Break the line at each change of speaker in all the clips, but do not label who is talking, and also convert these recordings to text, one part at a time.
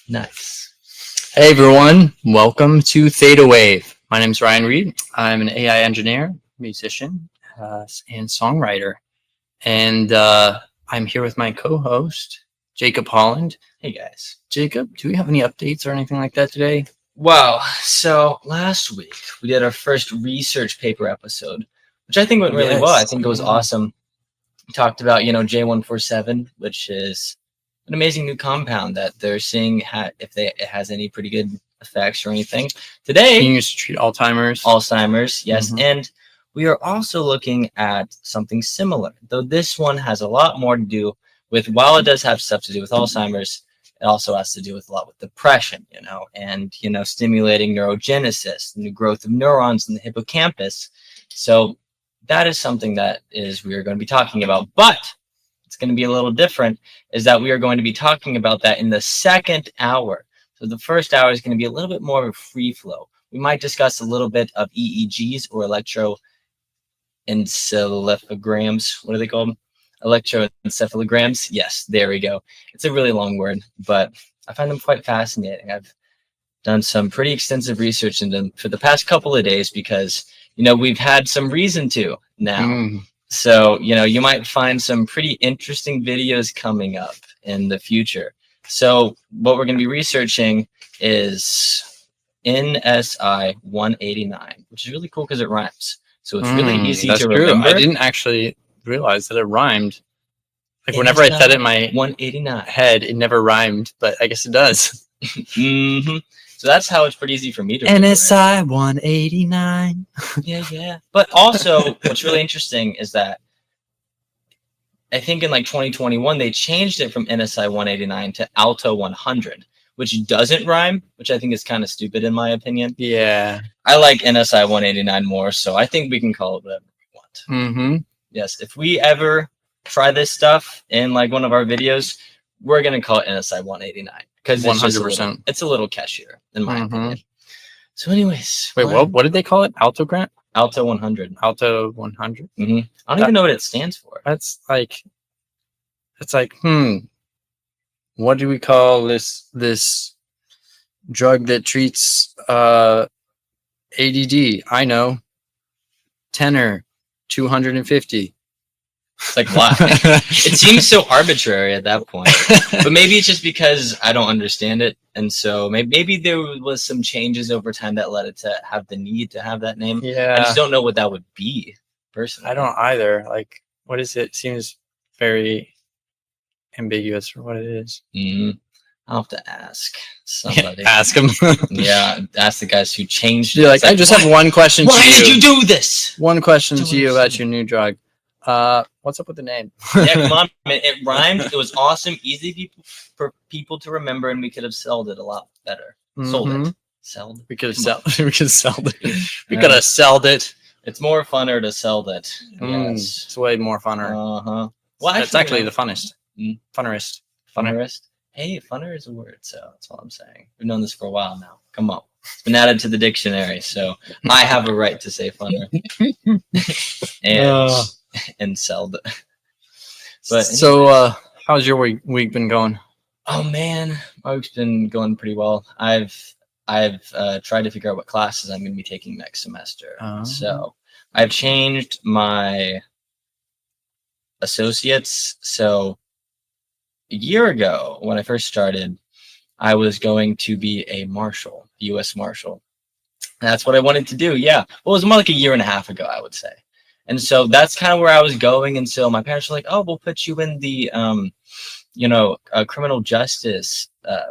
Nice.
Hey everyone, welcome to ThetaWave. My name is Ryan Reed. I'm an AI engineer, musician, and songwriter. And I'm here with my co-host, Jacob Holland. Hey guys. Jacob, do we have any updates or anything like that today?
Wow. So last week we did our first research paper episode, which I think went really well. I think it was awesome. We talked about, E0.4, which is an amazing new compound that they're seeing if it has any pretty good effects or anything. Today,
being used to treat Alzheimer's.
Alzheimer's, yes. And we are also looking at something similar, though this one has a lot more to do with, while it does have stuff to do with Alzheimer's, it also has to do with a lot with depression, and, stimulating neurogenesis, the new growth of neurons in the hippocampus. So that is something that we are going to be talking about, but it's going to be a little different, is that we are going to be talking about that in the second hour. So the first hour is going to be a little bit more of a free flow. We might discuss a little bit of EEGs, or electroencephalograms. What are they called? Electroencephalograms. Yes, there we go. It's a really long word, but I find them quite fascinating. I've done some pretty extensive research in them for the past couple of days because, we've had some reason to now. So, you might find some pretty interesting videos coming up in the future. So what we're going to be researching is NSI 189, which is really cool because it rhymes. So it's really easy to remember.
I didn't actually realize that it rhymed. Like whenever I said it in my
189
head, it never rhymed, but I guess it does.
So that's how it's pretty easy for me to remember.
NSI 189.
Yeah. But also, what's really interesting is that I think in 2021, they changed it from NSI 189 to Alto 100, which doesn't rhyme, which I think is kind of stupid in my opinion.
Yeah.
I like NSI 189 more, so I think we can call it whatever we want. Yes, if we ever try this stuff in one of our videos, we're going to call it NSI 189 because 100%. It's a little catchier in my opinion. So anyways.
Wait, what did they call it? Alto
100.
Alto 100?
I don't even know what it stands for.
That's like, what do we call this drug that treats ADD? I know. Tenor 250.
It's like, why? It seems so arbitrary at that point. But maybe it's just because I don't understand it. And so maybe there was some changes over time that led it to have the need to have that name.
Yeah.
I just don't know what that would be, personally.
I don't either. Like, what is it? Seems very ambiguous for what it is.
I'll have to ask somebody.
Ask them.
Yeah, ask the guys who changed it.
You're like, I just have one question to you.
Why did you do this?
One question to you about your new drug. What's up with the name?
Yeah, come on, man. It rhymed. It was awesome, easy for people to remember, and we could have sold it a lot better. Sold it. Sold.
We could have sold it. We could have sold it.
It's more funner to sell it. Yes.
It's way more funner. Well, it's actually the funnest. Funnerist.
Hey, funner is a word, so that's all I'm saying. We've known this for a while now. Come on. It's been added to the dictionary, so I have a right to say funner. And sell it. But
so, how's your week been going?
Oh man, my week's been going pretty well. I've tried to figure out what classes I'm going to be taking next semester. So I've changed my associates. So a year ago, when I first started, I was going to be a marshal, U.S. Marshal. And that's what I wanted to do. Yeah. Well, it was more like a year and a half ago, I would say. And so that's kind of where I was going. And so my parents were like, oh, we'll put you in the, criminal justice,
Why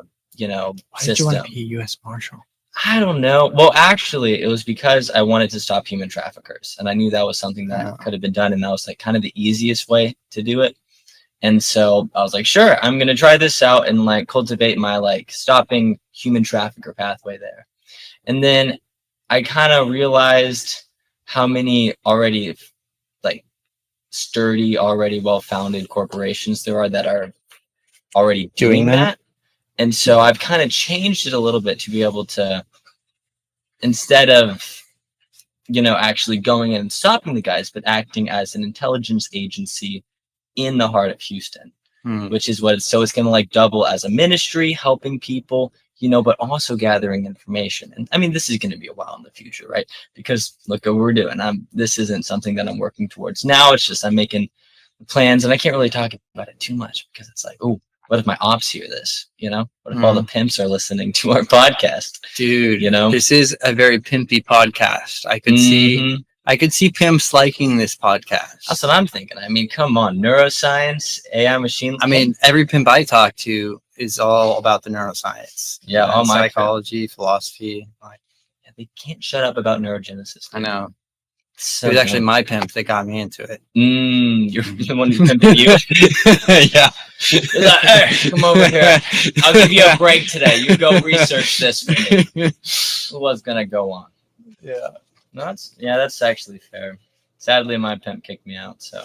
system.
did you want to be a U.S. Marshal?
I don't know. Well, actually, it was because I wanted to stop human traffickers. And I knew that was something that could have been done. And that was kind of the easiest way to do it. And so I was like, sure, I'm going to try this out and cultivate my stopping human trafficker pathway there. And then I kind of realized how many already sturdy, already well-founded corporations there are that are already doing that. And so I've kind of changed it a little bit to be able to, instead of, actually going in and stopping the guys, but acting as an intelligence agency in the heart of Houston. which is what it's going to like double as a ministry, helping people, but also gathering information. And I mean, this is going to be a while in the future, right? Because look what we're doing. This isn't something that I'm working towards now. It's just I'm making plans, and I can't really talk about it too much because it's like, oh, what if my ops hear this? What if all the pimps are listening to our podcast?
Dude, this is a very pimpy podcast. I could see pimps liking this podcast.
That's what I'm thinking. I mean, come on, neuroscience, AI, machine.
I mean, every pimp I talk to is all about the neuroscience.
Yeah, all my
psychology, philosophy.
Yeah, they can't shut up about neurogenesis.
I know.
So
it was actually my pimp that got me into it.
You're the one who pimped you.
Yeah.
Like, hey, come over here. I'll give you a break today. You go research this for me. What's gonna go on?
Yeah.
No, that's actually fair. Sadly, my pimp kicked me out, so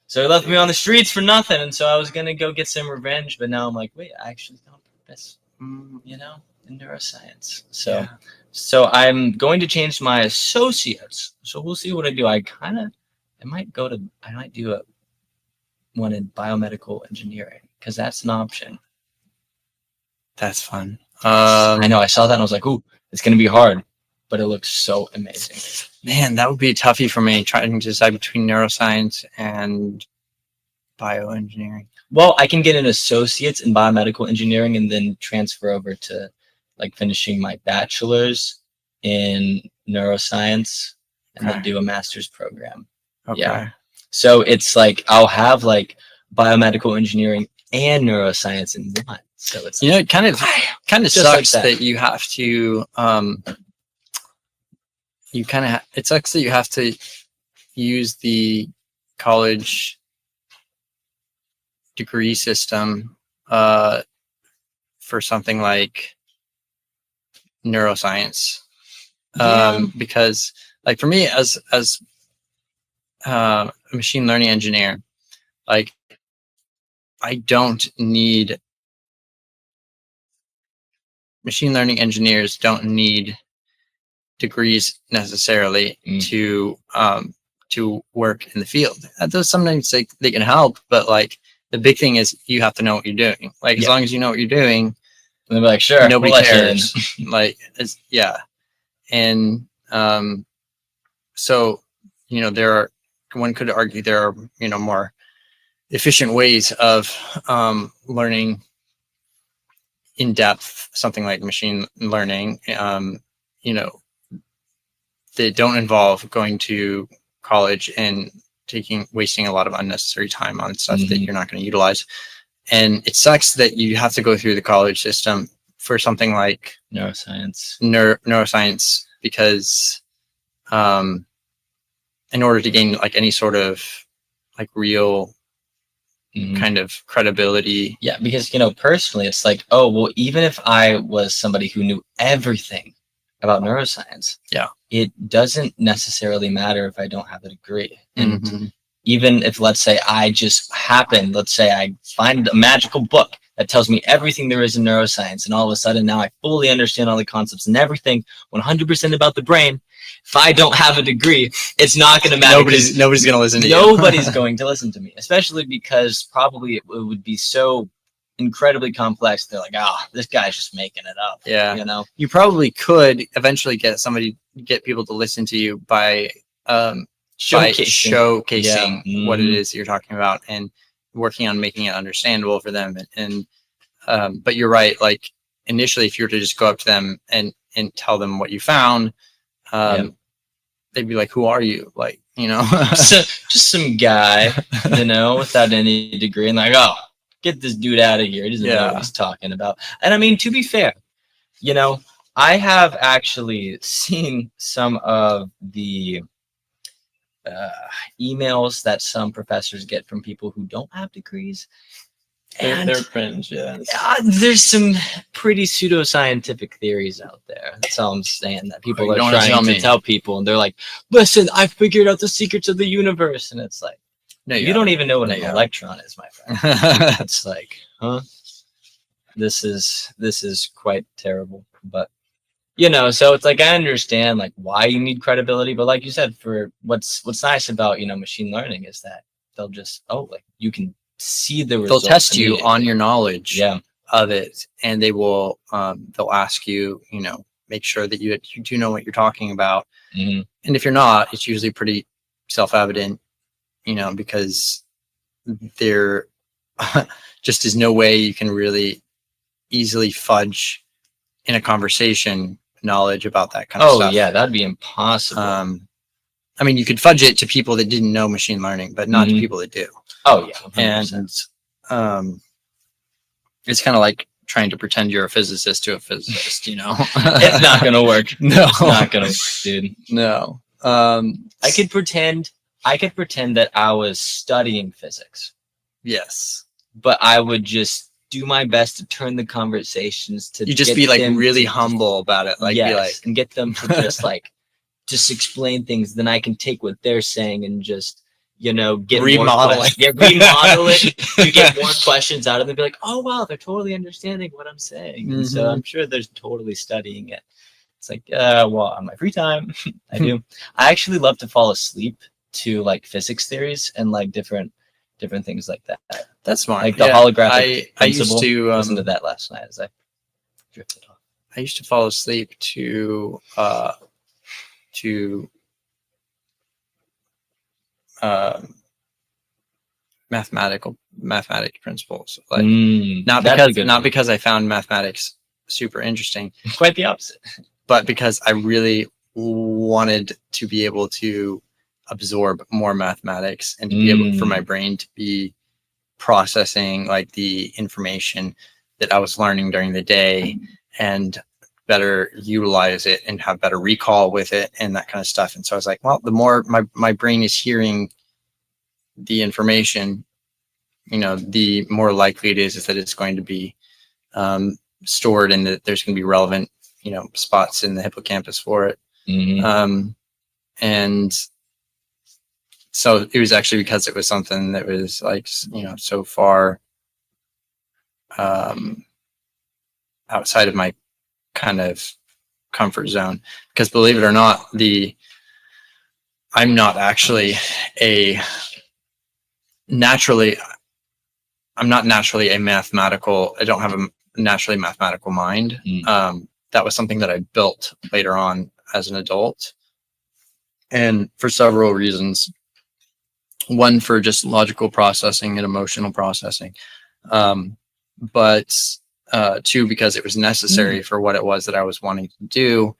so he left me on the streets for nothing, and so I was gonna go get some revenge, but now I'm like, wait, I actually found purpose, in neuroscience. So I'm going to change my associates. So we'll see what I do. I might do one in biomedical engineering because that's an option.
That's fun.
I know. I saw that and I was like, ooh, it's gonna be hard, but it looks so amazing.
Man, that would be a toughie for me trying to decide between neuroscience and bioengineering.
Well, I can get an associate's in biomedical engineering and then transfer over to like finishing my bachelor's in neuroscience and then do a master's program.
Okay.
Yeah. So it's like I'll have like biomedical engineering and neuroscience in one. So it's
it kind of sucks like that you have to it sucks that you have to use the college degree system for something like neuroscience. Because like for me as a machine learning engineer, like machine learning engineers don't need degrees necessarily to work in the field. Though sometimes they can help, but like the big thing is you have to know what you're doing. Like as long as you know what you're doing,
and they'll be like, sure,
nobody cares. And so one could argue there are more efficient ways of learning in depth something like machine learning. That don't involve going to college and wasting a lot of unnecessary time on stuff that you're not going to utilize. And it sucks that you have to go through the college system for something like neuroscience because in order to gain like any sort of like real kind of credibility.
Yeah, because personally it's like, oh well, even if I was somebody who knew everything about neuroscience, it doesn't necessarily matter if I don't have a degree. And even if, let's say I find a magical book that tells me everything there is in neuroscience, and all of a sudden now I fully understand all the concepts and everything 100% about the brain. If I don't have a degree, it's not going to matter.
Nobody's going to listen to you.
Nobody's going to listen to me, especially because probably it would be so incredibly complex. They're like, this guy's just making it up.
Yeah. You probably could eventually get people to listen to you by showcasing what it is you're talking about and working on making it understandable for them. And but you're right. Like initially, if you were to just go up to them and tell them what you found, they'd be like, who are you? Like,
just some guy, without any degree, and like, oh, get this dude out of here. He doesn't know what he's talking about. And I mean, to be fair, I have actually seen some of the emails that some professors get from people who don't have degrees.
And they're cringe,
there's some pretty pseudoscientific theories out there. That's all I'm saying, that people are trying to tell people, and they're like, listen, I figured out the secrets of the universe. And it's like, no, you don't even know what an electron is, my friend. It's like, huh? This is quite terrible. But so it's like I understand like why you need credibility, but like you said, for what's nice about machine learning is that they'll just you can see the
they'll
results.
test you
immediately.
on your knowledge
Yeah.
of it, and they will they'll ask you, you know, make sure that you do know what you're talking about.
Mhm.
And if you're not, it's usually pretty self-evident, you know, because there just is no way you can really easily fudge in a conversation knowledge about that kind of stuff.
Oh yeah, that'd be impossible.
I mean, you could fudge it to people that didn't know machine learning, but not to people that do.
Oh yeah, 100%.
And it's kind of like trying to pretend you're a physicist to a physicist, you know.
It's not gonna work.
No,
It's not gonna work, dude.
no.
I could pretend that I was studying physics,
Yes.
but I would just do my best to turn the conversations to
You just
get
be like
them
really
to
humble about it. Like,
yes,
be like,
and get them to just explain things. Then I can take what they're saying and just, you know, get
remodel
more
it.
yeah, remodel it to get more questions out of them. Be like, oh wow, they're totally understanding what I'm saying. And so I'm sure they're totally studying it. It's like, well, on my free time, I do. I actually love to fall asleep to like physics theories and like different things like that.
That's smart.
Like the holographic
I used
principle.
to
Listen to that last night as I drifted off.
I used to fall asleep to mathematics principles. Like not because I found mathematics super interesting.
Quite the opposite.
But because I really wanted to be able to absorb more mathematics and to be able for my brain to be processing like the information that I was learning during the day and better utilize it and have better recall with it and that kind of stuff. And so I was like, well, the more my brain is hearing the information, you know, the more likely it is that it's going to be stored and that there's going to be relevant, you know, spots in the hippocampus for it. And so it was actually because it was something that was like, you know, so far outside of my kind of comfort zone. Because believe it or not, I'm not naturally a mathematical, I don't have a naturally mathematical mind. That was something that I built later on as an adult. And for several reasons. One, for just logical processing and emotional processing. But two, because it was necessary for what it was that I was wanting to do.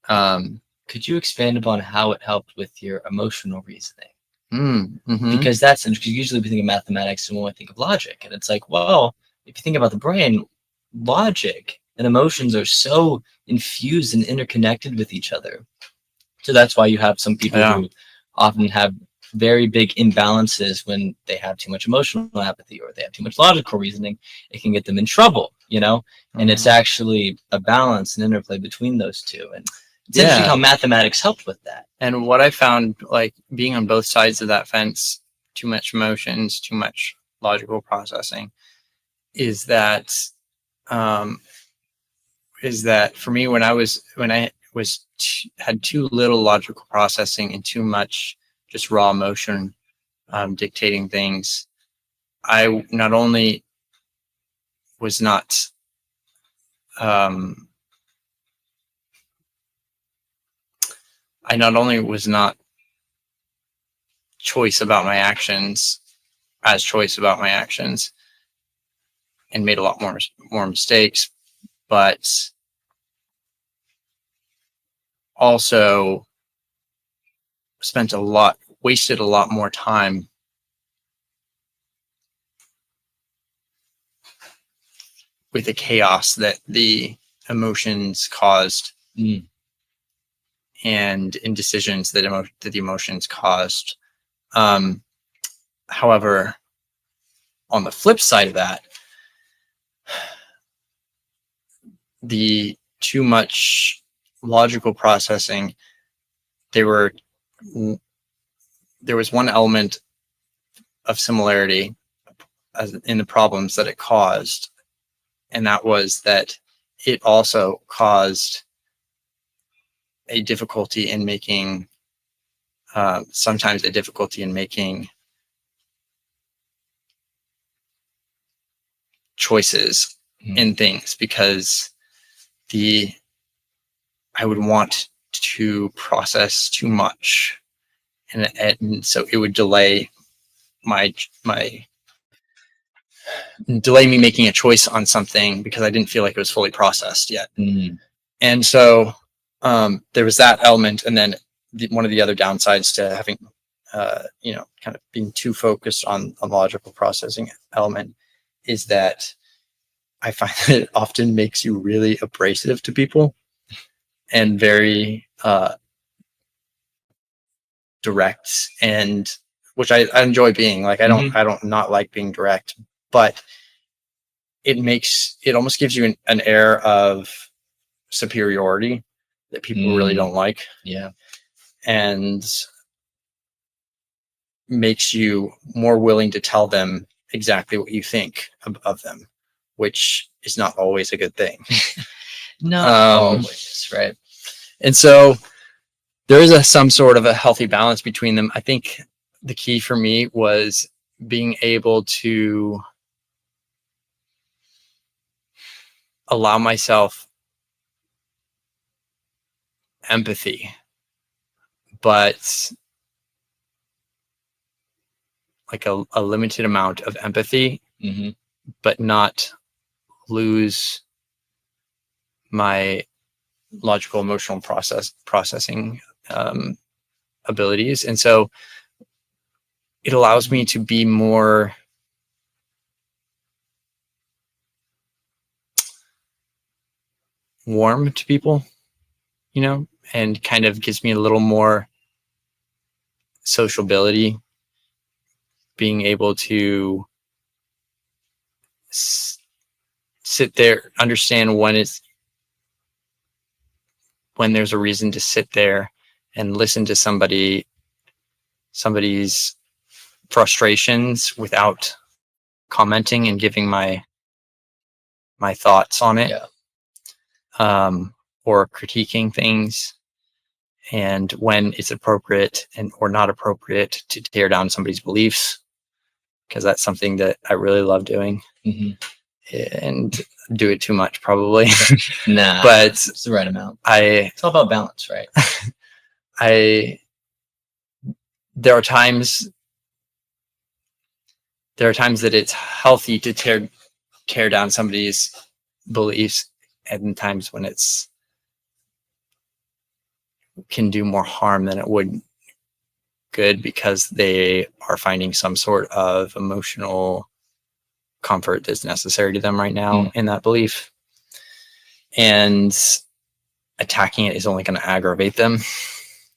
Could you expand upon how it helped with your emotional reasoning?
Mm-hmm.
Because that's interesting. Usually we think of mathematics and when we think of logic, and it's like, well, if you think about the brain, logic and emotions are so infused and interconnected with each other. So that's why you have some people who often have very big imbalances when they have too much emotional apathy or they have too much logical reasoning. It can get them in trouble, you know. And it's actually a balance and interplay between those two. And it's interesting how mathematics helped with that.
And what I found, like being on both sides of that fence, too much emotions, too much logical processing, is that for me, when I had too little logical processing and too much just raw emotion dictating things, I not only was not choice about my actions and made a lot more mistakes, but also wasted a lot more time with the chaos that the emotions caused and indecisions that the emotions caused. However, on the flip side of that, the too much logical processing, there was one element of similarity in the problems that it caused, and that was that it also caused a difficulty in making choices in things because I would want to process too much, and so it would delay delay me making a choice on something because I didn't feel like it was fully processed yet. And so there was that element, and then one of the other downsides to having kind of being too focused on a logical processing element is that I find that it often makes you really abrasive to people and very direct, and which I enjoy being. Like I don't not like being direct, but it almost gives you an air of superiority that people really don't like.
Yeah.
And makes you more willing to tell them exactly what you think of them, which is not always a good thing.
Not always, right?
And so there is some sort of a healthy balance between them. I think the key for me was being able to allow myself empathy, but like a limited amount of empathy, but not lose my logical emotional processing abilities. And so it allows me to be more warm to people, and kind of gives me a little more sociability, being able to sit there, understand when there's a reason to sit there and listen to somebody's frustrations without commenting and giving my thoughts on it, or critiquing things, and when it's appropriate or not appropriate to tear down somebody's beliefs, because that's something that I really love doing. And do it too much probably.
Nah,
but
it's the right amount.
It's
all about balance, right?
There are times that it's healthy to tear down somebody's beliefs, and times when it's can do more harm than it would good because they are finding some sort of emotional comfort that's necessary to them right now in that belief, and attacking it is only going to aggravate them.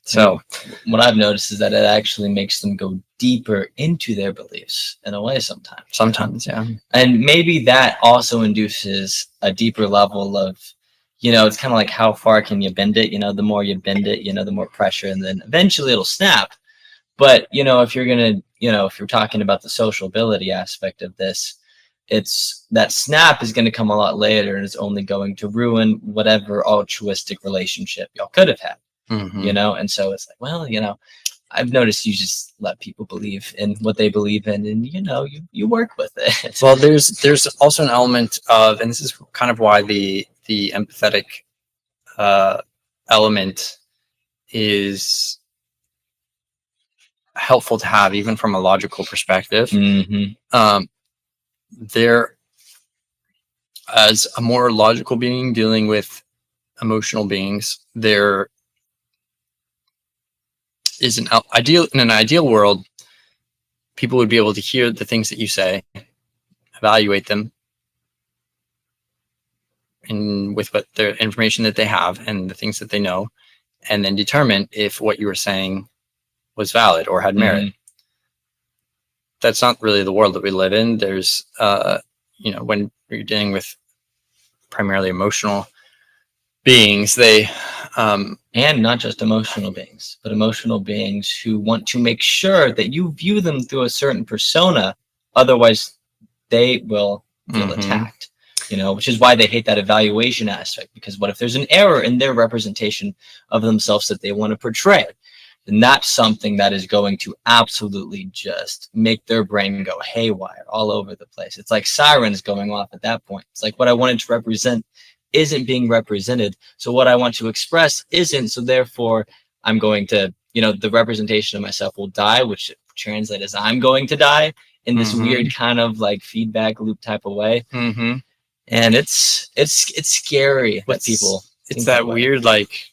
So
what I've noticed is that it actually makes them go deeper into their beliefs in a way sometimes.
Yeah.
And maybe that also induces a deeper level of, it's kind of like how far can you bend it? The more you bend it, the more pressure, and then eventually it'll snap. But, if you're going to, if you're talking about the sociability aspect of this, it's that snap is going to come a lot later, and it's only going to ruin whatever altruistic relationship y'all could have had. And so it's like, well, I've noticed you just let people believe in what they believe in, and you work with it.
Well, there's also an element of, and this is kind of why the empathetic element is helpful to have, even from a logical perspective. There, as a more logical being dealing with emotional beings, there is in an ideal world, people would be able to hear the things that you say, evaluate them, and with what the information that they have and the things that they know, and then determine if what you were saying was valid or had merit. That's not really the world that we live in. There's, when you're dealing with primarily emotional beings, they
and not just emotional beings, but emotional beings who want to make sure that you view them through a certain persona, otherwise they will feel attacked, which is why they hate that evaluation aspect, because what if there's an error in their representation of themselves that they want to portray? then that's something that is going to absolutely just make their brain go haywire all over the place. It's like sirens going off at that point. It's like what I wanted to represent isn't being represented. So what I want to express isn't. So therefore, I'm going to, the representation of myself will die, which translates as I'm going to die in this weird kind of like feedback loop type of way. And it's scary that people.
It's that weird, like,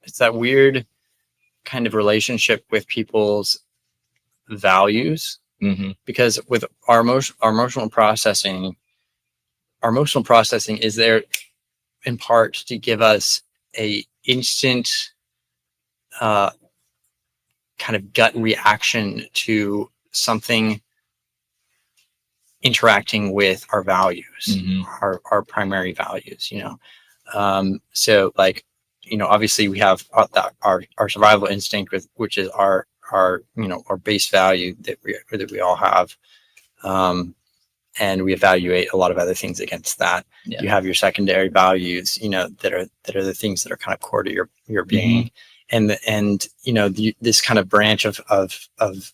it's that weird kind of relationship with people's values, because with our emotional processing is there in part to give us a instant kind of gut reaction to something interacting with our values, our primary values, so like, obviously we have our survival instinct, which is our base value that we all have, and we evaluate a lot of other things against that. You have your secondary values, that are the things that are kind of core to your being, and this kind of branch of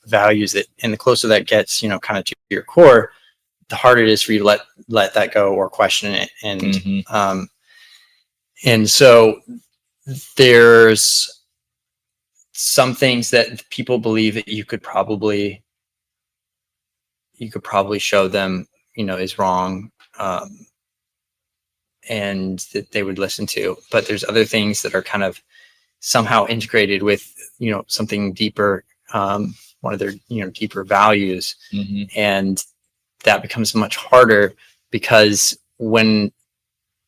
values that, and the closer that gets, kind of to your core, the harder it is for you to let that go or question it, and so there's some things that people believe that you could probably show them, is wrong, and that they would listen to. But there's other things that are kind of somehow integrated with, something deeper, one of their, deeper values. And that becomes much harder, because when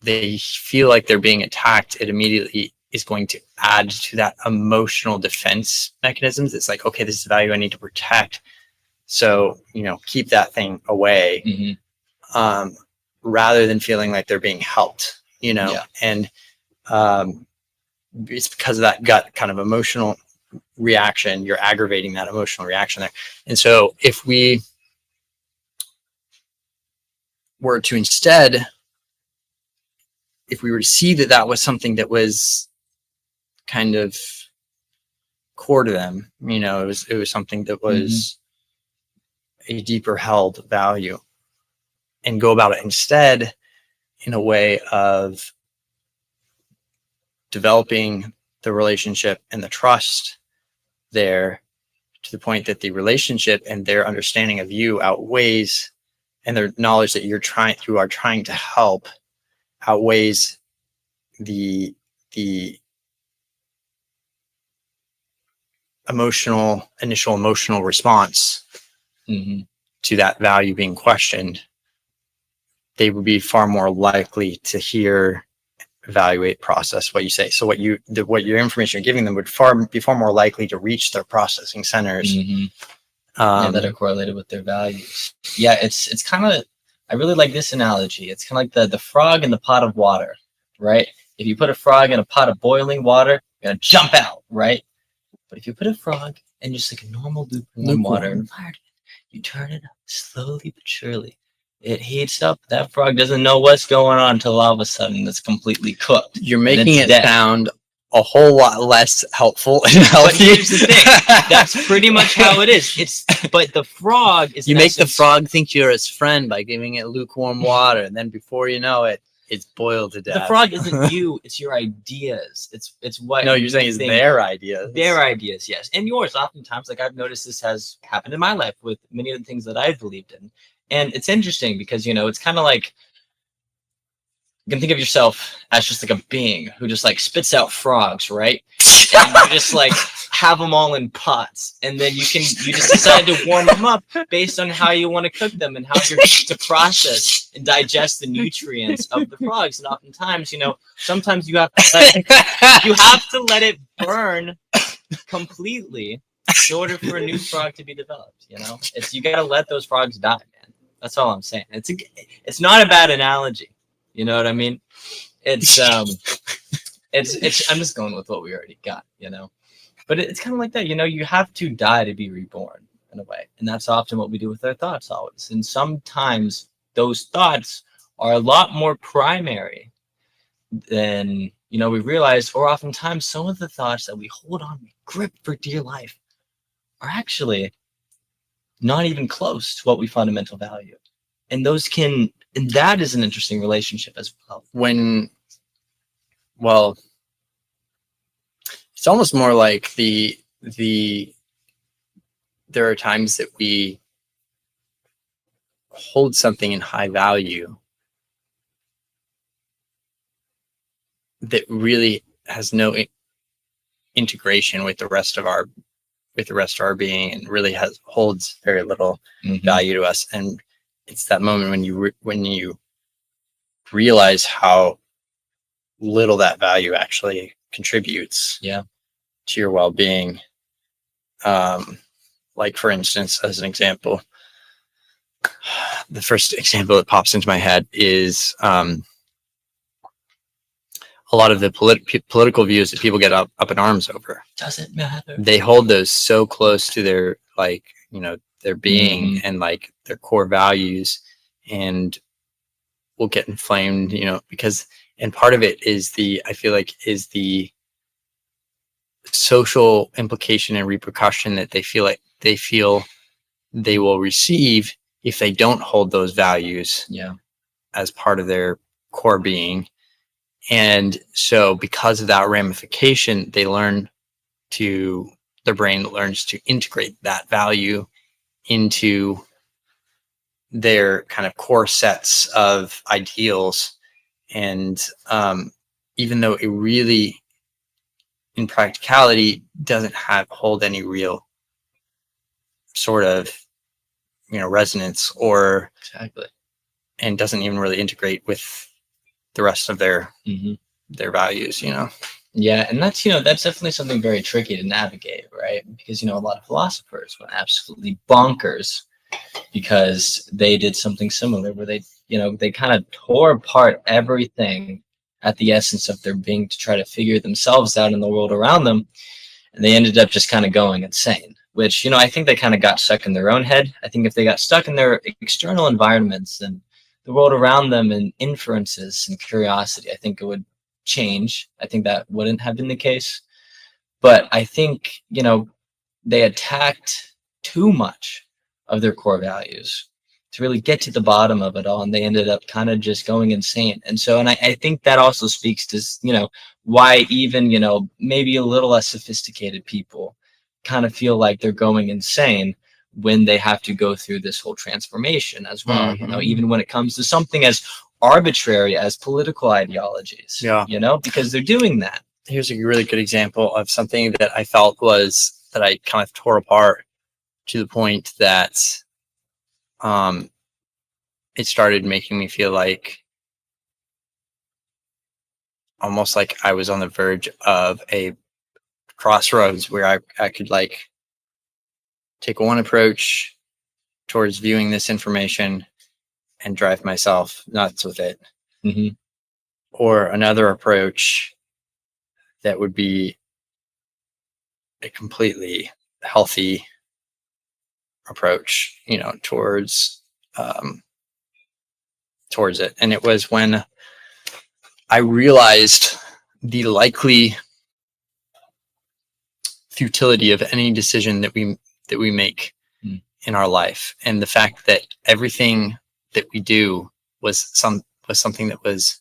they feel like they're being attacked, it immediately is going to add to that emotional defense mechanisms. It's like, okay, this is a value I need to protect. So, keep that thing away, rather than feeling like they're being helped, and it's because of that gut kind of emotional reaction. You're aggravating that emotional reaction there. And so if we were to instead, if we were to see that that was something that was kind of core to them, it was something that was a deeper held value, and go about it instead in a way of developing the relationship and the trust there, to the point that the relationship and their understanding of you outweighs, and their knowledge that you are trying to help outweighs the initial emotional response to that value being questioned. They would be far more likely to hear, evaluate, process what you say. So what your information you're giving them would be far more likely to reach their processing centers
that are correlated with their values. Yeah, it's kind of, I really like this analogy. It's kind of like the frog in the pot of water, right? If you put a frog in a pot of boiling water, you're gonna jump out, right? But if you put a frog in just like a normal lukewarm water and fire it, you turn it up slowly but surely. It heats up. That frog doesn't know what's going on until all of a sudden it's completely cooked.
You're making it sound a whole lot less helpful and healthy.
But here's the thing. That's pretty much how it is. But the frog is.
You make the frog think you're its friend by giving it lukewarm water, and then before you know it, it's boiled to death.
The frog isn't you; it's your ideas. It's what.
No, you're saying it's their ideas.
Their ideas, yes, and yours. Oftentimes, like I've noticed, this has happened in my life with many of the things that I've believed in, and it's interesting because it's kind of like, you can think of yourself as just like a being who just like spits out frogs, right? And you just like have them all in pots, and then you just decide to warm them up based on how you want to cook them and how you're to process and digest the nutrients of the frogs. And oftentimes, sometimes you have to let it burn completely in order for a new frog to be developed. You got to let those frogs die, man. That's all I'm saying. It's not a bad analogy. You know what I mean? It's I'm just going with what we already got, but it's kind of like that, you have to die to be reborn in a way. And that's often what we do with our thoughts always. And sometimes those thoughts are a lot more primary than we realize, or oftentimes some of the thoughts that we hold on, we grip for dear life, are actually not even close to what we fundamental value. And that is an interesting relationship as well.
Well, it's almost more like there are times that we hold something in high value that really has no integration with the rest of our being, and really holds very little value to us. And it's that moment when you realize how little that value actually contributes to your well-being. Like, for instance, as an example, the first example that pops into my head is a lot of the political views that people get up in arms over.
Doesn't matter.
They hold those so close to their, their being and like their core values, and will get inflamed, because, and part of it is I feel like is the social implication and repercussion that they feel they will receive if they don't hold those values as part of their core being. And so because of that ramification, their brain learns to integrate that value into their kind of core sets of ideals. And even though it really, in practicality, doesn't hold any real sort of, resonance and doesn't even really integrate with the rest of their values,
Yeah, and that's definitely something very tricky to navigate, right? Because a lot of philosophers went absolutely bonkers because they did something similar, where they kind of tore apart everything at the essence of their being to try to figure themselves out in the world around them, and they ended up just kind of going insane. Which I think they kind of got stuck in their own head. I think if they got stuck in their external environments and the world around them and inferences and curiosity, I think it would change. I think that wouldn't have been the case. But I think, they attacked too much of their core values to really get to the bottom of it all, and they ended up kind of just going insane. And so, and I think that also speaks to, why even, maybe a little less sophisticated people kind of feel like they're going insane when they have to go through this whole transformation as well. Even when it comes to something as arbitrary as political ideologies, because they're doing that.
Here's a really good example of something that I felt that I kind of tore apart to the point that it started making me feel like almost like I was on the verge of a crossroads where I could take one approach towards viewing this information and drive myself nuts with it, or another approach that would be a completely healthy approach, towards it. And it was when I realized the likely futility of any decision that we make in our life, and the fact that everything that we do was something that was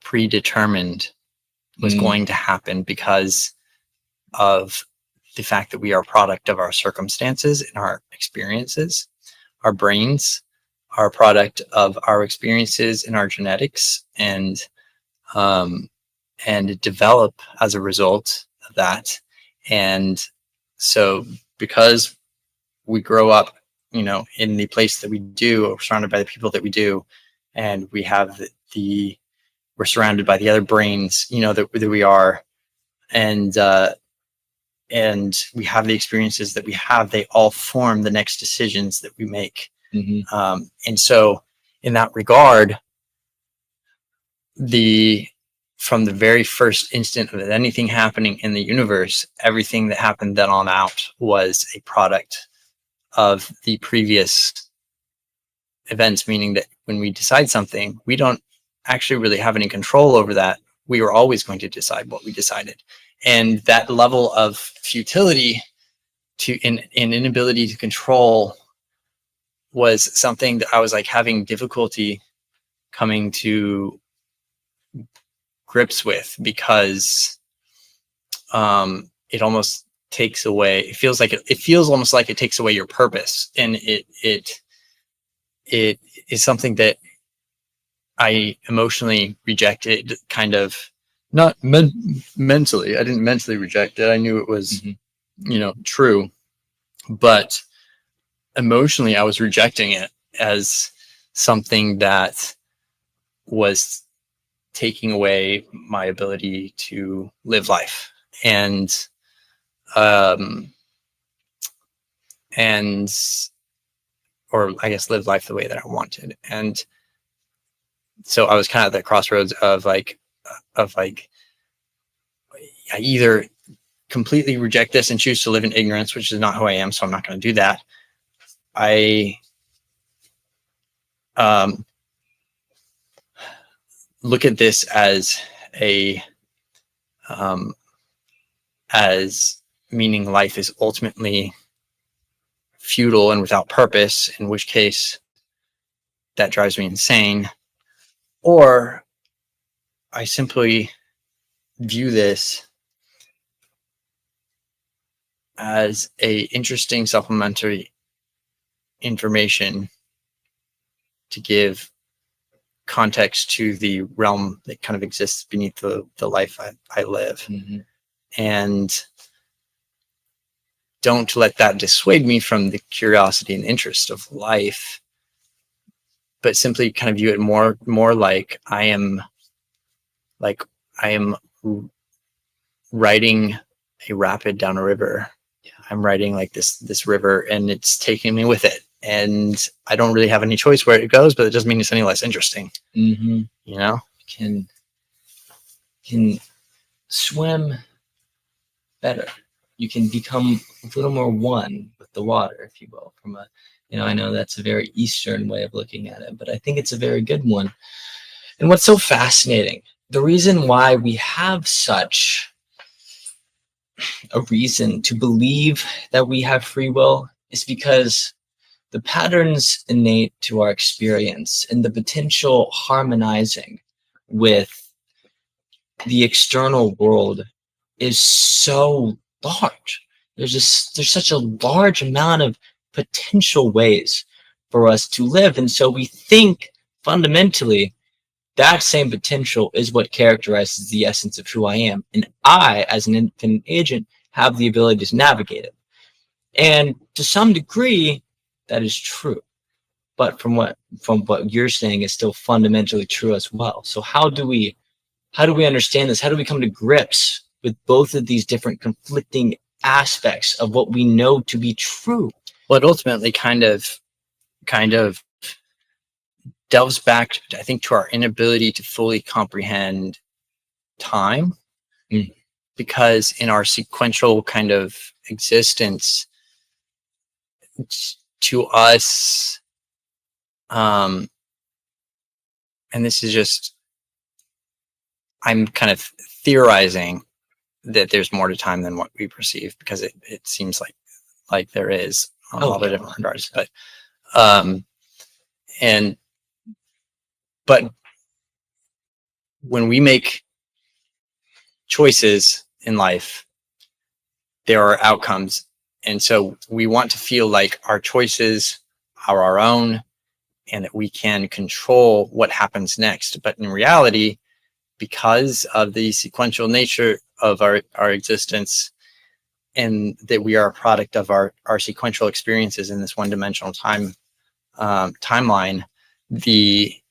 predetermined, was going to happen because of the fact that we are a product of our circumstances and our experiences. Our brains are a product of our experiences and our genetics, and develop as a result of that. And so because we grow up, in the place that we do, or surrounded by the people that we do, and we have we're surrounded by the other brains, that we are, and we have the experiences that we have, they all form the next decisions that we make. And so in that regard, from the very first instant of anything happening in the universe, everything that happened then on out was a product of the previous events, meaning that when we decide something, we don't actually really have any control over that we were always going to decide what we decided. And that level of futility and inability to control was something that I was like having difficulty coming to grips with, because it almost takes away, it feels almost like it takes away your purpose. And it is something that I emotionally rejected, kind of, not mentally. I didn't mentally reject it. I knew it was, true, but emotionally I was rejecting it as something that was taking away my ability to live life and or I guess live life the way that I wanted. And so I was kind of at the crossroads of like I either completely reject this and choose to live in ignorance, which is not who I am, so I'm not going to do that. I look at this as as meaning life is ultimately futile and without purpose, in which case that drives me insane. Or I simply view this as a interesting supplementary information to give context to the realm that kind of exists beneath the life I live.
Mm-hmm.
And don't let that dissuade me from the curiosity and interest of life, but simply kind of view it more like I am riding a rapid down a river. Yeah. I'm riding like this river, and it's taking me with it. And I don't really have any choice where it goes, but it doesn't mean it's any less interesting.
Mm-hmm.
You
can swim better. You can become a little more one with the water, if you will. From a, I know that's a very Eastern way of looking at it, but I think it's a very good one. And what's so fascinating, the reason why we have such a reason to believe that we have free will is because the patterns innate to our experience and the potential harmonizing with the external world is so large. There's such a large amount of potential ways for us to live. And so we think fundamentally that same potential is what characterizes the essence of who I am. And I, as an independent agent, have the ability to navigate it. And to some degree, that is true. But from what you're saying is still fundamentally true as well. So how do we understand this? How do we come to grips with both of these different conflicting aspects of what we know to be true?
Well, it ultimately kind of delves back, I think, to our inability to fully comprehend time.
Mm.
Because in our sequential kind of existence, to us, and this is just, I'm kind of theorizing that there's more to time than what we perceive, because it seems like there is on all the different regards. But when we make choices in life, there are outcomes. And so we want to feel like our choices are our own and that we can control what happens next. But in reality, because of the sequential nature of our existence, and that we are a product of our sequential experiences in this one-dimensional timeline, we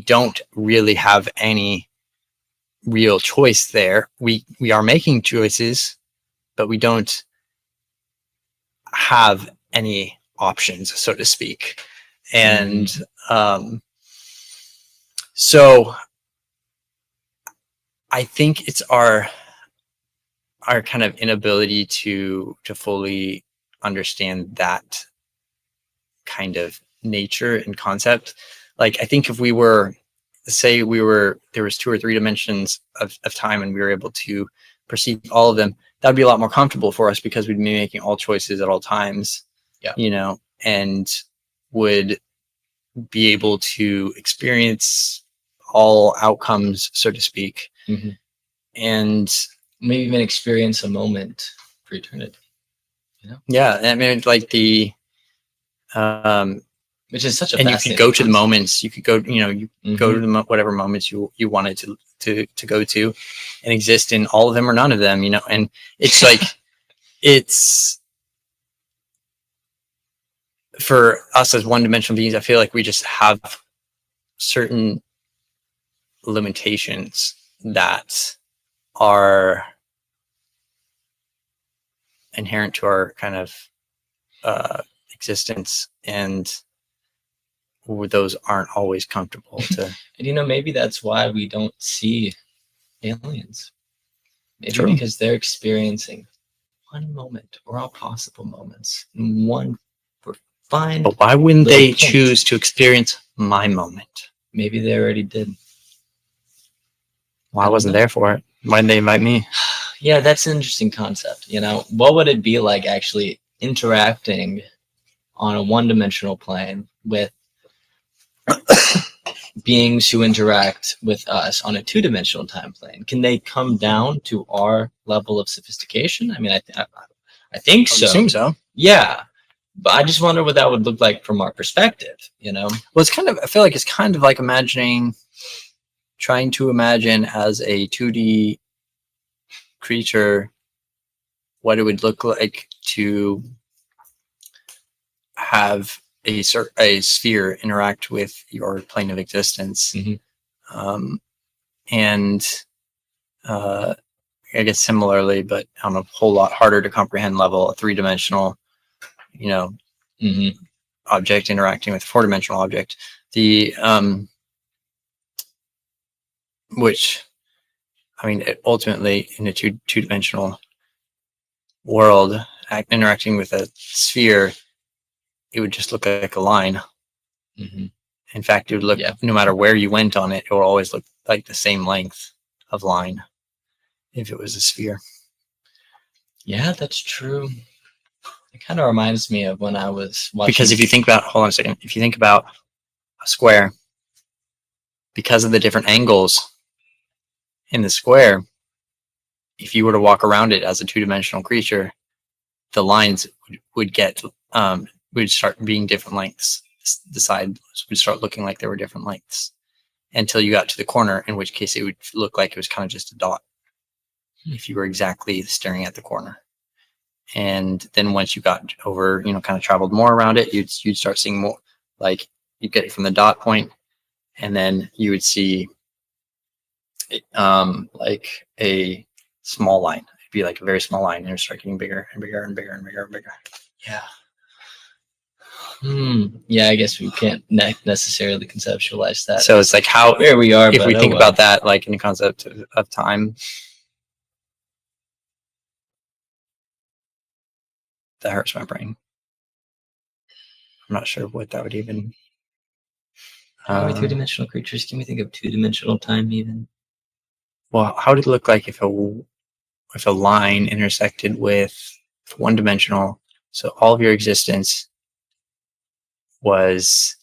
don't really have any real choice there. We are making choices, but we don't have any options, so to speak. And so I think it's our kind of inability to fully understand that kind of nature and concept. Like, I think if we were say there was 2 or 3 dimensions of time and we were able to perceive all of them, that would be a lot more comfortable for us because we'd be making all choices at all times.
Yeah.
You know, and would be able to experience all outcomes, so to speak.
Mm-hmm.
And
maybe even experience a moment for eternity. You know?
Yeah, I mean, like the
which is such a
and you could go to the moments. You could go, you know, you go to the whatever moments you wanted to go to, and exist in all of them or none of them. You know, and it's like it's for us as one-dimensional beings. I feel like we just have certain limitations that are inherent to our kind of existence, and those aren't always comfortable to.
And you know, maybe that's why we don't see aliens. Maybe
True.
because they're experiencing one moment or all possible moments in one fine.
But why wouldn't they
point.
choose to experience my moment?
Maybe they already did.
Well, I wasn't there for it. Why didn't they invite me?
Yeah, that's an interesting concept. You know, what would it be like actually interacting on a one-dimensional plane with beings who interact with us on a two-dimensional time plane? Can they come down to our level of sophistication? I mean, I think so.
I assume so.
Yeah, but I just wonder what that would look like from our perspective. You know,
well, it's kind of. I feel like it's kind of like trying to imagine as a 2D creature what it would look like to have a sphere interact with your plane of existence. And I guess similarly, but on a whole lot harder to comprehend level, a 3-dimensional, you know, object interacting with a 4-dimensional object. The which, I mean, ultimately in a two-dimensional world, interacting with a sphere, it would just look like a line. In fact, it would look, no matter where you went on it, it will always look like the same length of line if it was a sphere. Yeah, that's true. It kind of reminds me of when I was watching. Because if you think about, hold on a second, if you think about a square, because of the different angles in the square, if you were to walk around it as a 2-dimensional creature, the lines would start being different lengths. The sides would start looking like they were different lengths until you got to the corner, in which case it would look like it was kind of just a dot if you were exactly staring at the corner. And then once you got over, you know, kind of traveled more around it, you'd start seeing more, like you get it from the dot point, and then you would see like a small line. It'd be like a very small line, and it'd start getting bigger and bigger and bigger and bigger and bigger. Yeah. Yeah, I guess we can't necessarily conceptualize that. So it's like where we are. If we think about that, like in the concept of time, that hurts my brain. I'm not sure what that would even. Are we 3-dimensional creatures? Can we think of 2-dimensional time even? Well, how would it look like if a line intersected with 1-dimensional? So all of your existence was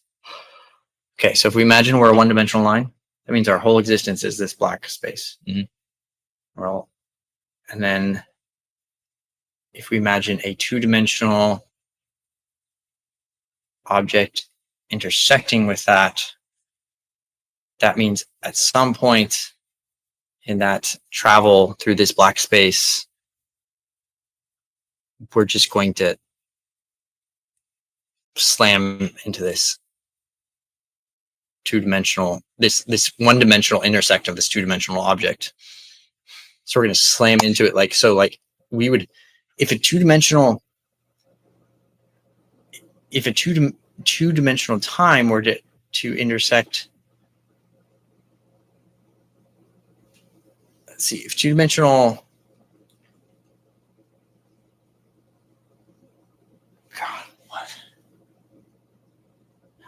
okay. So if we imagine we're a 1-dimensional line, that means our whole existence is this black space. Well, and then if we imagine a 2-dimensional object intersecting with that, that means at some point in that travel through this black space, we're just going to slam into this 2-dimensional, this 1-dimensional intersect of this 2-dimensional object. So we're going to slam into it like we would, if a two-dimensional time were to intersect. Let's see, if 2-dimensional. God, what?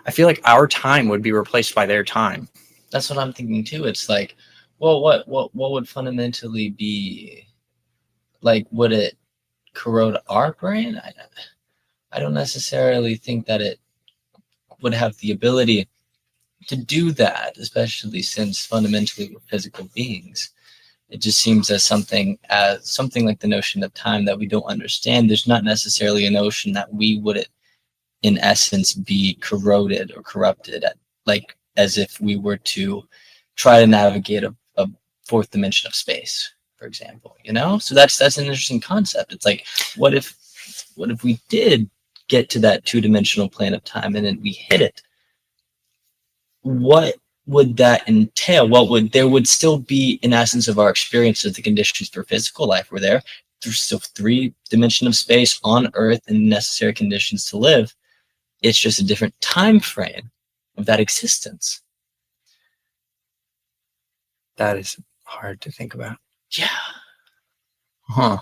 I feel like our time would be replaced by their time.
That's what I'm thinking too. It's like, well, what would fundamentally be like? Would it corrode our brain? I don't necessarily think that it would have the ability to do that, especially since fundamentally we're physical beings. It just seems as something like the notion of time that we don't understand. There's not necessarily a notion that we would, in essence, be corroded or corrupted, like as if we were to try to navigate a fourth dimension of space, for example. So that's an interesting concept. It's like, what if we did get to that two-dimensional plane of time and then we hit it? What would that entail? There would still be an essence of our experience of the conditions for physical life were there. There's still three dimension of space on Earth and necessary conditions to live. It's just a different time frame of that existence.
That is hard to think about.
Yeah.
Huh.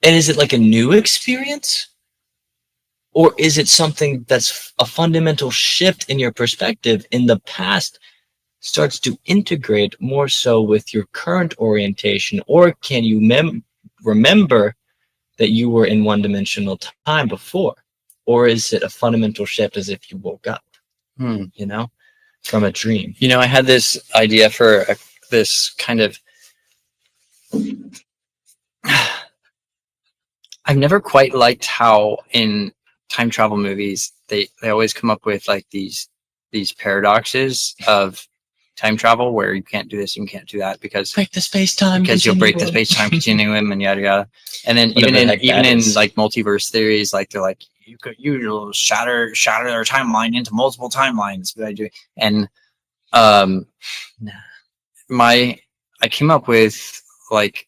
And is it like a new experience? Or is it something that's a fundamental shift in your perspective in the past starts to integrate more so with your current orientation? Or can you remember that you were in one-dimensional time before? Or is it a fundamental shift as if you woke up, from a dream?
I had this idea for this kind of... I've never quite liked how in time travel movies they always come up with like these paradoxes of time travel where you can't do this and you can't do that because
break the space-time
because you'll break the space-time continuum and yada yada. And then even in like multiverse theories, like they're like you'll shatter their timeline into multiple timelines. What I do, and I came up with like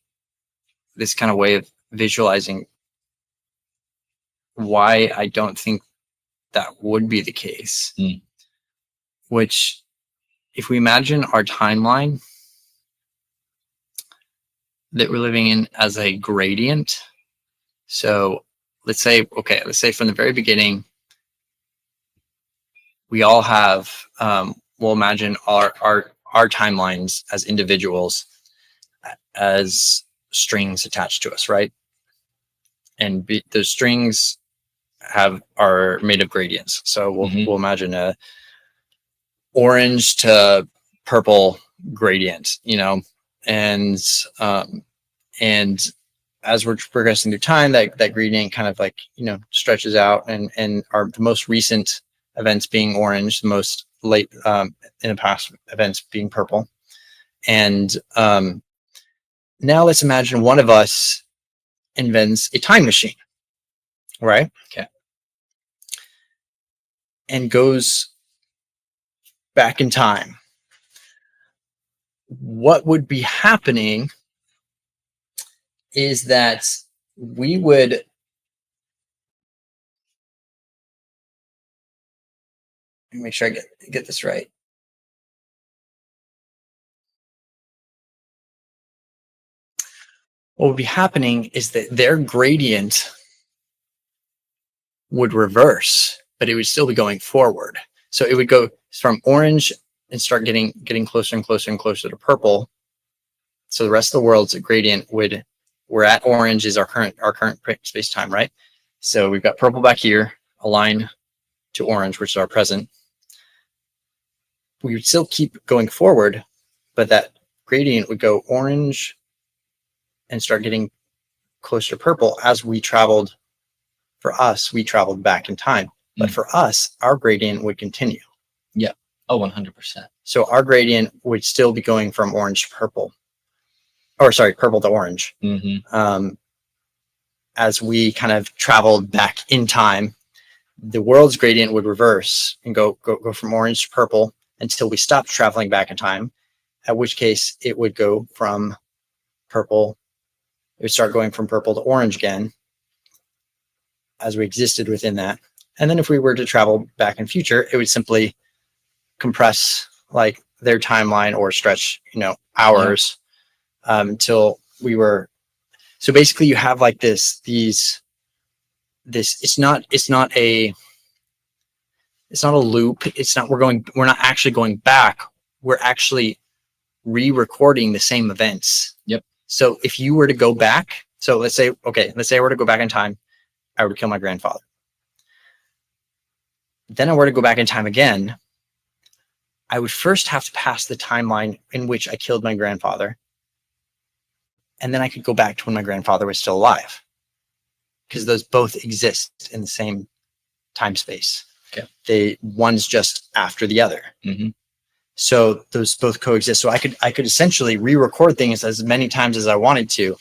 this kind of way of visualizing why I don't think that would be the case. Which, if we imagine our timeline that we're living in as a gradient, so let's say from the very beginning, we all have, we'll imagine our timelines as individuals as strings attached to us, right? And those strings are made of gradients. So we'll imagine a orange to purple gradient, and as we're progressing through time, that gradient kind of like stretches out, and the most recent events being orange, the most late in the past events being purple. And now let's imagine one of us invents a time machine, right?
Okay.
And goes back in time. What would be happening is that we would... Let me make sure I get this right. What would be happening is that their gradient would reverse, but it would still be going forward. So it would go from orange and start getting closer and closer and closer to purple. So the rest of the world's gradient we're at orange is our current space time, right? So we've got purple back here, aligned to orange, which is our present. We would still keep going forward, but that gradient would go orange and start getting closer to purple as we traveled. For us, we traveled back in time. But for us, our gradient would continue.
Yeah. Oh, 100%.
So our gradient would still be going from orange to purple. Or sorry, purple to orange. As we kind of traveled back in time, the world's gradient would reverse and go from orange to purple until we stopped traveling back in time, at which case it would go from purple. It would start going from purple to orange again as we existed within that. And then if we were to travel back in future, it would simply compress like their timeline or stretch, hours until we were. So basically you have like it's not it's not a loop. It's not, we're not actually going back. We're actually re-recording the same events.
Yep.
So if you were to go back, so let's say I were to go back in time, I would kill my grandfather. Then I were to go back in time again, I would first have to pass the timeline in which I killed my grandfather. And then I could go back to when my grandfather was still alive. Because those both exist in the same time space.
Okay.
One's just after the other.
Mm-hmm.
So those both coexist. So I could essentially re-record things as many times as I wanted to,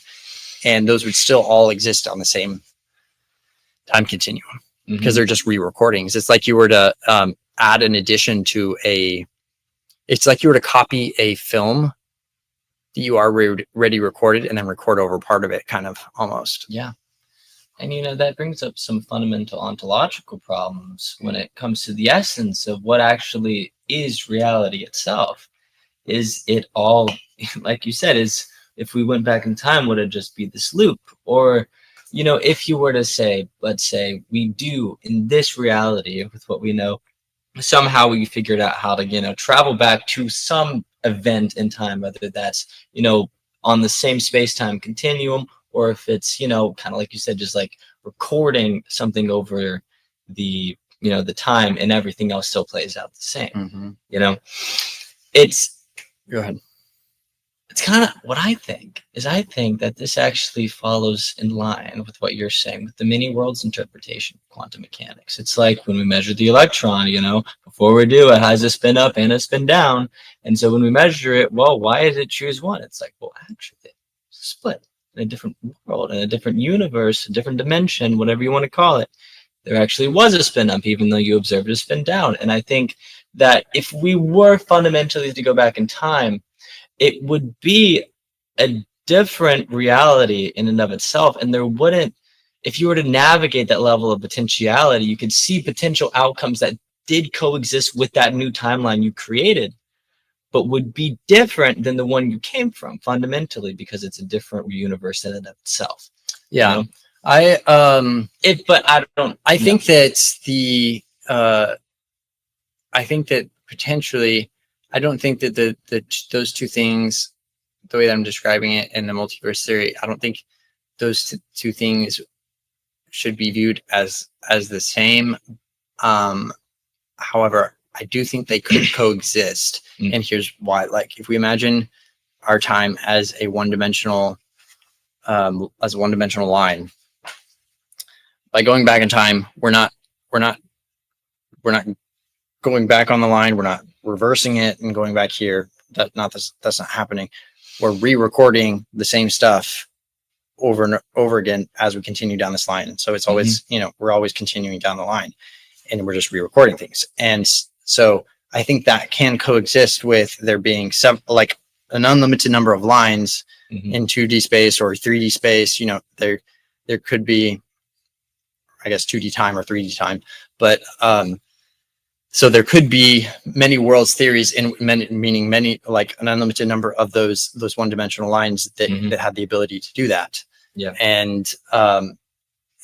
and those would still all exist on the same time continuum because they're just re-recordings. It's like you were to add an addition to it's like you were to copy a film that you already recorded and then record over part of it, kind of, almost.
Yeah. And, that brings up some fundamental ontological problems when it comes to the essence of what actually is reality itself. Is it all, like you said, if we went back in time, would it just be this loop? Or, if you were to say, let's say we do in this reality with what we know, somehow we figured out how to, travel back to some event in time, whether that's, on the same space-time continuum, or if it's, kind of like you said, just like recording something over the, the time, and everything else still plays out the same. It's,
go ahead.
It's kind of what I think that this actually follows in line with what you're saying with the many worlds interpretation of quantum mechanics. It's like when we measure the electron, before we do it has a spin up and a spin down. And so when we measure it, well, why did it choose one? It's like, well, actually it's a split in a different world, in a different universe, a different dimension, whatever you want to call it. There actually was a spin up, even though you observed a spin down. And I think that if we were fundamentally to go back in time, it would be a different reality in and of itself. And there wouldn't, if you were to navigate that level of potentiality, you could see potential outcomes that did coexist with that new timeline you created, but would be different than the one you came from fundamentally, because it's a different universe in and of itself.
Yeah.
I think
that potentially, I don't think that those two things, the way that I'm describing it in the multiverse theory, I don't think those two things should be viewed as the same. However, I do think they could coexist. And here's why. Like, if we imagine our time as a one-dimensional line, by going back in time, we're not going back on the line. We're not reversing it and going back here. That's not happening. We're re-recording the same stuff over and over again as we continue down this line. So it's always, we're always continuing down the line, and we're just re-recording things. And so I think that can coexist with there being like an unlimited number of lines in 2D space or 3D space. There could be, I guess, 2D time or 3D time, but so there could be many worlds theories, meaning many, like an unlimited number of those one-dimensional lines that had the ability to do that.
Yeah.
And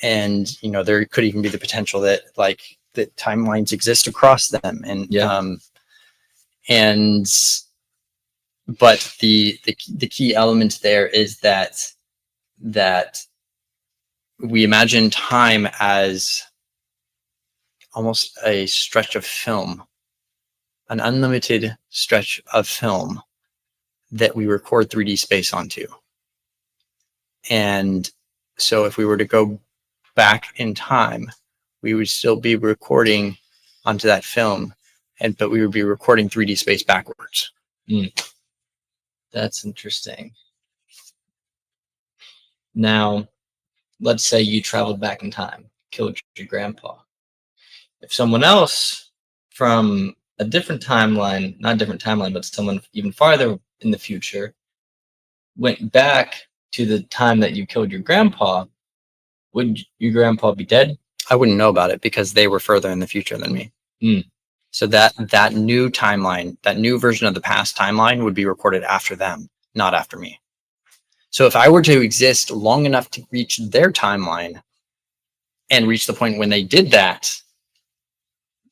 there could even be the potential that that timelines exist across them. And but the key element there is that we imagine time as almost a stretch of film, an unlimited stretch of film that we record 3D space onto. And so if we were to go back in time, we would still be recording onto that film, but we would be recording 3D space backwards.
That's interesting. Now, let's say you traveled back in time, killed your grandpa. If someone else from a different timeline, not different timeline, but someone even farther in the future, went back to the time that you killed your grandpa, would your grandpa be dead?
I wouldn't know about it because they were further in the future than me. So that new timeline, that new version of the past timeline would be recorded after them, not after me. So if I were to exist long enough to reach their timeline and reach the point when they did that,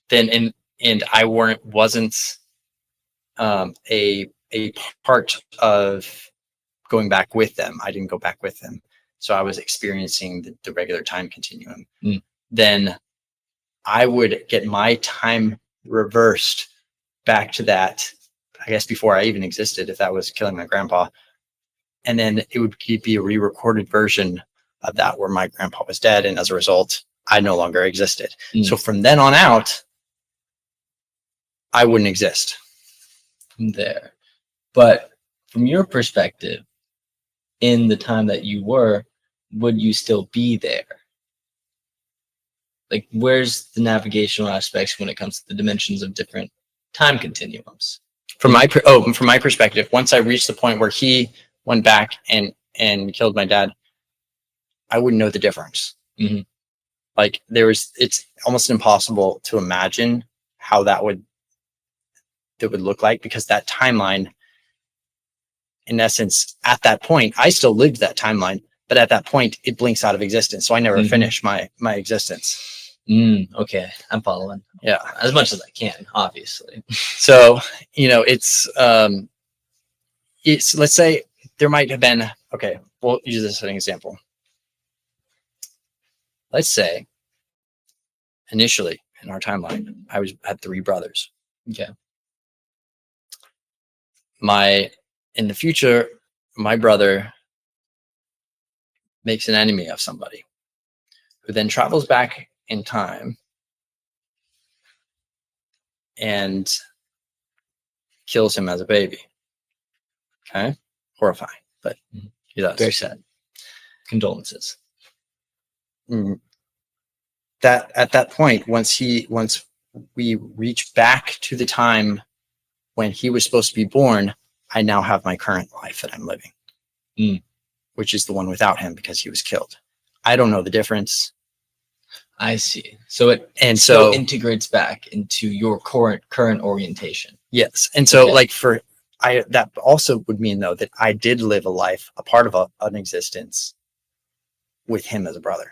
then and I wasn't a part of going back with them. I didn't go back with them. So I was experiencing the regular time continuum. Then I would get my time reversed back to that, I guess, before I even existed, if that was killing my grandpa. And then it would be a re-recorded version of that where my grandpa was dead. And as a result, I no longer existed. So from then on out, I wouldn't exist.
There. But from your perspective, in the time that you were, would you still be there? Like, where's the navigational aspects when it comes to the dimensions of different time continuums?
From my perspective, once I reached the point where he went back and killed my dad, I wouldn't know the difference. Like it's almost impossible to imagine how that would look like, because that timeline, in essence, at that point, I still lived that timeline, but at that point it blinks out of existence. So I never finished my existence.
Okay, I'm following.
Yeah,
as much as I can, obviously.
So it's let's say there might have been, okay, we'll use this as an example. Let's say initially in our timeline, I had 3 brothers.
Okay.
In the future, my brother makes an enemy of somebody who then travels back in time and kills him as a baby. Okay. Horrifying, but he does.
Very sad. Condolences.
That at that point, once we reach back to the time when he was supposed to be born, I now have my current life that I'm living, which is the one without him because he was killed. I don't know the difference.
I see. So it so integrates back into your current orientation.
Yes. And so like that also would mean though that I did live a life, a part of an existence with him as a brother.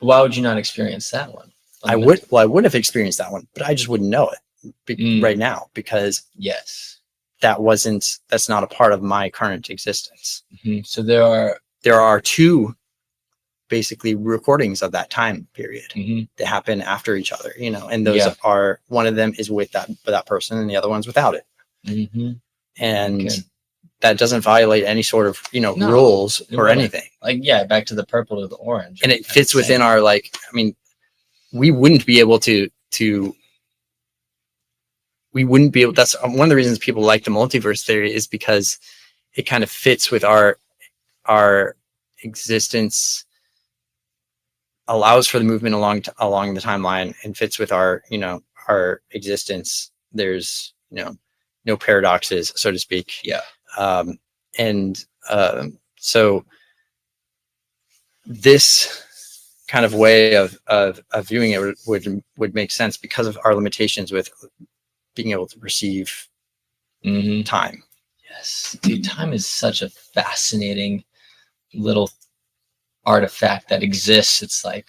Why would you not experience that one?
I would have experienced that one, but I just wouldn't know it right now, because that's not a part of my current existence.
So there
are 2 basically recordings of that time period that happen after each other, and those are, one of them is with that person and the other one's without it. And that doesn't violate any sort of, rules or anything.
Like, back to the purple to the orange.
And it fits within our, we wouldn't be able that's one of the reasons people like the multiverse theory, is because it kind of fits with our existence, allows for the movement along the timeline, and fits with our existence. There's, no paradoxes, so to speak. So this kind of way of viewing it would make sense because of our limitations with being able to perceive time.
Yes, dude, time is such a fascinating little artifact that exists. It's like,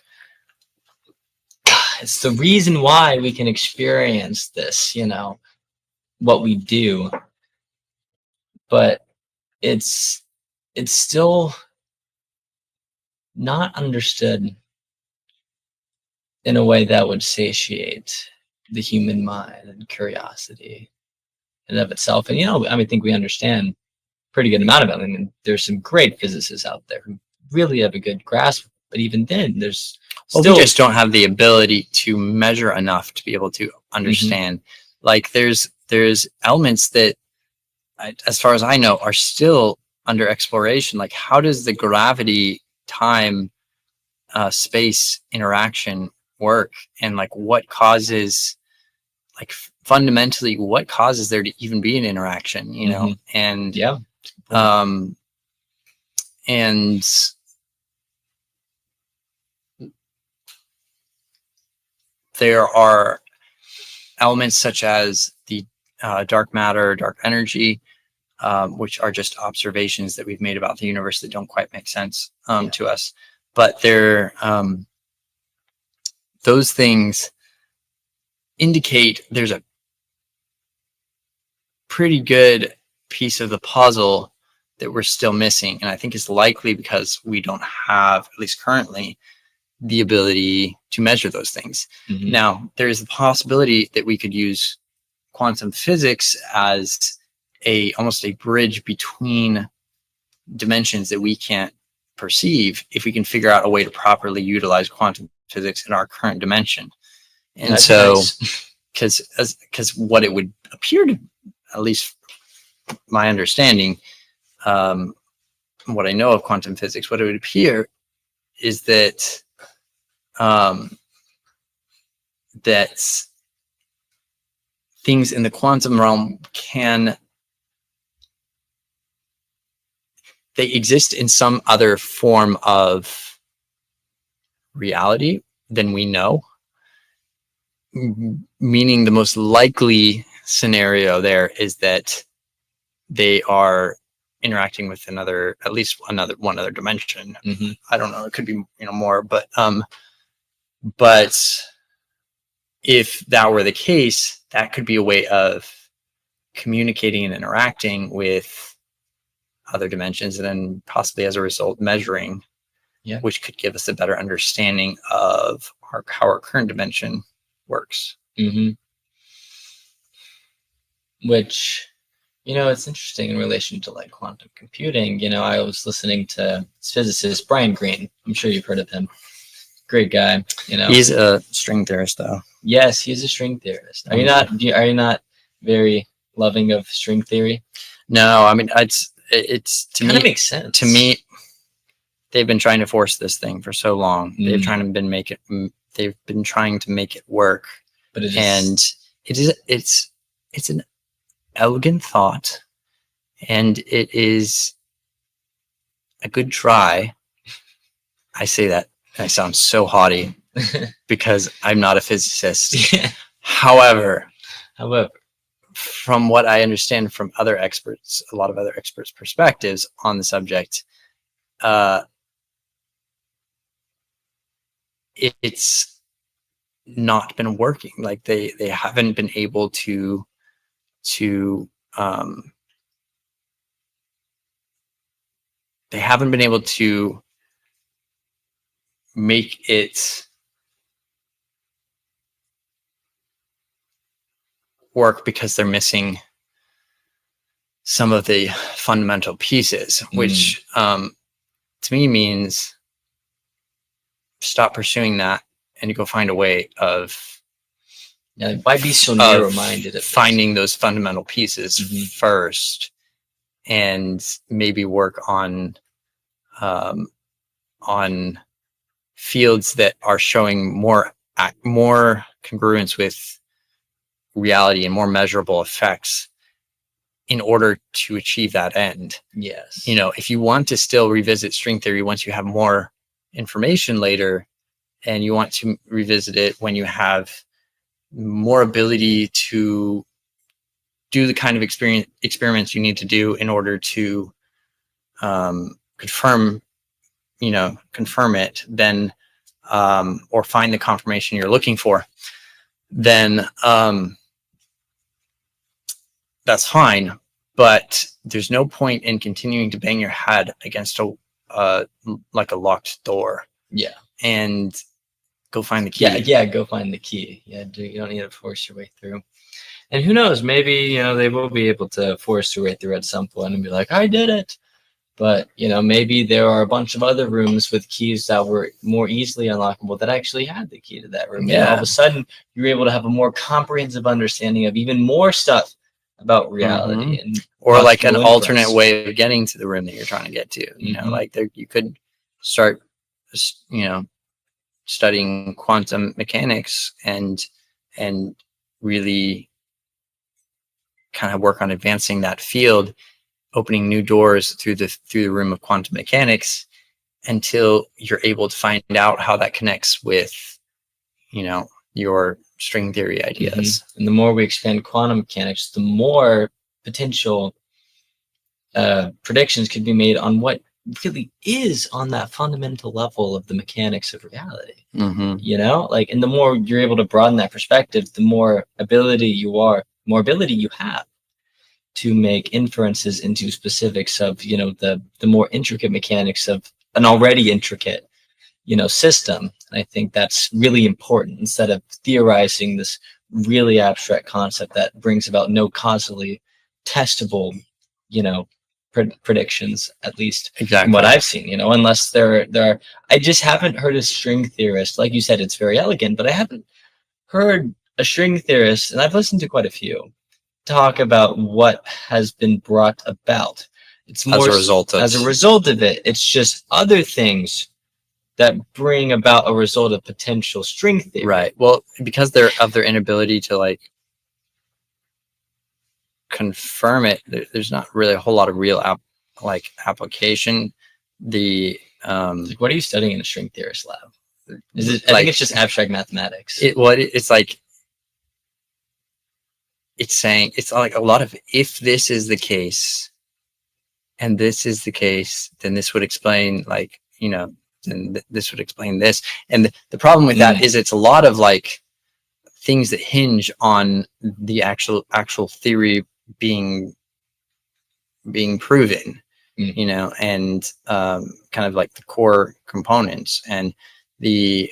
it's the reason why we can experience this, what we do, but it's still not understood in a way that would satiate the human mind and curiosity in of itself. And I think we understand pretty good amount of it. I mean, there's some great physicists out there who really have a good grasp, but even then there's
we just don't have the ability to measure enough to be able to understand. Like there's elements that, as far as I know, are still under exploration. Like, how does the gravity time space interaction work, and like what causes, like fundamentally, what causes there to even be an interaction, and and there are elements such as the dark matter, dark energy, which are just observations that we've made about the universe that don't quite make sense to us. But those things indicate there's a pretty good piece of the puzzle that we're still missing. And I think it's likely because we don't have, at least currently, the ability to measure those things. Now, there is the possibility that we could use quantum physics as almost a bridge between dimensions that we can't perceive if we can figure out a way to properly utilize quantum physics in our current dimension. And
that's
so,
nice.
because what it would appear to, at least my understanding, what I know of quantum physics, what it would appear is that that things in the quantum realm they exist in some other form of reality than we know. Meaning the most likely scenario there is that they are interacting with one other dimension. I don't know, it could be more, but if that were the case, that could be a way of communicating and interacting with other dimensions, and then possibly as a result measuring, which could give us a better understanding of how our current dimension works.
Which, it's interesting in relation to like quantum computing. I was listening to physicist Brian Greene. I'm sure you've heard of him. Great guy.
He's a string theorist, though.
Yes, he's a string theorist. Are you not very loving of string theory?
No, I mean it's to
kind
me
of makes sense.
To me, they've been trying to force this thing for so long. They've been trying to make it work.
But
it's an elegant thought, and it is a good try. I say that and I sound so haughty because I'm not a physicist. However, from what I understand from other experts, a lot of other experts' perspectives on the subject, it's not been working. Like they haven't been able to make it work because they're missing some of the fundamental pieces, which to me means stop pursuing that and go find a way of
why be so narrow-minded?
Finding those fundamental pieces first, and maybe work on fields that are showing more congruence with reality and more measurable effects in order to achieve that end.
Yes.
If you want to still revisit string theory once you have more information later, and you want to revisit it when you have more ability to do the kind of experiments you need to do in order to confirm it, then or find the confirmation you're looking for, then that's fine. But there's no point in continuing to bang your head against a locked door.
Yeah.
And go find the key.
Yeah, go find the key. You don't need to force your way through. And who knows, maybe they will be able to force their way through at some point and be like, I did it. But maybe there are a bunch of other rooms with keys that were more easily unlockable that actually had the key to that room.
Yeah.
And all of a sudden you're able to have a more comprehensive understanding of even more stuff about reality.
Or like an alternate way of getting to the room that you're trying to get to. Like you could start studying quantum mechanics and really kind of work on advancing that field, opening new doors through the room of quantum mechanics until you're able to find out how that connects with your string theory ideas.
And the more we expand quantum mechanics, the more potential predictions could be made on what really is on that fundamental level of the mechanics of reality.
Mm-hmm.
You know, like, and the more you're able to broaden that perspective, the more ability you have to make inferences into specifics of, you know, the more intricate mechanics of an already intricate, you know, system. And I think that's really important, instead of theorizing this really abstract concept that brings about no causally testable, you know, predictions, at least from what I've seen, you know, unless there are, I just haven't heard a string theorist, like you said, it's very elegant, but I haven't heard a string theorist, and I've listened to quite a few, talk about what has been brought about. It's more as a result of it. It's just other things that bring about a result of potential string theory.
Right. Well, because of their inability to like confirm it, there's not really a whole lot of real application. The
like, what are you studying in a string theorist lab? Is it? I think it's just abstract mathematics.
It's like, it's saying, it's like a lot of, if this is the case and this is the case, then this would explain, like, you know, then this would explain this. And the problem with that is it's a lot of like things that hinge on the actual theory being proven, you know, and kind of like the core components, and the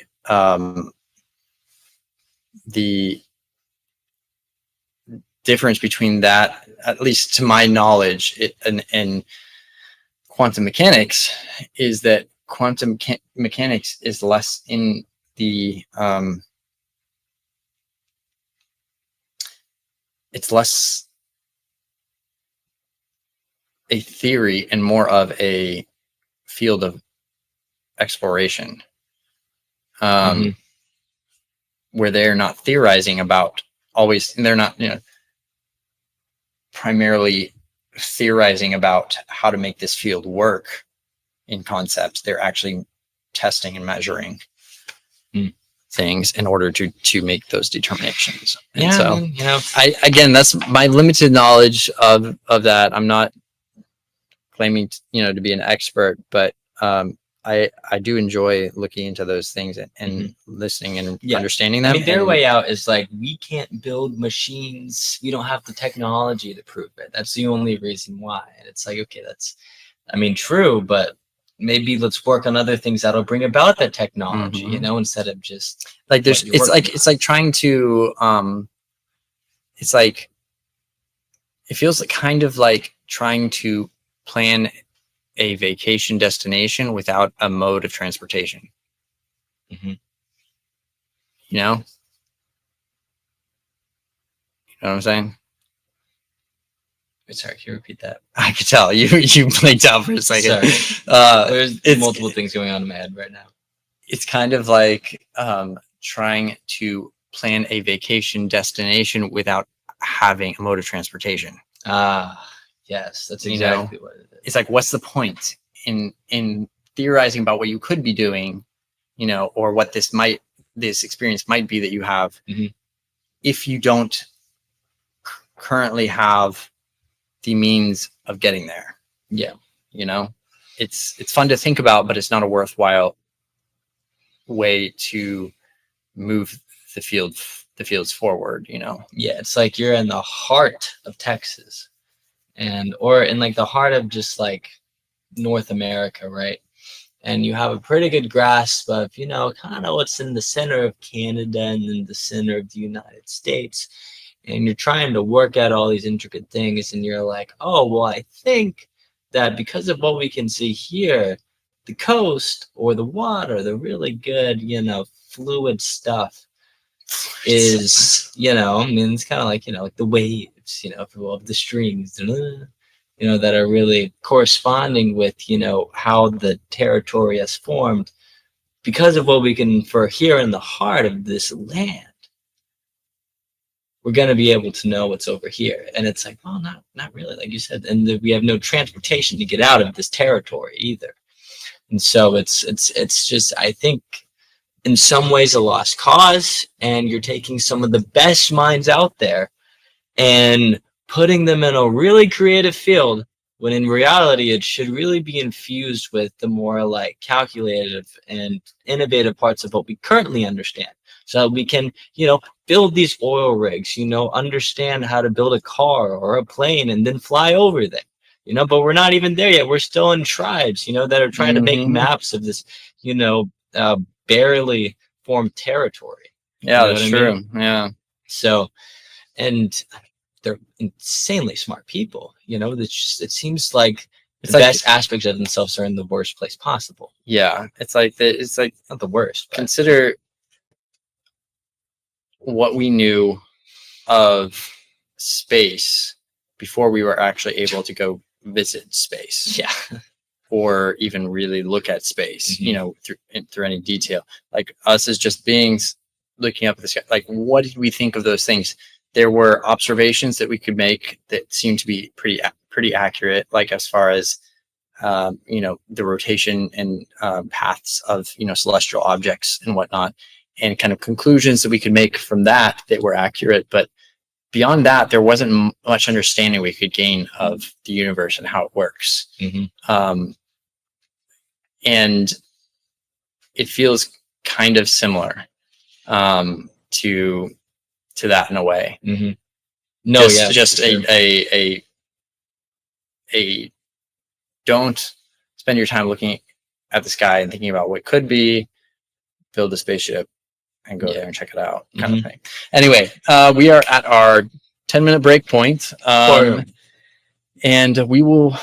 difference between that, at least to my knowledge, and quantum mechanics, is that quantum mechanics is less in the it's less a theory and more of a field of exploration, where they're not theorizing about always, and they're not, you know, primarily theorizing about how to make this field work in concepts. They're actually testing and measuring things in order to make those determinations. And so, you know, again, that's my limited knowledge of that. I'm not claiming, you know, to be an expert, but I do enjoy looking into those things and listening and understanding them.
I mean, their way out is like, we can't build machines. We don't have the technology to prove it. That's the only reason why. And it's like, okay, that's, I mean, true, but maybe let's work on other things that'll bring about that technology, you know, instead of just
like there's, it's like trying to, it's like, it feels like kind of like trying to plan a vacation destination without a mode of transportation. You know what I'm saying?
Sorry, can you repeat that?
I could tell you blanked out for a second.
Sorry. There's multiple things going on in my head right now.
It's kind of like trying to plan a vacation destination without having a mode of transportation.
Yes, that's exactly what it is.
It's like, what's the point in theorizing about what you could be doing, you know, or what this experience might be that you have, if you don't currently have the means of getting there.
Yeah.
You know, it's fun to think about, but it's not a worthwhile way to move the fields forward, you know?
Yeah. It's like you're in the heart of Texas, or in like the heart of just like North America, right? And you have a pretty good grasp of, you know, kind of what's in the center of Canada and in the center of the United States. And you're trying to work out all these intricate things, and you're like, oh, well, I think that because of what we can see here, the coast or the water, the really good, you know, fluid stuff is, you know, I mean, it's kind of like, you know, like the waves, you know, if you will, of the streams, you know, that are really corresponding with, you know, how the territory has formed because of what we can infer here in the heart of this land. We're going to be able to know what's over here. And it's like, well, not really, like you said. And we have no transportation to get out of this territory either. And so it's just, I think, in some ways a lost cause. And you're taking some of the best minds out there and putting them in a really creative field when in reality it should really be infused with the more like calculative and innovative parts of what we currently understand, so that we can, build these oil rigs, understand how to build a car or a plane and then fly over them, but we're not even there yet. We're still in tribes, that are trying to make
Mhm.
maps of this, barely formed territory.
Yeah,
You know
that's
what I
true.
mean?
Yeah.
So, and they're insanely smart people. It seems like
It's
the
like,
best aspects of themselves are in the worst place possible.
yeah, it's like,
Not the worst, but
consider what we knew of space before we were actually able to go visit space
yeah.
or even really look at space,
Mhm.
through any detail. Like us as just beings looking up at the sky, like what did we think of those things? There were observations that we could make that seemed to be pretty accurate, like as far as the rotation and paths of celestial objects and whatnot, and kind of conclusions that we could make from that were accurate. But beyond that, there wasn't much understanding we could gain of the universe and how it works.
Mhm.
And it feels kind of similar to that in a way.
Mhm. No, yeah,
Just
for sure.
a don't spend your time looking at the sky and thinking about what could be. Build a spaceship and go
Yeah.
there and check it out, kind of thing. Anyway, we are at our 10-minute break point. And we will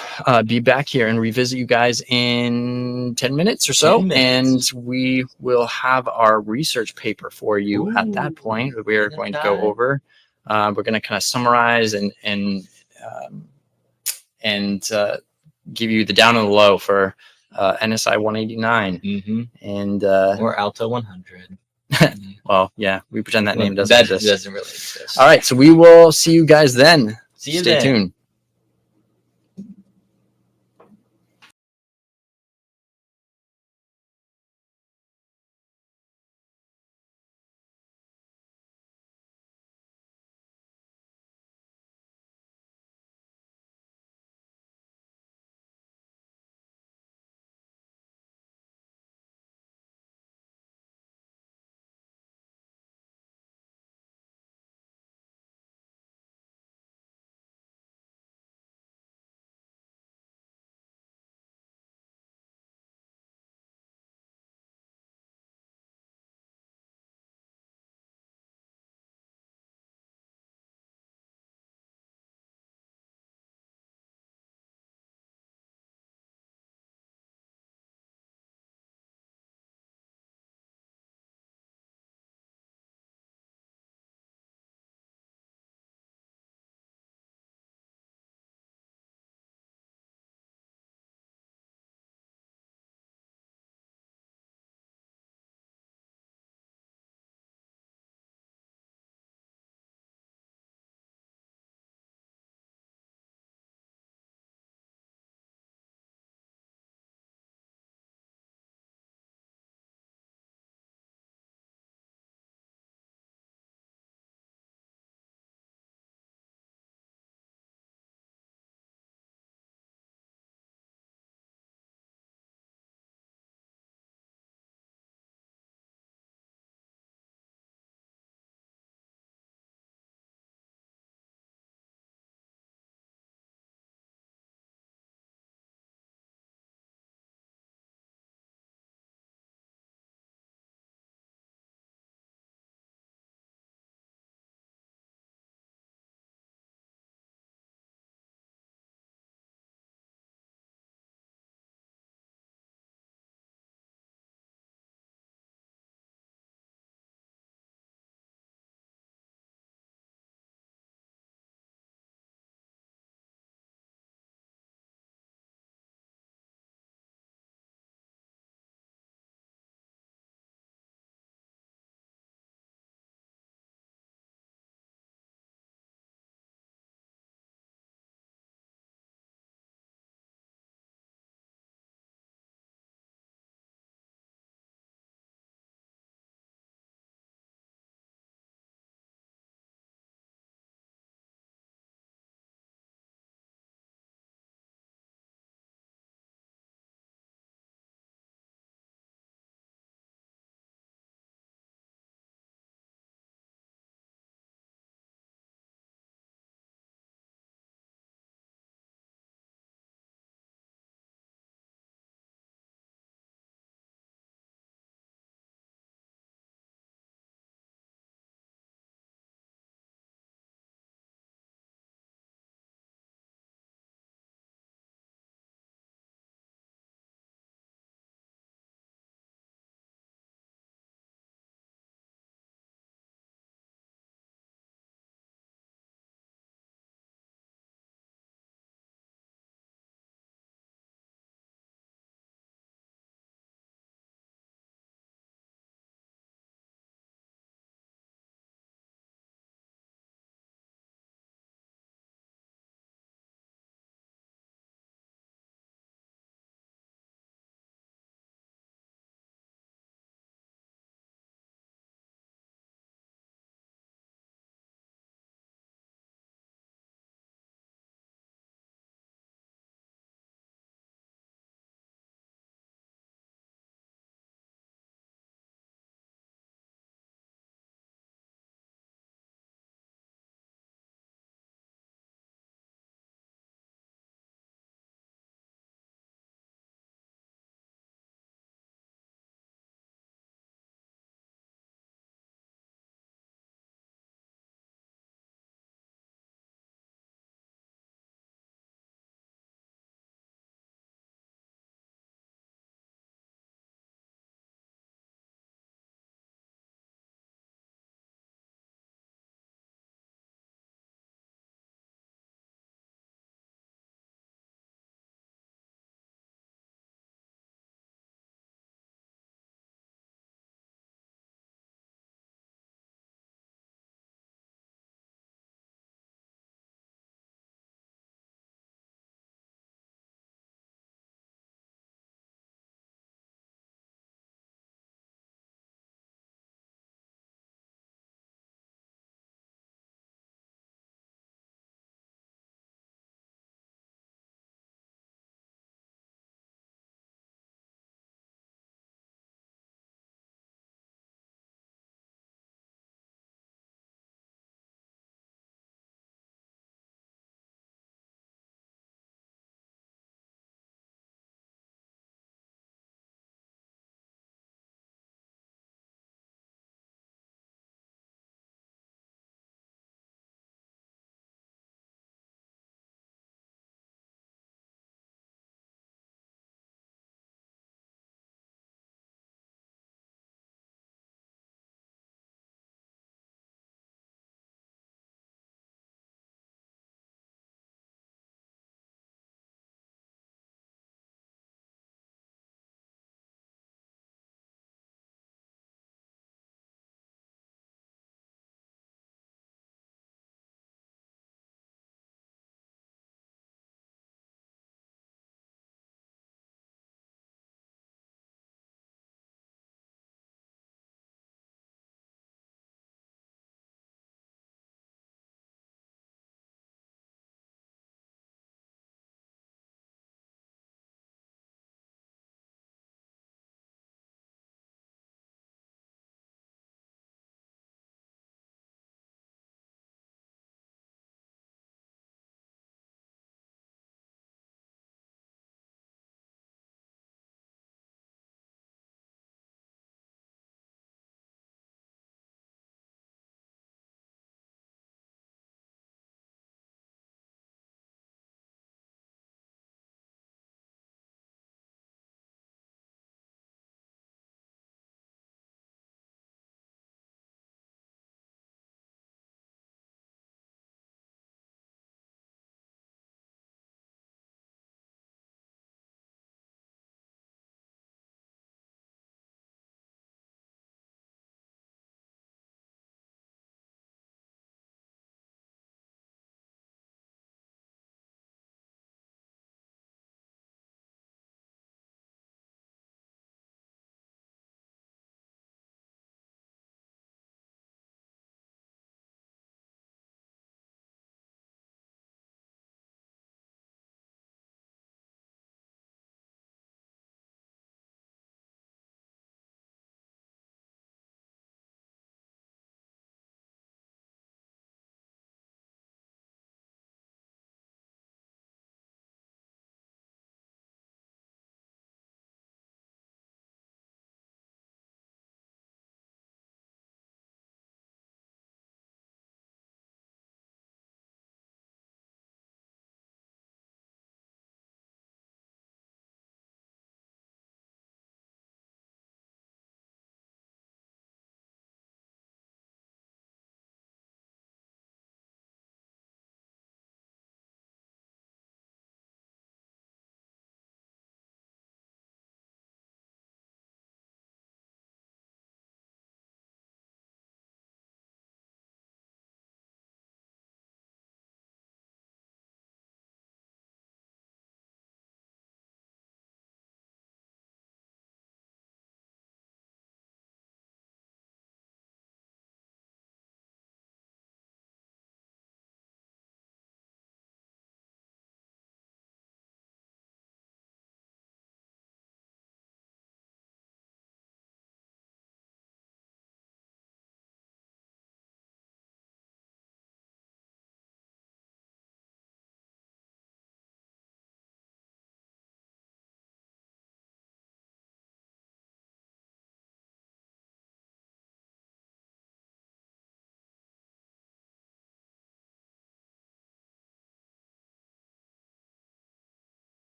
be back here and revisit you guys in 10 minutes or so.
10 minutes.
And we will have our research paper for you at that point. We're going to go over. We're going to kind of summarize and give you the down and the low for NSI 189.
Mm-hmm.
And
or Alto 100.
well, yeah, we pretend that name doesn't
That
exist.
doesn't really exist.
All right, so we will see you guys then.
See you
Stay
then.
tuned.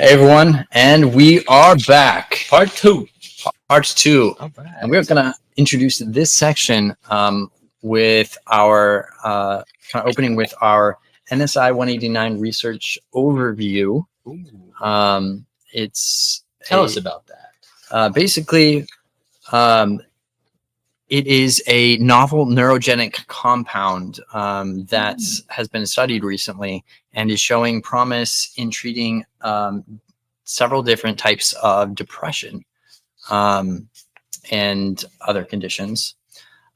Hey everyone, and we are back.
Part 2.
Part 2.
All right.
And we're going to introduce this section with our kind of opening with our NSI 189 research overview.
Tell us about that.
Basically, it is a novel neurogenic compound that has been studied recently and is showing promise in treating several different types of depression and other conditions.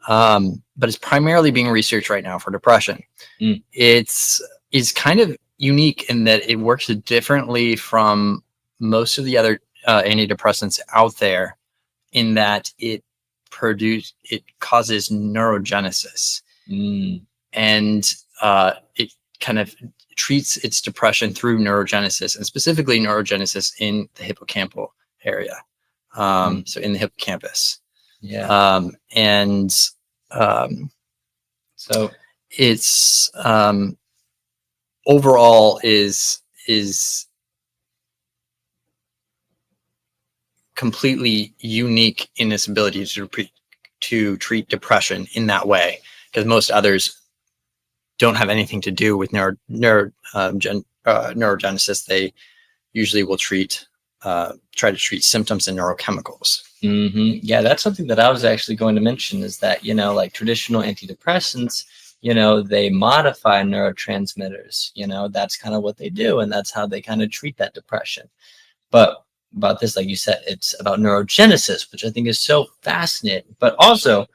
But it's primarily being researched right now for depression. It's kind of unique in that it works differently from most of the other antidepressants out there in that it causes neurogenesis, and it kind of treats its depression through neurogenesis, and specifically neurogenesis in the hippocampal area, so in the hippocampus. So it's overall is completely unique in its ability to treat depression in that way, because most others don't have anything to do with neurogenesis. They usually will try to treat symptoms and neurochemicals.
Yeah, that's something that I was actually going to mention, is that, like traditional antidepressants, they modify neurotransmitters, that's kind of what they do, and that's how they kind of treat that depression. But about this, like you said, it's about neurogenesis, which I think is so fascinating, but also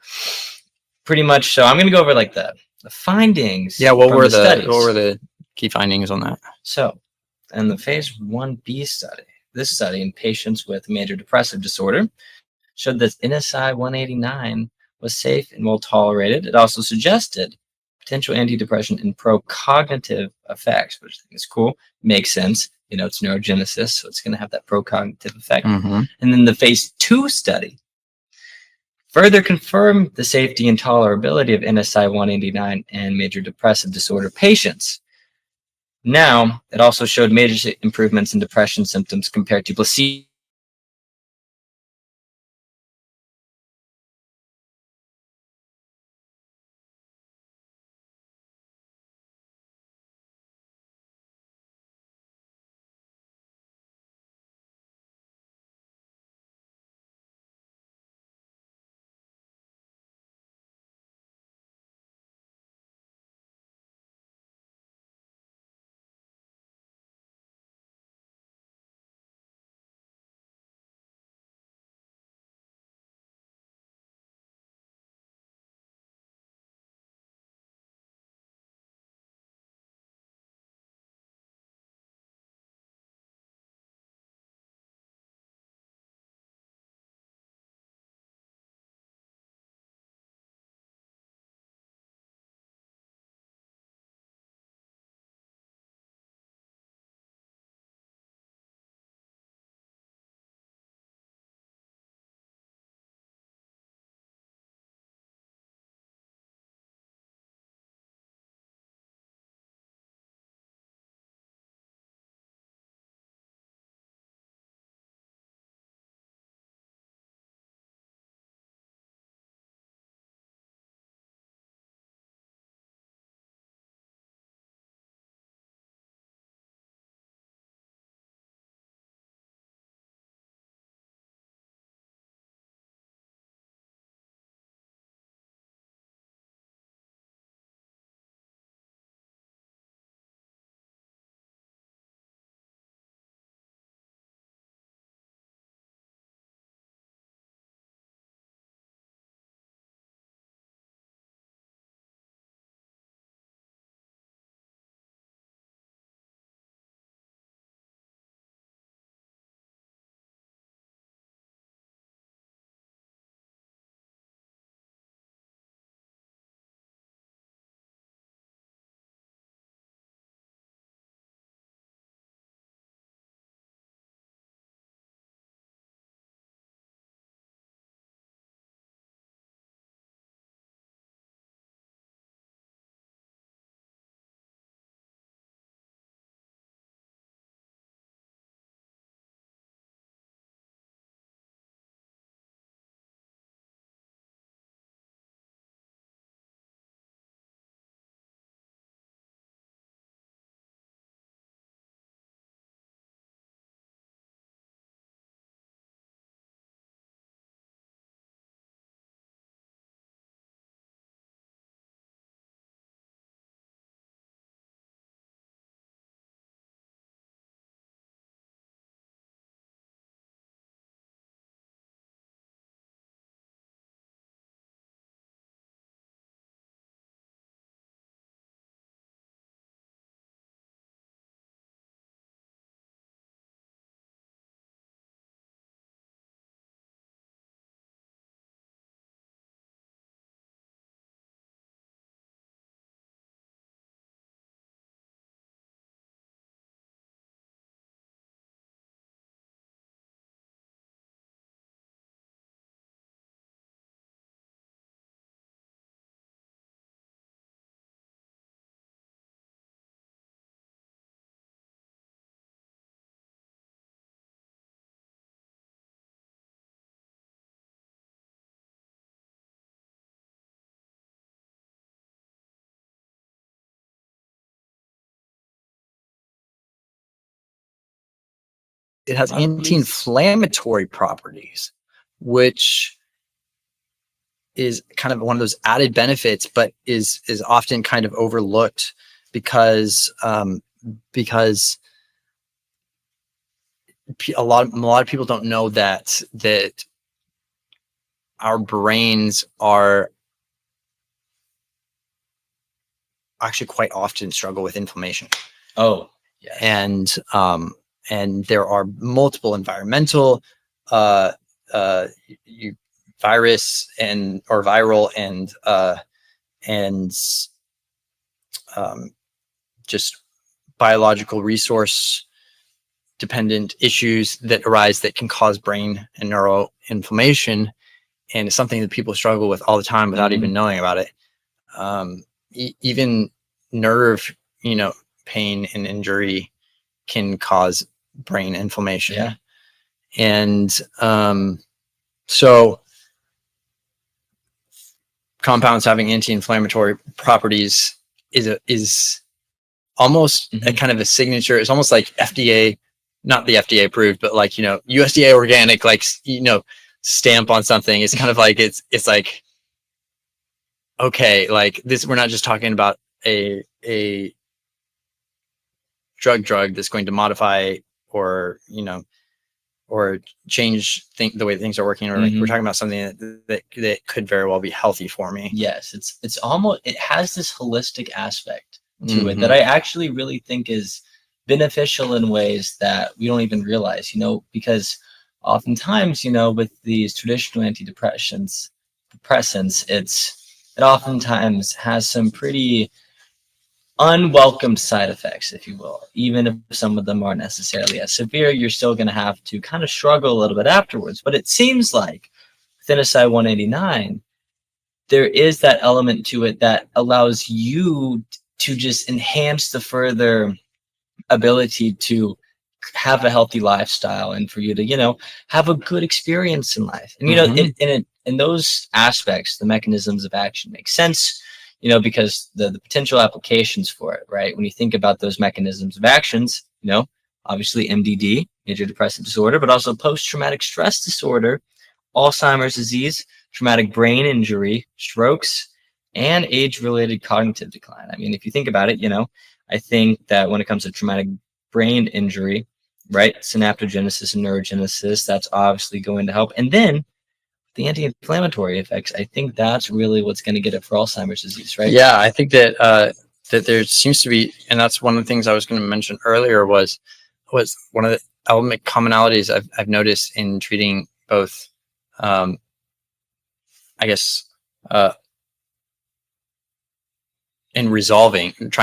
pretty much, so I'm going to go over like the findings.
Yeah, what were the key findings on that?
So in the phase 1b study, this study in patients with major depressive disorder showed that NSI 189 was safe and well tolerated. It also suggested potential antidepressant and pro-cognitive effects, which I think is cool. Makes sense. It's neurogenesis, so it's going to have that pro-cognitive effect. And then the phase 2 study further confirmed the safety and tolerability of NSI 189 in major depressive disorder patients. Now, it also showed major improvements in depression symptoms compared to placebo.
it has anti-inflammatory properties, which is kind of one of those added benefits, but is often kind of overlooked because a lot of people don't know that our brains are actually quite often struggle with inflammation.
Oh, yeah.
And there are multiple environmental virus and or viral and just biological resource dependent issues that arise that can cause brain and neural inflammation, and it's something that people struggle with all the time without even knowing about it. Even nerve, pain and injury can cause brain inflammation.
Yeah.
And so compounds having anti-inflammatory properties is almost a kind of a signature. It's almost like FDA, not the FDA approved, but like, USDA organic, like, stamp on something. It's kind of like, it's like, okay, like this, we're not just talking about a drug that's going to modify or, or change the way things are working, or like we're talking about something that could very well be healthy for me.
Yes, it's almost, it has this holistic aspect to it that I actually really think is beneficial in ways that we don't even realize, because oftentimes, with these traditional antidepressants, it oftentimes has some pretty unwelcome side effects, if you will. Even if some of them aren't necessarily as severe, you're still going to have to kind of struggle a little bit afterwards. But it seems like with NSI 189, there is that element to it that allows you to just enhance the further ability to have a healthy lifestyle and for you to, have a good experience in life. And, in those aspects, the mechanisms of action make sense, because the potential applications for it, right? When you think about those mechanisms of actions, obviously MDD, major depressive disorder, but also post-traumatic stress disorder, Alzheimer's disease, traumatic brain injury, strokes, and age-related cognitive decline. I mean, if you think about it, I think that when it comes to traumatic brain injury, right, synaptogenesis and neurogenesis, that's obviously going to help. And then the anti-inflammatory effects, I think that's really what's going to get it for Alzheimer's disease, right?
Yeah, I think that that there seems to be, and that's one of the things I was going to mention earlier was one of the element commonalities I've noticed in treating both, I guess, trying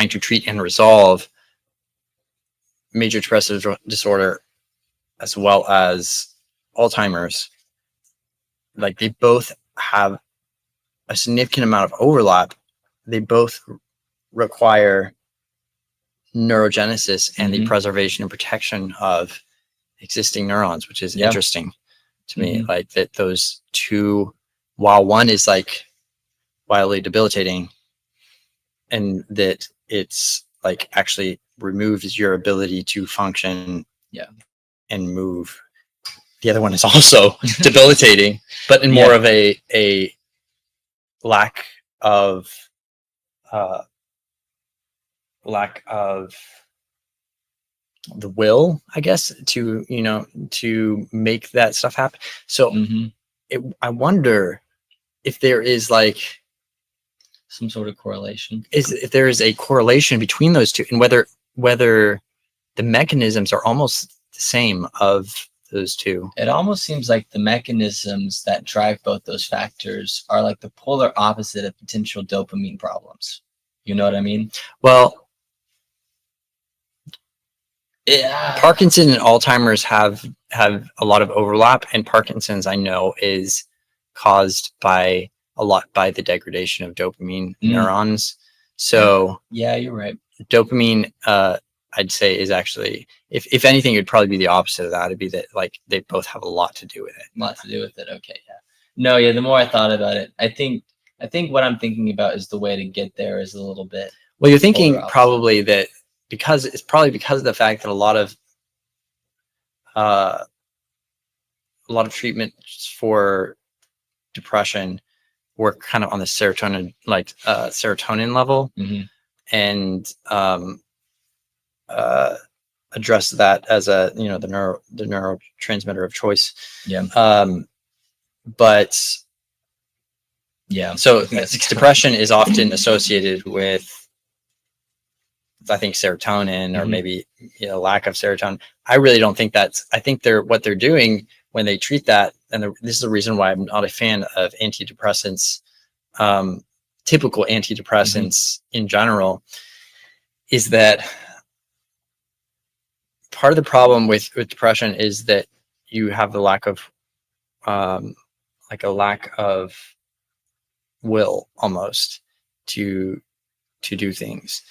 to treat and resolve major depressive disorder as well as Alzheimer's. Like, they both have a significant amount of overlap. They both require neurogenesis and the preservation and protection of existing neurons, which is interesting to me. Like, that those two, while one is like wildly debilitating, and that it's like actually removes your ability to function and move, the other one is also debilitating, but in more of a lack of the will, I guess, to make that stuff happen. So I wonder if there is like
some sort of correlation,
if there is a correlation between those two, and whether the mechanisms are almost the same of those two.
It almost seems like the mechanisms that drive both those factors are like the polar opposite of potential dopamine problems. You know what I mean?
Well, Parkinson and Alzheimer's have a lot of overlap, and Parkinson's, I know, is caused by the degradation of dopamine neurons. So
yeah, you're right.
Dopamine, I'd say, is actually, if anything, it'd probably be the opposite of that. It'd be that, like, they both have a lot to do with it.
A lot to do with it. Okay, yeah. No, yeah. The more I thought about it, I think what I'm thinking about is the way to get there is a little bit.
Well, you're thinking probably that because of the fact that a lot of a lot of treatments for depression work kind of on the serotonin, serotonin level, and address that as the neurotransmitter of choice. But so depression is often associated with, I think, serotonin, or maybe lack of serotonin. I really don't think that's. I think what they're doing when they treat that, and this is the reason why I'm not a fan of antidepressants, typical antidepressants in general, is that part of the problem with depression is that you have the lack of a lack of will, almost, to do things.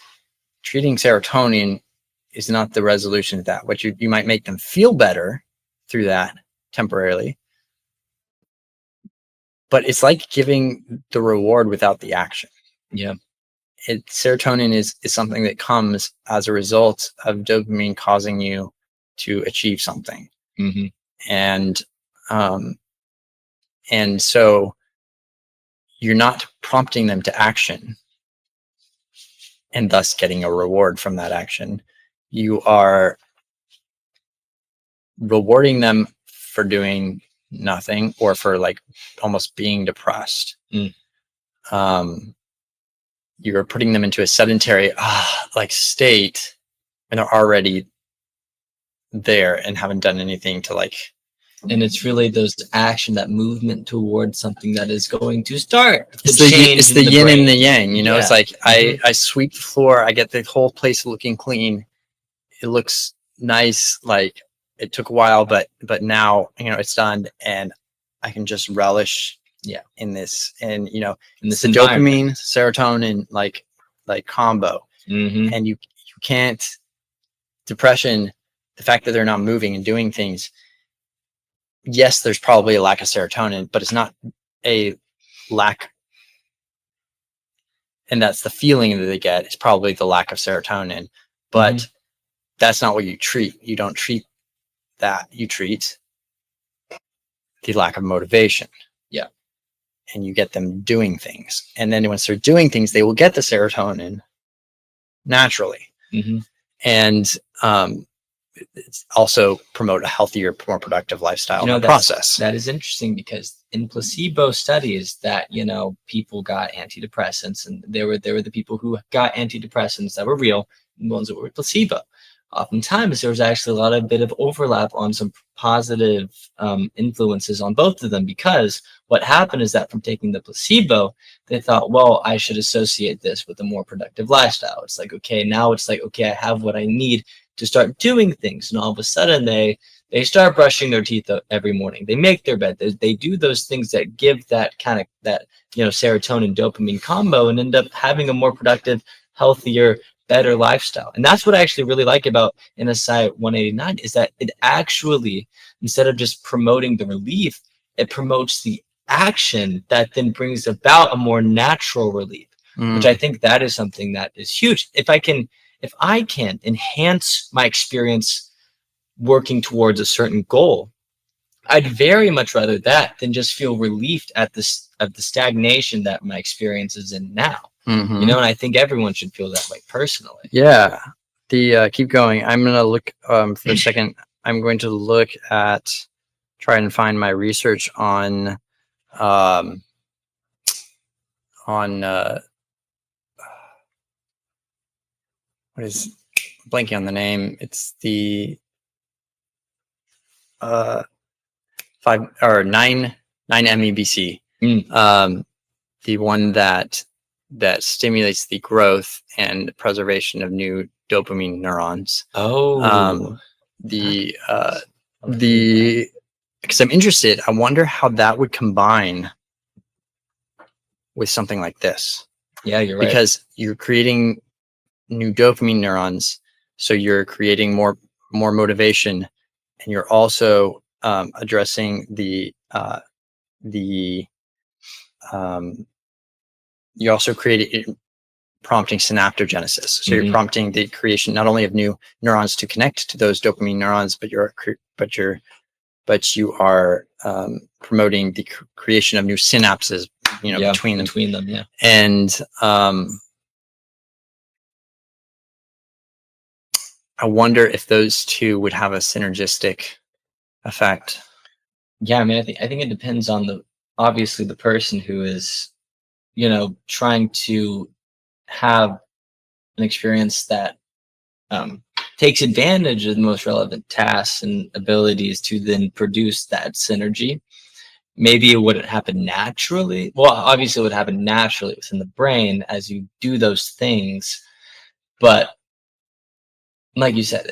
Treating serotonin is not the resolution of that. What you might make them feel better through that temporarily, but it's like giving the reward without the action. Serotonin is something that comes as a result of dopamine causing you to achieve something. And so you're not prompting them to action and thus getting a reward from that action. You are rewarding them for doing nothing, or for almost being depressed. You're putting them into a sedentary state when they're already there and haven't done anything to
and it's really those action, that movement towards something that is going to start
it's the yin and the yang, it's like I sweep the floor, I get the whole place looking clean, it looks nice, it took a while, but now it's done, and I can just relish in this, and in this dopamine serotonin combo. And you can't, depression, the fact that they're not moving and doing things, yes, there's probably a lack of serotonin, but it's not a lack, and that's the feeling that they get, it's probably the lack of serotonin, but that's not what you treat. You don't treat that, you treat the lack of motivation. And you get them doing things, and then once they're doing things, they will get the serotonin naturally. And it's also promote a healthier, more productive lifestyle in the process.
That is interesting, because in placebo studies that people got antidepressants, and there were the people who got antidepressants that were real, and the ones that were placebo. Oftentimes there was actually a bit of overlap on some positive influences on both of them, because what happened is that from taking the placebo, they thought, well, I should associate this with a more productive lifestyle. It's now it's okay, I have what I need to start doing things. And all of a sudden they start brushing their teeth every morning. They make their bed. They do those things that give that kind of serotonin dopamine combo, and end up having a more productive, healthier, better lifestyle. And that's what I actually really like about NSI 189, is that it actually, instead of just promoting the relief, it promotes the action that then brings about a more natural relief, which I think that is something that is huge. If I can enhance my experience working towards a certain goal, I'd very much rather that than just feel relieved at the stagnation that my experience is in now. And I think everyone should feel that way personally.
Keep going. I'm going to look for a second. I'm going to look at, try and find my research on what is, blanking on the name. It's the 9-MEBC. The one that stimulates the growth and preservation of new dopamine neurons. Because I'm interested, I wonder how that would combine with something like this.
You're right.
Because you're creating new dopamine neurons, so you're creating more motivation, and you're also addressing you also create prompting synaptogenesis. So
Mhm.
you're prompting the creation not only of new neurons to connect to those dopamine neurons, but you are promoting the creation of new synapses,
Yeah,
between them.
between them. Yeah.
And I wonder if those two would have a synergistic effect.
Yeah, I mean, I think it depends on obviously the person who is, trying to have an experience that takes advantage of the most relevant tasks and abilities to then produce that synergy. Maybe it wouldn't happen naturally. Well, obviously, it would happen naturally within the brain as you do those things. But like you said,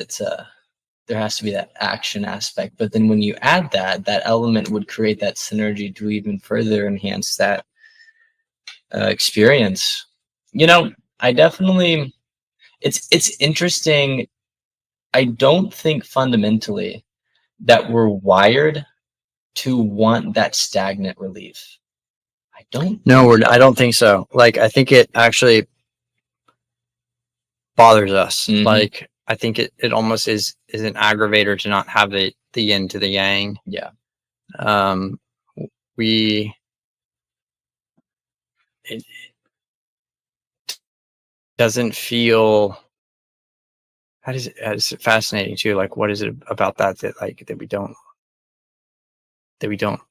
there has to be that action aspect. But then when you add that element would create that synergy to even further enhance that experience. I definitely. It's interesting. I don't think fundamentally that we're wired to want that stagnant relief. I don't
No,
think so.
I don't think so. Like, I think it actually bothers us.
Mhm.
Like, I think it almost is an aggravator to not have the yin to the yang.
Yeah.
We it doesn't feel. How is it fascinating too? Like, what is it about that we don't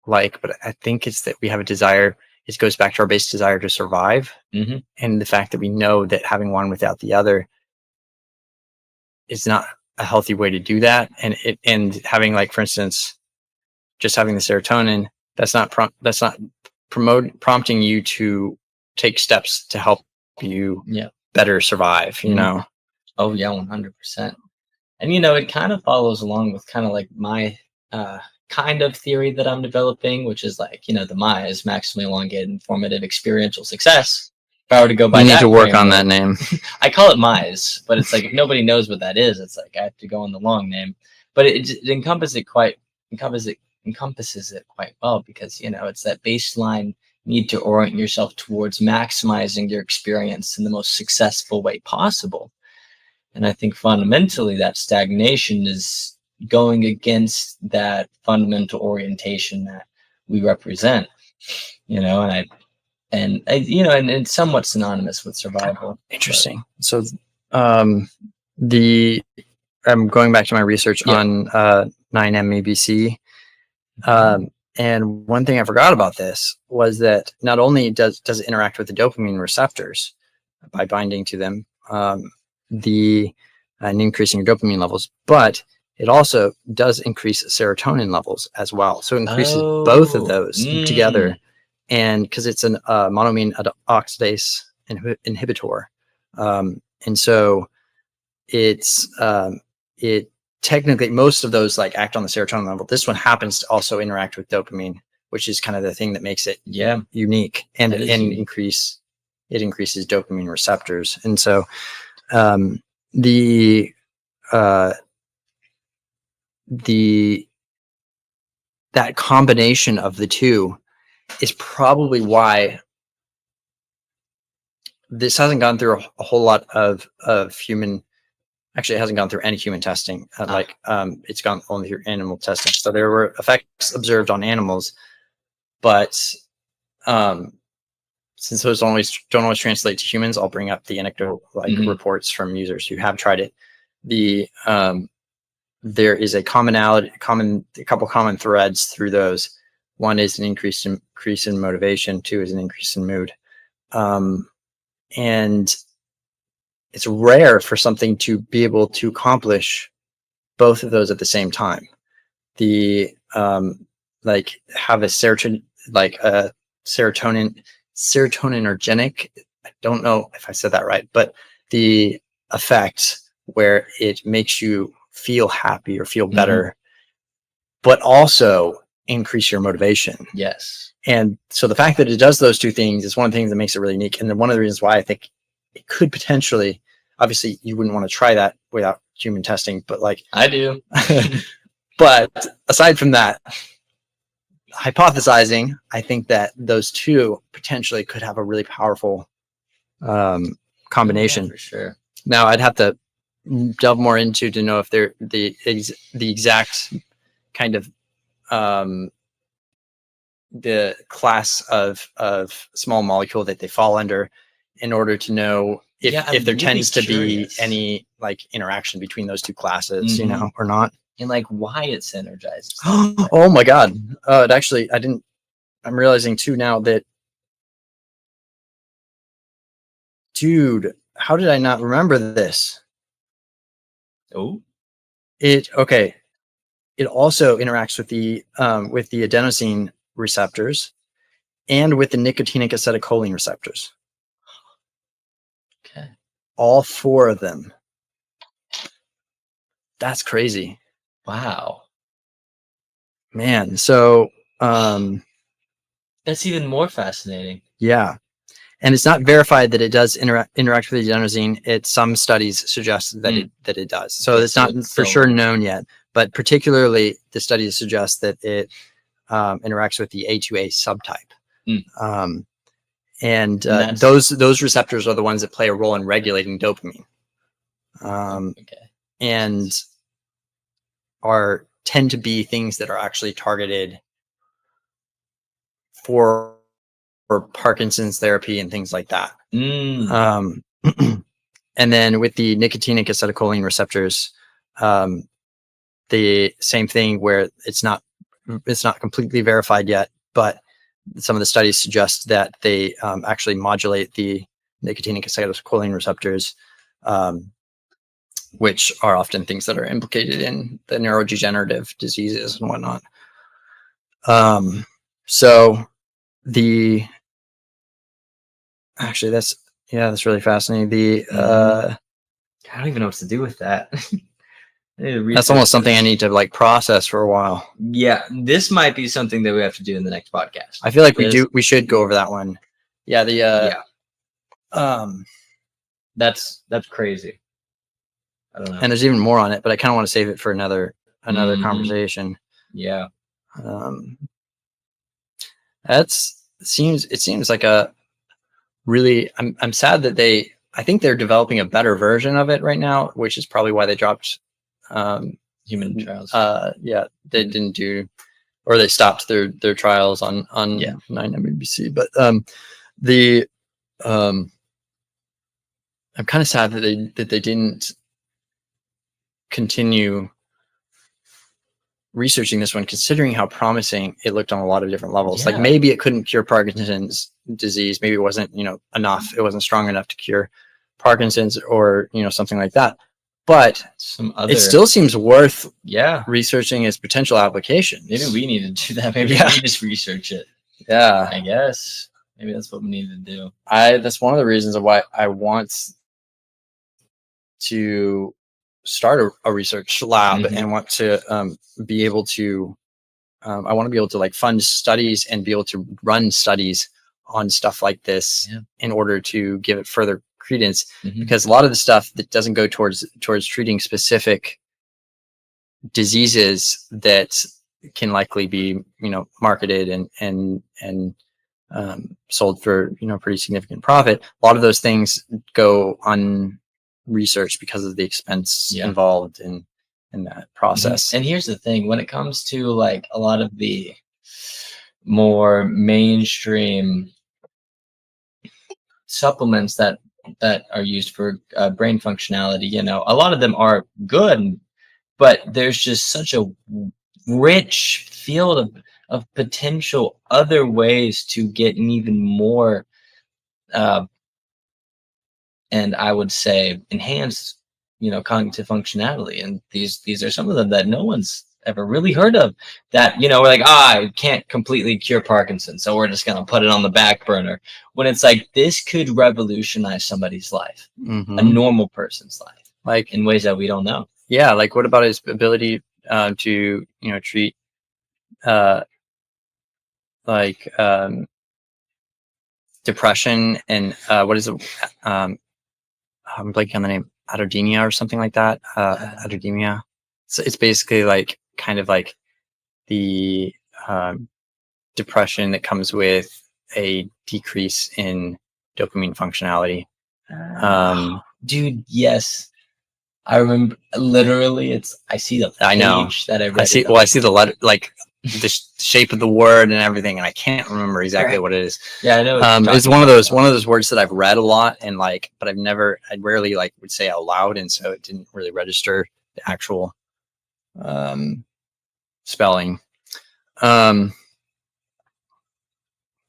like? But I think it's that we have a desire. It goes back to our base desire to survive,
Hmm.
and the fact that we know that having one without the other is not a healthy way to do that. And having, like, for instance, just having the serotonin, that's not prompting you to take steps to help you
Yeah.
better survive.
Mhm. Oh yeah, 100%. And it kind of follows along with kind of like my kind of theory that I'm developing, which is like, the MISE, maximally elongated informative experiential success. If I were to go by
You need
that
to work on
framework,
that name.
I call it MISE, but it's like if nobody knows what that is, it's like I have to go on the long name. But it encompasses it quite well because it's that baseline need to orient yourself towards maximizing your experience in the most successful way possible. And I think fundamentally that stagnation is going against that fundamental orientation that we represent, and it's somewhat synonymous with survival.
Interesting. So, the I'm going back to my research
Yeah.
on 9-MeBC. And one thing I forgot about this was that not only does it interact with the dopamine receptors by binding to them, and increasing your dopamine levels, but it also does increase serotonin levels as well. So it increases both of those together, and because it's an monoamine oxidase inhibitor, and so it technically, most of those like act on the serotonin level. This one happens to also interact with dopamine, which is kind of the thing that makes it unique, and increases dopamine receptors. And so that combination of the two is probably why this hasn't gone through a whole lot of human. Actually, it hasn't gone through any human testing. It's gone only through animal testing. So there were effects observed on animals, but since those don't always translate to humans, I'll bring up the anecdotal reports from users who have tried it. There is a couple common threads through those. One is an increase in motivation. Two is an increase in mood, and it's rare for something to be able to accomplish both of those at the same time. The have a serotonergenic. I don't know if I said that right, but the effect where it makes you feel happy or feel better, but also increase your motivation.
Yes.
And so the fact that it does those two things is one of the things that makes it really unique. And then one of the reasons why I think it could potentially, obviously you wouldn't want to try that without human testing, but like
I do.
But aside from that, hypothesizing, I think that those two potentially could have a really powerful combination.
For sure.
Now I'd have to delve more into to know if they're the exact kind of the class of small molecule that they fall under, in order to know if there tends to be any like interaction between those two classes, you know, or not,
and like why it synergizes.
Oh my god! It actually, I'm realizing too now that, dude, how did I not remember this?
Oh,
okay. It also interacts with the adenosine receptors and with the nicotinic acetylcholine receptors.
Okay.
All 4 of them. That's crazy.
Wow.
Man, so
that's even more fascinating.
Yeah. And it's not verified that it does interact with the adenosine. Some studies suggest that it does. So it's not for sure known yet, but particularly the studies suggest that it interacts with the A2A subtype. And those receptors are the ones that play a role in regulating dopamine. And tend to be things that are actually targeted for Parkinson's therapy and things like that. And then with the nicotinic acetylcholine receptors, the same thing, where it's not completely verified yet, but some of the studies suggest that they actually modulate the nicotinic acetylcholine receptors, which are often things that are implicated in the neurodegenerative diseases and whatnot. So actually, that's really fascinating.
I don't even know what to do with that.
That's almost something I need to like process for a while.
Yeah, this might be something that we have to do in the next podcast.
I feel like we should go over that one. Yeah,
that's crazy. I don't know.
And there's even more on it, but I kind of want to save it for another conversation.
Yeah.
It seems like a really, I'm sad that I think they're developing a better version of it right now, which is probably why they dropped
human trials.
They didn't do, or they stopped their trials on 9-MeBC. But I'm kind of sad that they didn't continue researching this one, considering how promising it looked on a lot of different levels. Like maybe it couldn't cure Parkinson's disease. Maybe it wasn't, enough. It wasn't strong enough to cure Parkinson's or, something like that. But it still seems worth researching its potential applications.
Maybe we need to do that. Maybe we just research it.
Yeah.
I guess. Maybe that's what we need to do.
That's one of the reasons of why I want to start a research lab and want to be able to I want to be able to like fund studies and be able to run studies on stuff like this in order to give it further credence, because a lot of the stuff that doesn't go towards treating specific diseases that can likely be marketed and sold for pretty significant profit. A lot of those things go unresearched because of the expense involved in that process.
And here's the thing: when it comes to like a lot of the more mainstream supplements that are used for brain functionality, a lot of them are good, but there's just such a rich field of potential other ways to get an even more and I would say enhanced cognitive functionality. And these are some of them that no one's ever really heard of, that we're like, I can't completely cure Parkinson's, so we're just gonna put it on the back burner, when it's like this could revolutionize somebody's life, a normal person's life, like in ways that we don't know.
Like what about his ability to treat depression and what is it, I'm blanking on the name, adodynia or something like that. Adodynia. So it's basically like kind of like the depression that comes with a decrease in dopamine functionality.
Dude, yes. I remember literally I see the
I know.
page that I read.
I see. Well, I see the letter, like the shape of the word and everything, and I can't remember exactly what it is.
Yeah, I know. What you're
It's
talking
one of those words that I've read a lot and like, but I rarely like would say out loud, and so it didn't really register the actual spelling.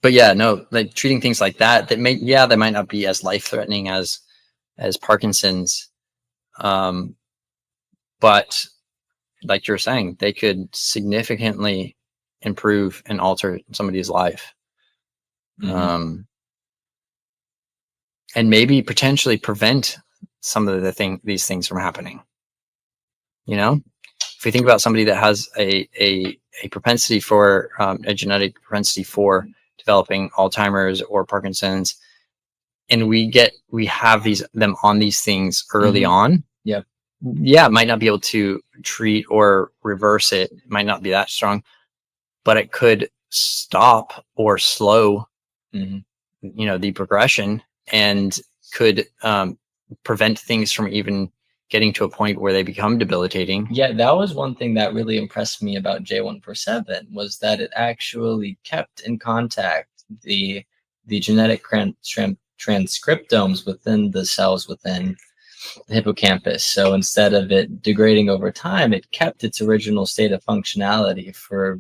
But yeah, no, like treating things like that they might not be as life threatening as Parkinson's, but like you're saying, they could significantly improve and alter somebody's life.
Mm-hmm.
And maybe potentially prevent some of these things from happening. You know, if we think about somebody that has a propensity for a genetic propensity for developing Alzheimer's or Parkinson's, and we have them on these things early on.
Yep.
Yeah, it might not be able to treat or reverse it. It might not be that strong, but it could stop or slow, the progression, and could prevent things from even getting to a point where they become debilitating.
Yeah, that was one thing that really impressed me about J147 was that it actually kept in contact the genetic transcriptomes within the cells within the hippocampus. So instead of it degrading over time, it kept its original state of functionality for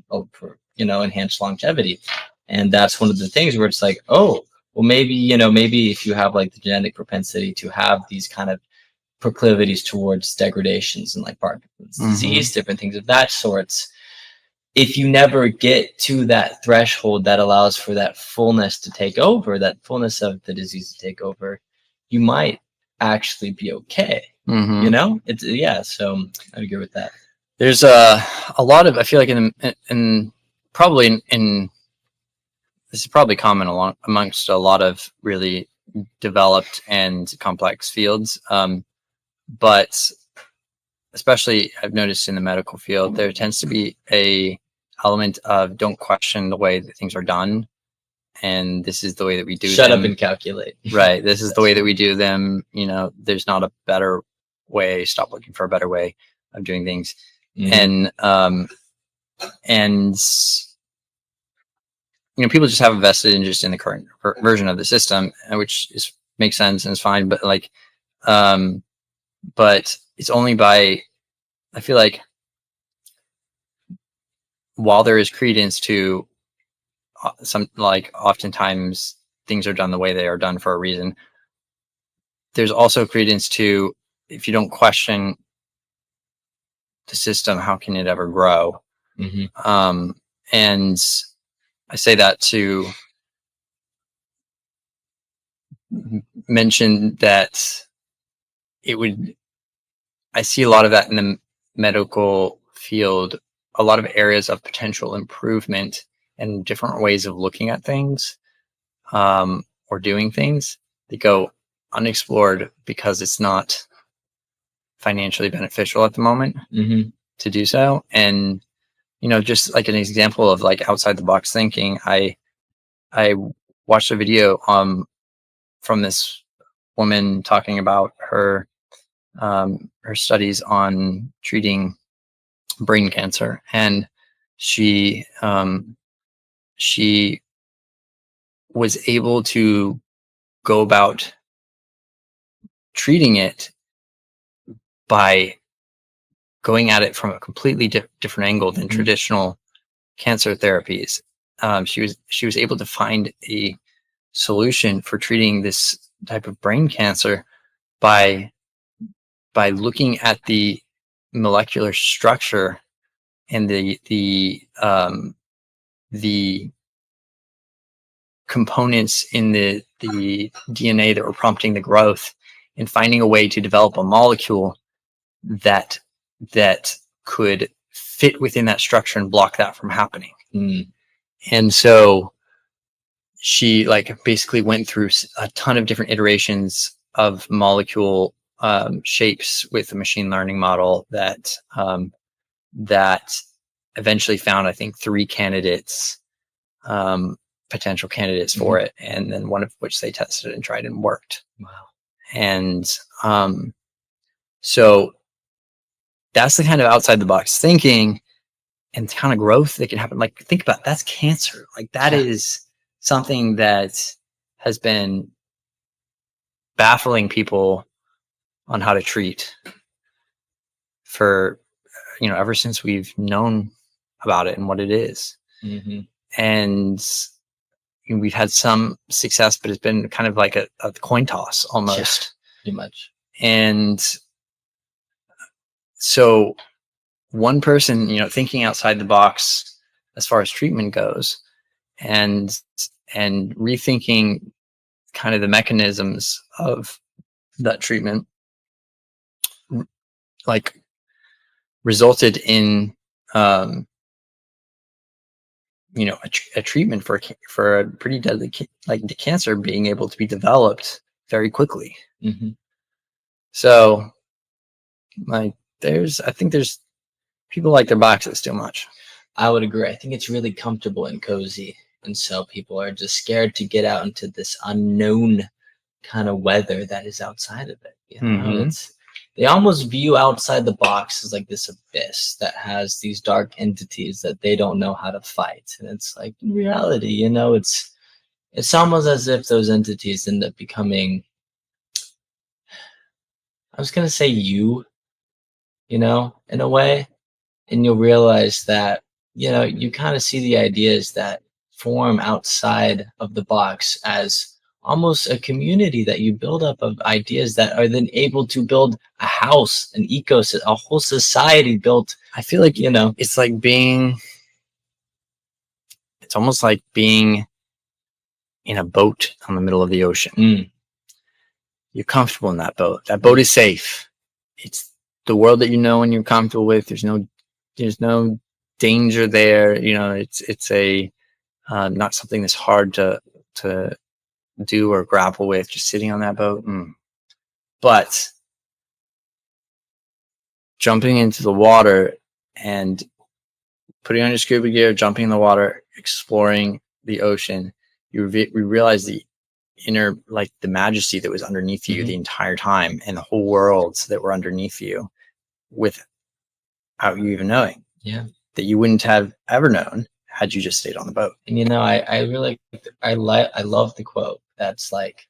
enhanced longevity. And that's one of the things where it's like, oh, well, maybe if you have like the genetic propensity to have these kind of proclivities towards degradations and like Parkinson's disease, different things of that sorts. If you never get to that threshold that allows for that fullness to take over, that fullness of the disease to take over, you might actually be okay. So I agree with that.
There's a lot of, I feel like in probably in this is probably common amongst a lot of really developed and complex fields. But especially I've noticed in the medical field, there tends to be a element of don't question the way that things are done. And this is the way that we do them.
Shut up and calculate.
Right. This is the way that we do them. There's not a better way. Stop looking for a better way of doing things. And people just have a vested interest in the current version of the system, which makes sense and is fine. But but it's only by, I feel like, while there is credence to oftentimes things are done the way they are done for a reason, there's also credence to, if you don't question the system, how can it ever grow? And I say that to mention that I see a lot of that in the medical field, a lot of areas of potential improvement and different ways of looking at things, or doing things that go unexplored because it's not financially beneficial at the moment to do so. And, just like an example of like outside the box thinking, I watched a video from this woman talking about her studies on treating brain cancer, and she was able to go about treating it by going at it from a completely different angle than traditional cancer therapies. She was able to find a solution for treating this type of brain cancer by looking at the molecular structure and the components in the DNA that were prompting the growth, and finding a way to develop a molecule that could fit within that structure and block that from happening. And so she basically went through a ton of different iterations of molecule shapes with a machine learning model that eventually found, I think, 3 candidates, potential candidates for it, and then one of which they tested and tried and worked.
Wow.
And so that's the kind of outside the box thinking and the kind of growth that can happen. Like, think about it, that's cancer. Like, that is something that has been baffling people on how to treat for, ever since we've known about it and what it is. And we've had some success, but it's been kind of like a coin toss almost.
Pretty much.
And so one person, thinking outside the box as far as treatment goes, and rethinking kind of the mechanisms of that treatment, like, resulted in a treatment for a pretty deadly like the cancer being able to be developed very quickly. So, like, I think there's people like their boxes too much.
I would agree. I think it's really comfortable and cozy, and so people are just scared to get out into this unknown kind of weather that is outside of it. They almost view outside the box as like this abyss that has these dark entities that they don't know how to fight. And it's like, in reality, it's almost as if those entities end up becoming, I was gonna say in a way, and you'll realize that you kind of see the ideas that form outside of the box as almost a community that you build up of ideas that are then able to build a house, an ecosystem, a whole society built.
I feel like it's almost like being in a boat on the middle of the ocean. You're comfortable in that boat. That boat is safe. It's the world that and you're comfortable with. There's no danger there. It's a not something that's hard to do or grapple with, just sitting on that boat. But jumping into the water and putting on your scuba gear, jumping in the water, exploring the ocean, we realize the inner, like, the majesty that was underneath you the entire time, and the whole worlds that were underneath you without you even knowing. That you wouldn't have ever known had you just stayed on the boat.
And I really I love the quote that's like,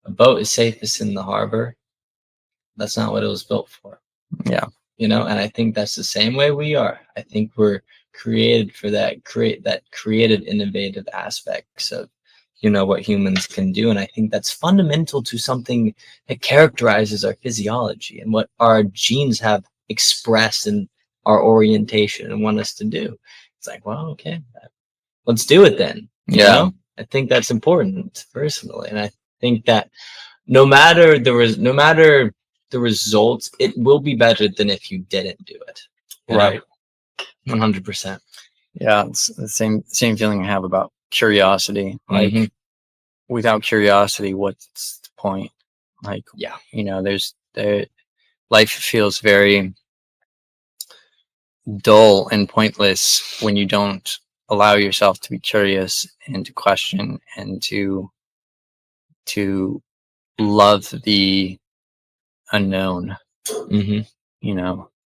a boat is safest in the harbor. That's not what it was built for. And I think that's the same way we are. I think we're created for that creative, innovative aspects of what humans can do. And I think that's fundamental to something that characterizes our physiology and what our genes have expressed in our orientation and want us to do. It's like, well, okay, let's do it then. I think that's important personally. And I think that no matter the results, it will be better than if you didn't do it.
Right.
100%.
Yeah, it's the same feeling I have about curiosity. Like, without curiosity, what's the point? Like, life feels very dull and pointless when you don't allow yourself to be curious and to question and to love the unknown.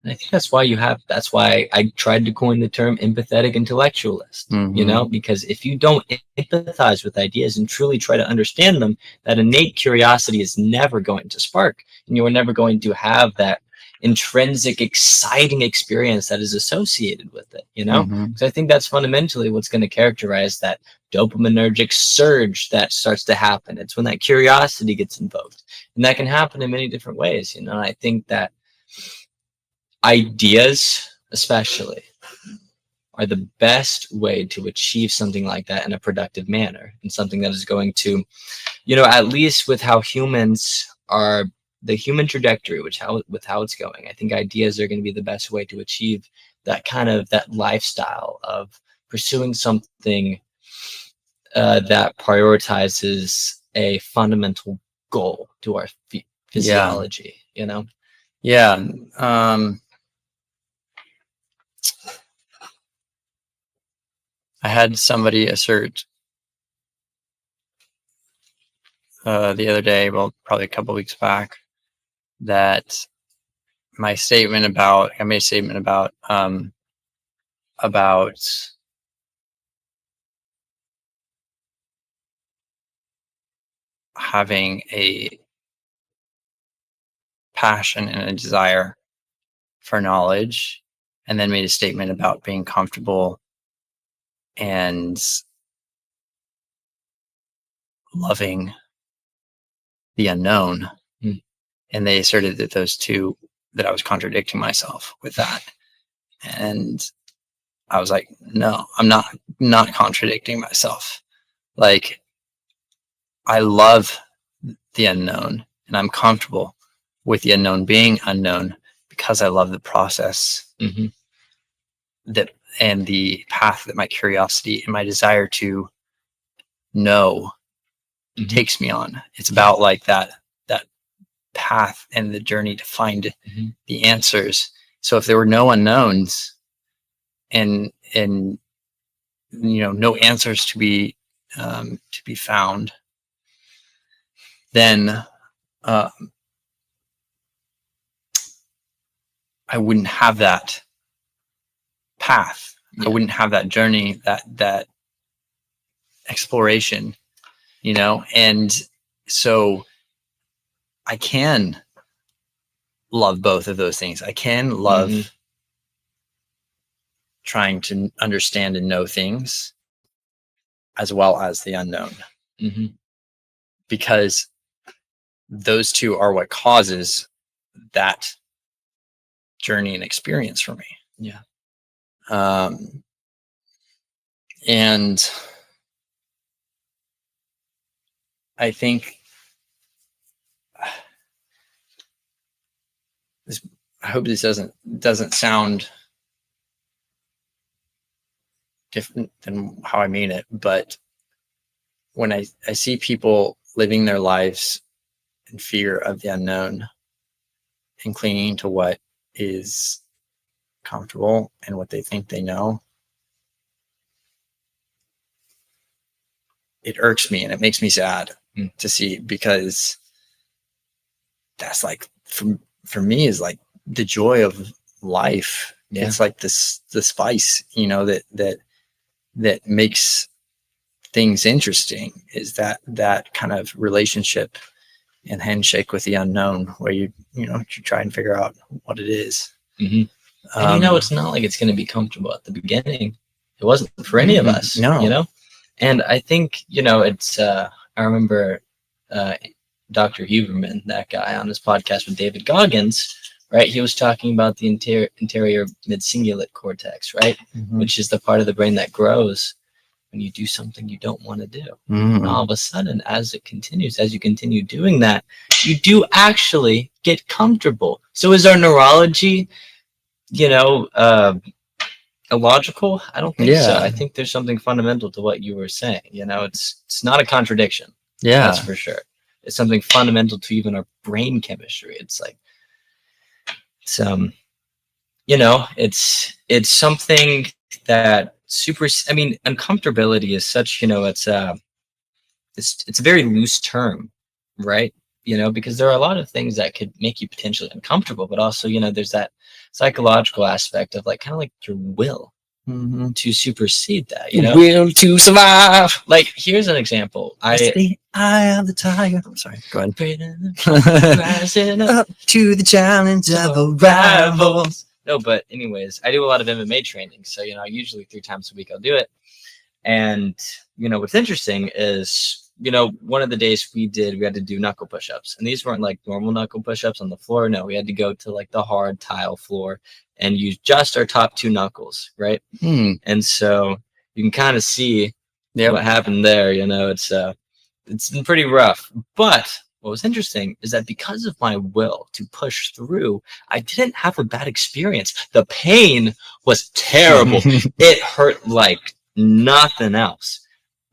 I think that's why I tried to coin the term empathetic intellectualist, because if you don't empathize with ideas and truly try to understand them, that innate curiosity is never going to spark, and you are never going to have that intrinsic, exciting experience that is associated with it, because I think that's fundamentally what's going to characterize that dopaminergic surge that starts to happen. It's when that curiosity gets invoked, and that can happen in many different ways. And I think that ideas, especially, are the best way to achieve something like that in a productive manner, and something that is going to, at least with how humans are, the human trajectory, with how it's going, I think ideas are going to be the best way to achieve that kind of that lifestyle of pursuing something that prioritizes a fundamental goal to our physiology.
I had somebody assert the other day, well, probably a couple weeks back, that I made a statement about having a passion and a desire for knowledge, and then made a statement about being comfortable and loving the unknown.
Mm.
And they asserted that that I was contradicting myself with that. And I was like, no, I'm not contradicting myself. Like, I love the unknown, and I'm comfortable with the unknown being unknown because I love the process that and the path that my curiosity and my desire to know takes me on. It's about like that path and the journey to find the answers. So if there were no unknowns and no answers to be found, then I wouldn't have that path. I wouldn't have that journey, that exploration, and so I can love both of those things. I can love trying to understand and know things, as well as the unknown, because those two are what causes that journey and experience for me.
Yeah.
And I think I hope this doesn't sound different than how I mean it, but when I see people living their lives in fear of the unknown and clinging to what is comfortable and what they think they know, it irks me and it makes me sad to see, because that's like, for me, is like the joy of life. Yeah. It's like the spice, that makes things interesting, is that kind of relationship and handshake with the unknown, where you try and figure out what it is.
And it's not like it's going to be comfortable at the beginning. It wasn't for any of us.
No.
And I think, it's I remember Dr. Huberman, that guy on his podcast with David Goggins, right? He was talking about the anterior mid-cingulate cortex, right? Which is the part of the brain that grows when you do something you don't want to do. And all of a sudden, as you continue doing that, you do actually get comfortable. So is our neurology, illogical? I don't think so. I think there's something fundamental to what you were saying. It's not a contradiction.
Yeah,
that's for sure. It's something fundamental to even our brain chemistry. It's like, it's something that uncomfortability is such, it's a very loose term, right? Because there are a lot of things that could make you potentially uncomfortable, but also, there's that psychological aspect of kind of like your will to supersede that,
will to survive.
Like, here's an example.
The eye of the tiger. I'm sorry, go ahead.
Rising up
to the challenge of rivals.
No, but anyways, I do a lot of MMA training, so usually 3 times a week I'll do it. And what's interesting is, one of the days we had to do knuckle push-ups, and these weren't like normal knuckle push-ups on the floor. No, we had to go to like the hard tile floor and use just our top 2 knuckles, right? And so you can kind of see what happened there. It's been pretty rough. But what was interesting is that because of my will to push through, I didn't have a bad experience. The pain was terrible. It hurt like nothing else.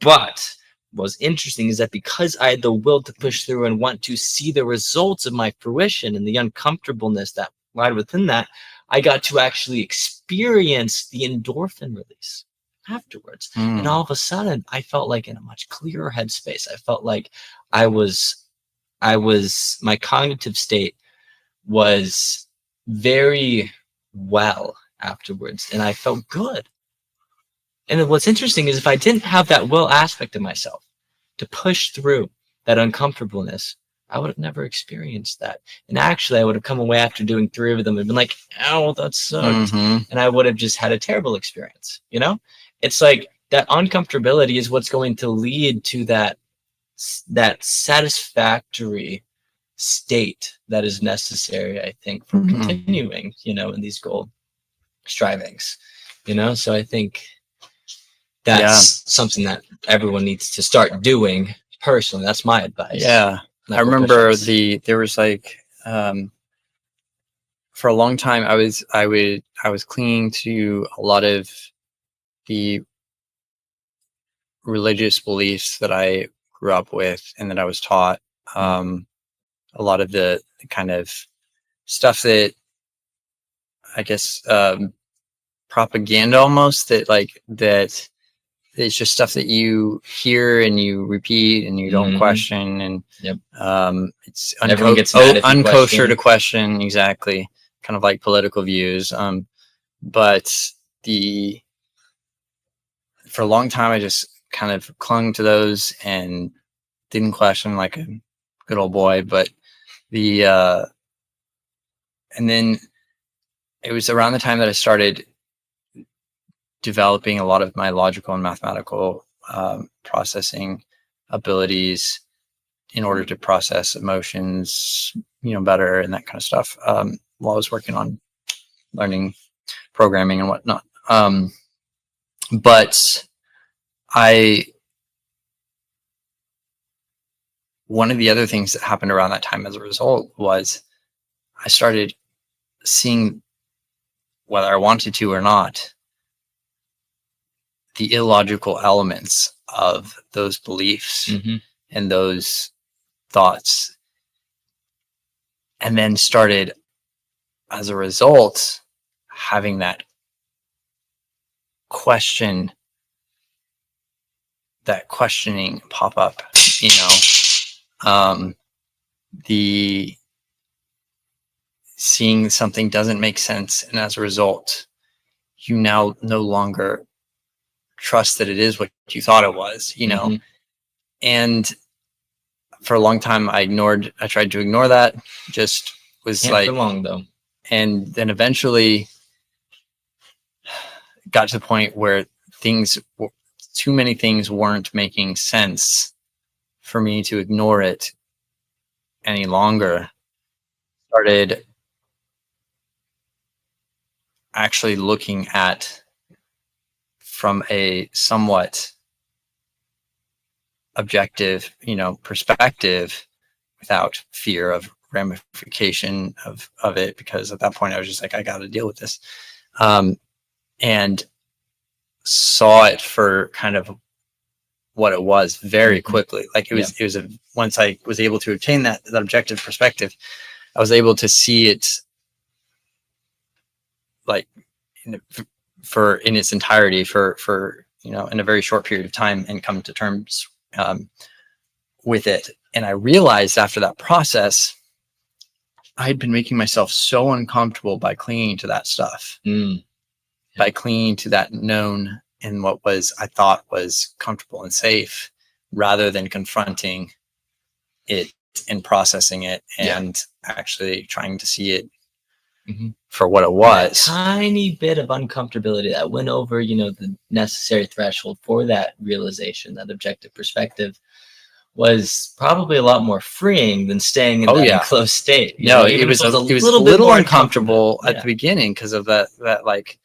But what was interesting is that because I had the will to push through and want to see the results of my fruition and the uncomfortableness that lied within that, I got to actually experience the endorphin release. afterwards. And all of a sudden I felt like in a much clearer headspace. I felt like my cognitive state was very well afterwards, and I felt good. And then what's interesting is if I didn't have that will aspect of myself to push through that uncomfortableness, I would have never experienced that. And actually, I would have come away after doing 3 of them and been like, ow, that sucked. And I would have just had a terrible experience. You know, it's like that uncomfortability is what's going to lead to that satisfactory state that is necessary, I think, for continuing, you know, in these goal strivings, you know. So I think that's something that everyone needs to start doing personally. That's my advice.
Yeah. I remember there was like, for a long time, I was clinging to a lot of the religious beliefs that I grew up with and that I was taught. A lot of the kind of stuff that I guess propaganda almost that it's just stuff that you hear and you repeat and you don't question, and it's
everyone gets mad if you
unkosher to question, exactly, kind of like political views. But for a long time I just kind of clung to those and didn't question like a good old boy. But and then it was around the time that I started developing a lot of my logical and mathematical processing abilities in order to process emotions, you know, better and that kind of stuff, while I was working on learning programming and whatnot. But one of the other things that happened around that time as a result was I started seeing, whether I wanted to or not, the illogical elements of those beliefs and those thoughts, and then started, as a result, having that questioning pop up, you know, the seeing something doesn't make sense, and as a result you now no longer trust that it is what you thought it was, you know. And for a long time I tried to ignore that, just was
Can't
like
for long though.
And then eventually got to the point where too many things weren't making sense for me to ignore it any longer. Started actually looking at from a somewhat objective, you know, perspective, without fear of ramification of it, because at that point I was just like, I got to deal with this, and saw it for kind of what it was very quickly. Like it was once I was able to obtain that objective perspective, I was able to see it like in its entirety for you know, in a very short period of time, and come to terms with it. And I realized after that process, I had been making myself so uncomfortable by clinging to that stuff, by clinging to that known and what I thought was comfortable and safe, rather than confronting it and processing it and actually trying to see it for what it was.
That tiny bit of uncomfortability that went over, you know, the necessary threshold for that realization, that objective perspective, was probably a lot more freeing than staying in that enclosed state.
No, it was a little uncomfortable at the beginning because of that like,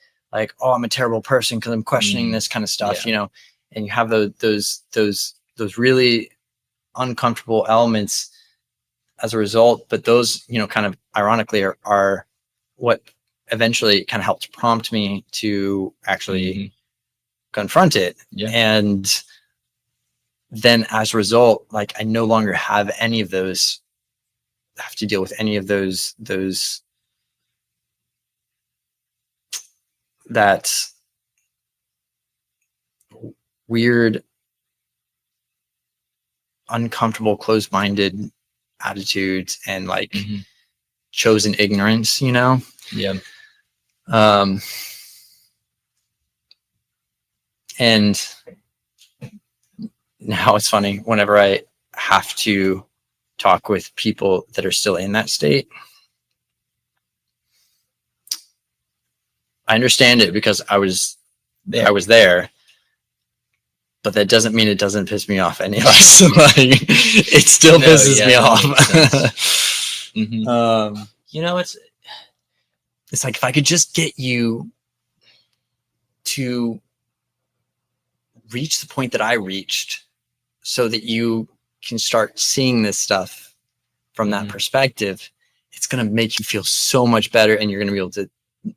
oh, I'm a terrible person because I'm questioning this kind of stuff, you know, and you have those really uncomfortable elements as a result. But those, you know, kind of ironically are what eventually kind of helped prompt me to actually confront it. And then as a result, like, I no longer have any of those, have to deal with any of those that weird, uncomfortable, closed-minded attitudes and like chosen ignorance, you know?
Yeah.
And now it's funny, whenever I have to talk with people that are still in that state, I understand it because I was there, but that doesn't mean it doesn't piss me off any less. Like, it still pisses me off.
You know,
it's like, if I could just get you to reach the point that I reached so that you can start seeing this stuff from that perspective, it's going to make you feel so much better, and you're going to be able to,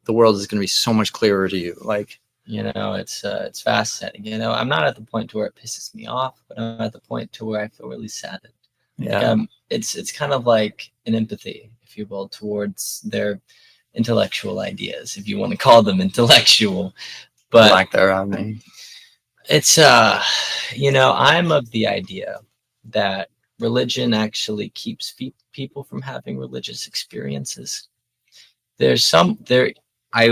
the world is going to be so much clearer to you. Like,
you know, it's fascinating. You know, I'm not at the point to where it pisses me off, but I'm at the point to where I feel really saddened.
Yeah.
Like, it's kind of like an empathy, if you will, towards their intellectual ideas, if you want to call them intellectual. But
lack thereof, maybe.
It's you know, I'm of the idea that religion actually keeps people from having religious experiences. There's some there. I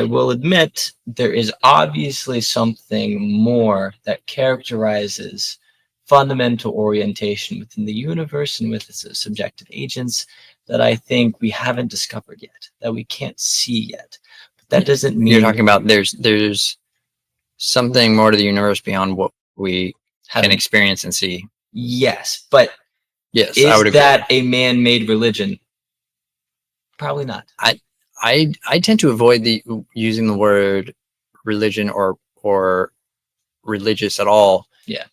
will admit there is obviously something more that characterizes fundamental orientation within the universe and with its subjective agents that I think we haven't discovered yet, that we can't see yet. But that doesn't mean
you're talking about there's something more to the universe beyond what we can experience and see.
Yes, but
yes,
is
I would agree.
that a man-made religion? Probably not.
I tend to avoid using the word religion or religious at all.
Yeah.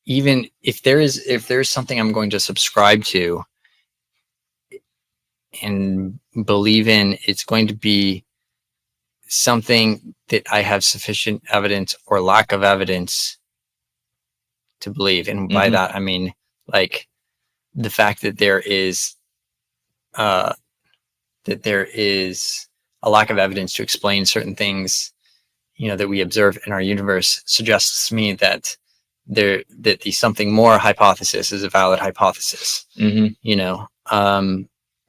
Even if there's something I'm going to subscribe to and believe in, it's going to be something that I have sufficient evidence or lack of evidence to believe. And by that, I mean, like, the fact that there is a lack of evidence to explain certain things, you know, that we observe in our universe suggests to me that the something more hypothesis is a valid hypothesis, you know?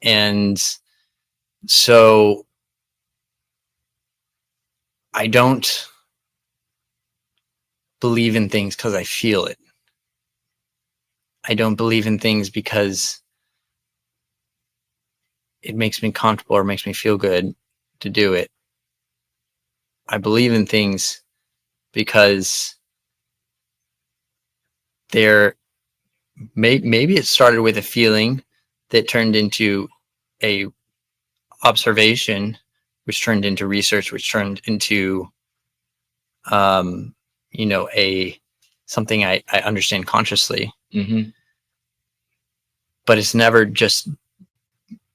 And so I don't believe in things because I feel it. I don't believe in things because it makes me comfortable or makes me feel good to do it. I believe in things because maybe it started with a feeling that turned into a observation, which turned into research, which turned into you know, something I understand consciously. But it's never just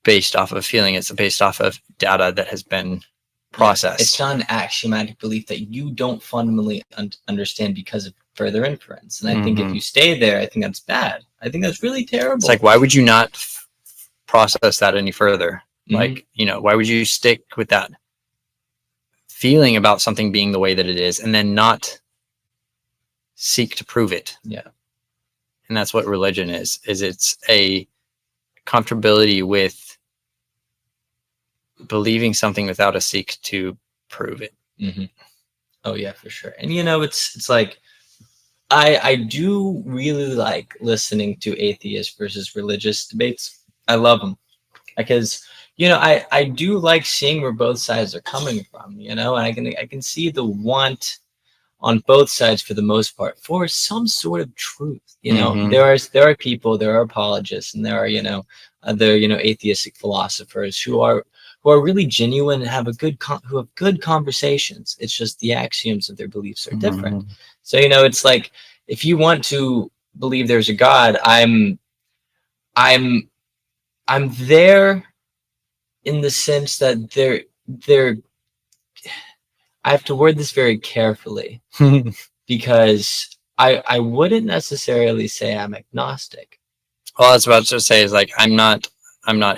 based off of a feeling. It's based off of data that has been processed.
It's not an axiomatic belief that you don't fundamentally understand because of further inference. And I think if you stay there, I think that's bad. I think that's really terrible.
It's like, why would you not process that any further? Like, you know, why would you stick with that feeling about something being the way that it is and then not seek to prove it?
Yeah.
And that's what religion is it's a comfortability with believing something without a seek to prove it.
Oh yeah, for sure. And you know, it's like I do really like listening to atheist versus religious debates. I love them because, you know, I do like seeing where both sides are coming from, you know, and I can see the want on both sides for the most part for some sort of truth. You know, there are people, there are apologists, and there are, you know, other, you know, atheistic philosophers who are really genuine and have who have good conversations. It's just the axioms of their beliefs are different. So, you know, it's like, if you want to believe there's a God, I'm there in the sense that I have to word this very carefully because I wouldn't necessarily say I'm agnostic.
All I was about to say is, like, I'm not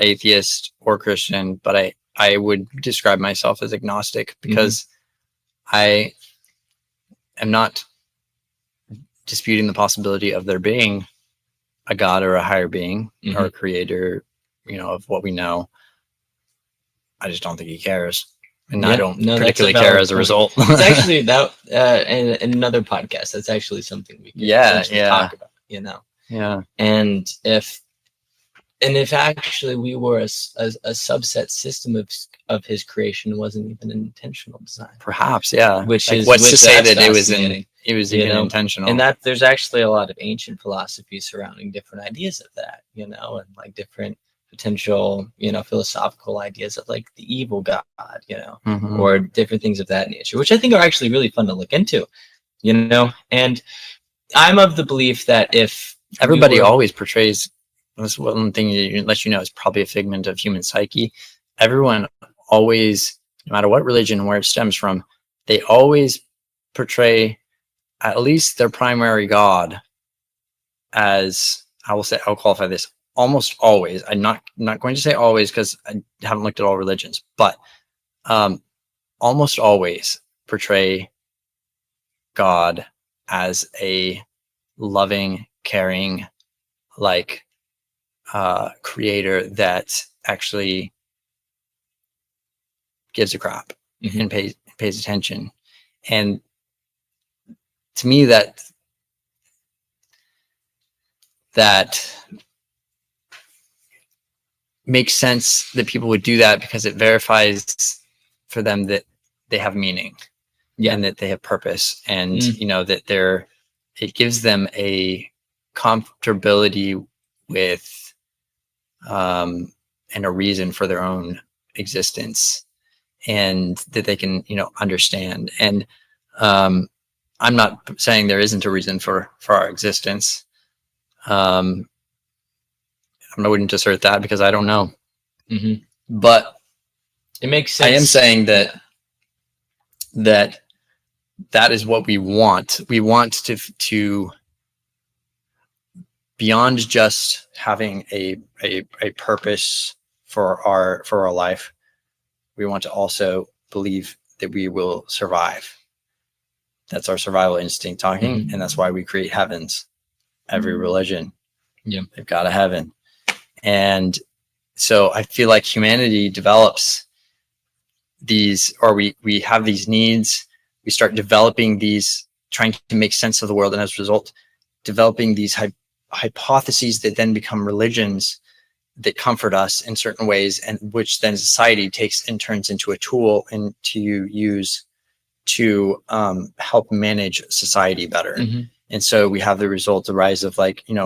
atheist or Christian, but I would describe myself as agnostic because I am not disputing the possibility of there being a God or a higher being or a creator, of what we know. I just don't think he cares. And I don't particularly care as a result.
It's actually that in another podcast. That's actually something we could potentially talk about,
Yeah.
And if actually we were a subset system of his creation, wasn't even an intentional design.
Perhaps, yeah.
Which
like,
is
what's to say that it was
you
even
know,
intentional?
and that there's actually a lot of ancient philosophy surrounding different ideas of that, and like different potential, philosophical ideas of like the evil God, or different things of that nature, which I think are actually really fun to look into, and I'm of the belief that if
everybody always portrays, this one thing that lets you know is probably a figment of human psyche. Everyone always, no matter what religion, where it stems from, they always portray at least their primary God as, I'll qualify this, almost always. I'm not going to say always because I haven't looked at all religions, but almost always portray God as a loving, caring, like creator that actually gives a crap and pays attention. And to me, that makes sense that people would do that, because it verifies for them that they have meaning, and that they have purpose, and that it gives them a comfortability with and a reason for their own existence, and that they can understand. And I'm not saying there isn't a reason for our existence. I wouldn't assert that because I don't know. But
it makes sense.
I am saying that is what we want. We want to beyond just having a purpose for our life. We want to also believe that we will survive. That's our survival instinct talking, and that's why we create heavens. Every religion, they've got a heaven. And so I feel like humanity develops these, or we have these needs. We start developing these, trying to make sense of the world, and as a result, developing these hypotheses that then become religions that comfort us in certain ways, and which then society takes and turns into a tool and to use to help manage society better. And so we have the result, the rise of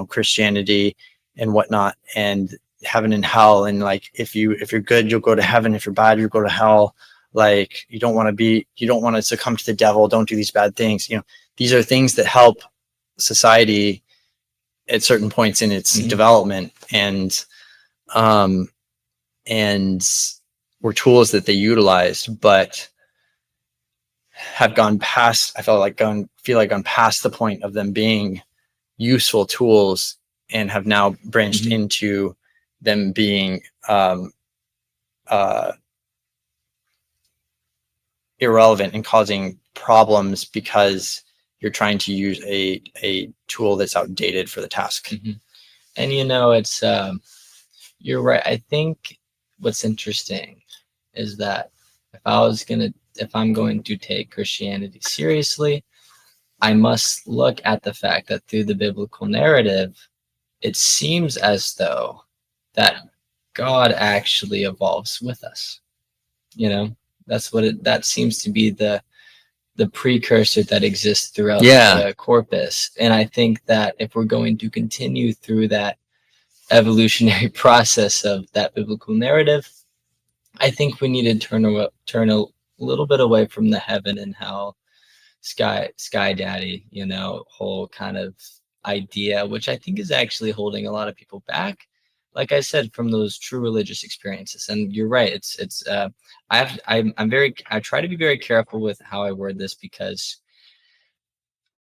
Christianity and whatnot, and heaven and hell. And like, if you're good, you'll go to heaven. If you're bad, you'll go to hell. Like, you don't want to succumb to the devil. Don't do these bad things. These are things that help society at certain points in its development, and were tools that they utilized, but have gone past, I feel like gone past the point of them being useful tools, and have now branched into them being irrelevant and causing problems because you're trying to use a tool that's outdated for the task.
And it's you're right. I think what's interesting is that if I'm going to take Christianity seriously, I must look at the fact that through the biblical narrative, it seems as though that God actually evolves with us. That seems to be the precursor that exists throughout the corpus. And I think that if we're going to continue through that evolutionary process of that biblical narrative, I think we need to turn a little bit away from the heaven and hell, sky daddy, whole kind of idea, which I think is actually holding a lot of people back, like I said, from those true religious experiences. And you're right. I try to be very careful with how I word this, because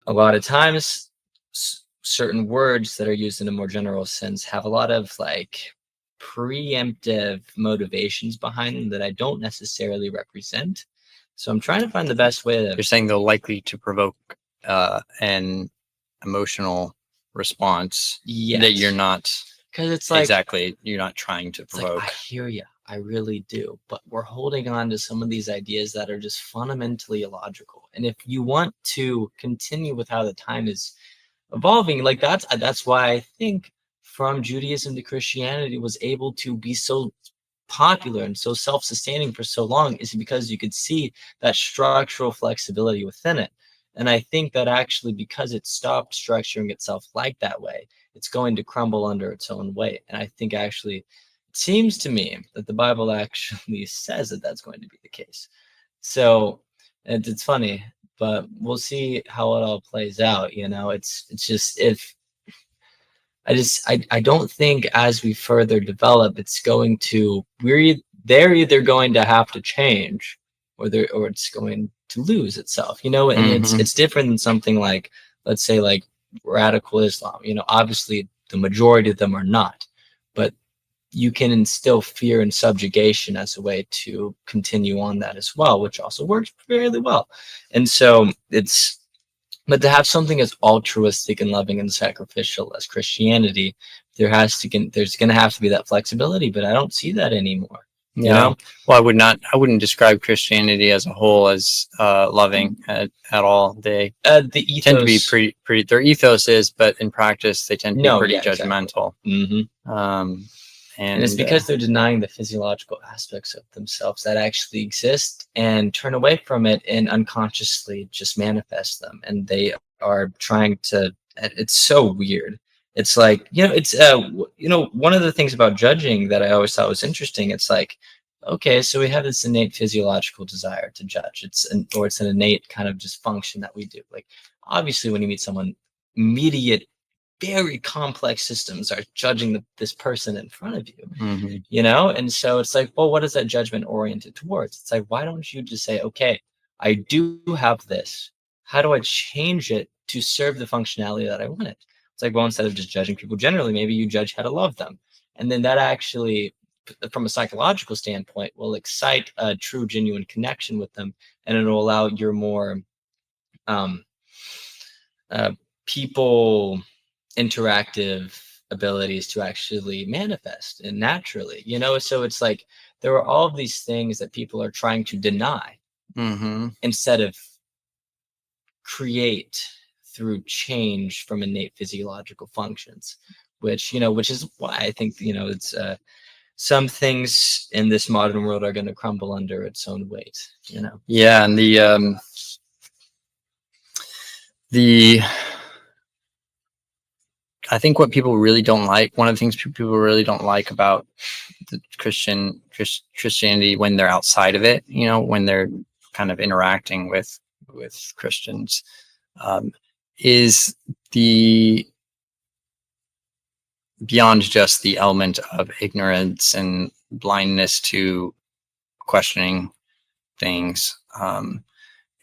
a lot of times certain words that are used in a more general sense have a lot of preemptive motivations behind them that I don't necessarily represent. So I'm trying to find the best way to.
You're saying they're likely to provoke an emotional response that
Yes.
you're not
Because it's like,
exactly, you're not trying to
it's like,
provoke.
I hear you. I really do. But we're holding on to some of these ideas that are just fundamentally illogical. And if you want to continue with how the time is evolving, like that's why I think from Judaism to Christianity was able to be so popular and so self-sustaining for so long, is because you could see that structural flexibility within it. And I think that actually, because it stopped structuring itself like that way, it's going to crumble under its own weight. And I think actually, it seems to me that the Bible actually says that that's going to be the case. So it's funny, but we'll see how it all plays out. It's just, if I don't think as we further develop, it's going to, they're either going to have to change, or it's going to lose itself, and it's different than something like, let's say, like radical Islam. Obviously the majority of them are not, but you can instill fear and subjugation as a way to continue on that as well, which also works fairly well. And so but to have something as altruistic and loving and sacrificial as Christianity, there's going to have to be that flexibility, but I don't see that anymore.
Yeah. Well, I wouldn't describe Christianity as a whole as loving at all. They
the ethos
tend to be pretty. Their ethos is, but in practice, they tend to be pretty judgmental.
Exactly. And it's because they're denying the physiological aspects of themselves that actually exist, and turn away from it and unconsciously just manifest them. And they are trying to. It's so weird. It's like, it's one of the things about judging that I always thought was interesting. It's like, okay, so we have this innate physiological desire to judge. It's an innate kind of just function that we do. Like, obviously, when you meet someone, immediate, very complex systems are judging this person in front of you, and so it's like, well, what is that judgment oriented towards? It's like, why don't you just say, okay, I do have this, how do I change it to serve the functionality that I wanted? It's like, well, instead of just judging people generally, maybe you judge how to love them, and then that actually, from a psychological standpoint, will excite a true, genuine connection with them, and it'll allow your more people interactive abilities to actually manifest and naturally, so it's like, there are all of these things that people are trying to deny, instead of create through change from innate physiological functions, which is why I think, it's some things in this modern world are going to crumble under its own weight.
Yeah, and the I think what people really don't like, one of the things people really don't like about the Christianity when they're outside of it, when they're kind of interacting with Christians, is the beyond just the element of ignorance and blindness to questioning things,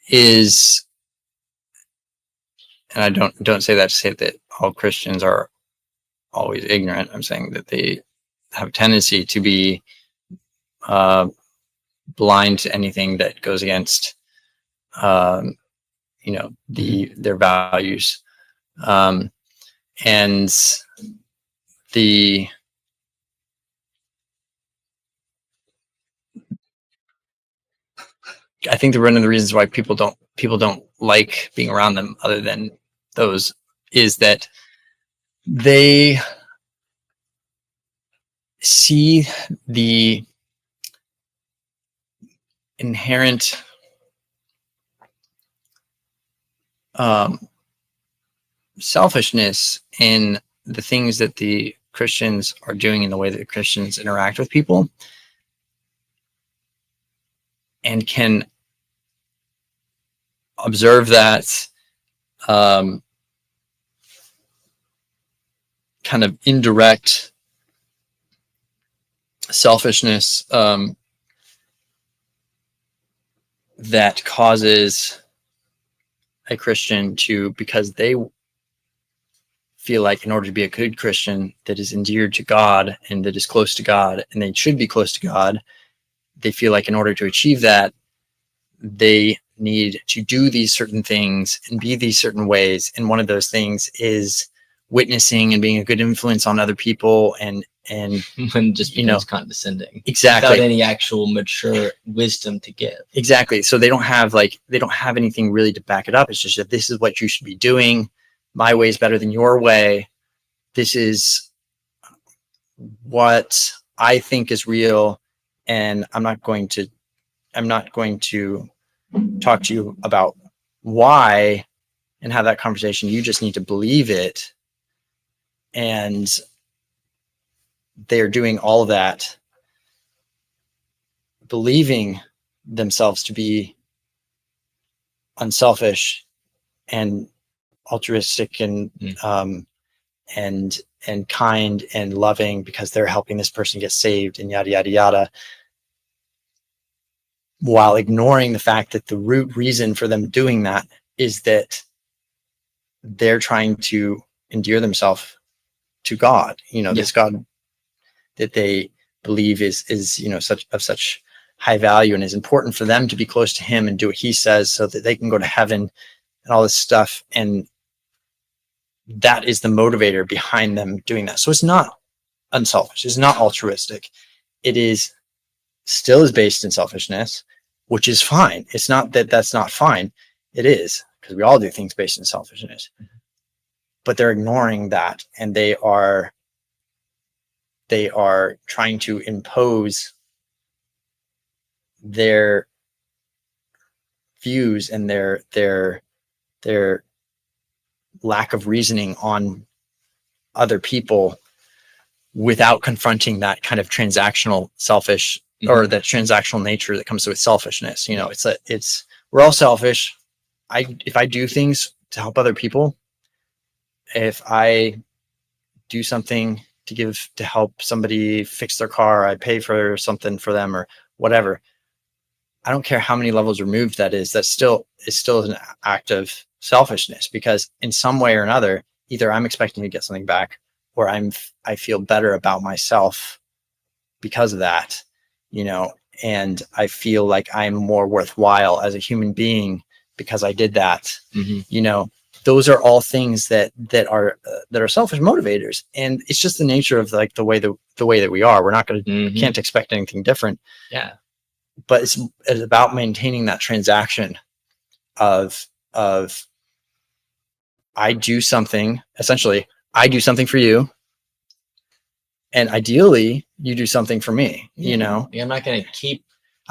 is, and I don't say that to say that all Christians are always ignorant. I'm saying that they have a tendency to be blind to anything that goes against their values, and I think one of the reasons why people don't like being around them, other than those, is that they see the inherent selfishness in the things that the Christians are doing, in the way that Christians interact with people, and can observe that kind of indirect selfishness that causes a Christian to, because they feel like in order to be a good Christian that is endeared to God and that is close to God, and they should be close to God, they feel like in order to achieve that, they need to do these certain things and be these certain ways. And one of those things is witnessing and being a good influence on other people, and
when just becomes condescending,
exactly,
without any actual mature wisdom to give.
Exactly. So they don't have anything really to back it up. It's just that this is what you should be doing. My way is better than your way. This is what I think is real, and I'm not going to talk to you about why and have that conversation. You just need to believe it. And they're doing all of that, believing themselves to be unselfish and altruistic and kind and loving because they're helping this person get saved and yada yada yada, while ignoring the fact that the root reason for them doing that is that they're trying to endear themselves to God. This God that they believe is such high value and is important for them to be close to him and do what he says so that they can go to heaven and all this stuff. And that is the motivator behind them doing that. So it's not unselfish. It's not altruistic. It is still is based in selfishness, which is fine. It's not that that's not fine. It is, because we all do things based in selfishness, but they're ignoring that. And they are trying to impose their views and their lack of reasoning on other people without confronting that kind of transactional selfish or that transactional nature that comes with selfishness. We're all selfish. If I do things to help other people, if I do something to help somebody fix their car, I pay for something for them or whatever, I don't care how many levels removed that is, that still an act of selfishness, because in some way or another, either I'm expecting to get something back or I feel better about myself because of that, and I feel like I'm more worthwhile as a human being because I did that. Those are all things that are selfish motivators, and it's just the nature of like the way that we are. We're not going to can't expect anything different. Yeah. But it's about maintaining that transaction of I do something for you, and ideally you do something for me. I'm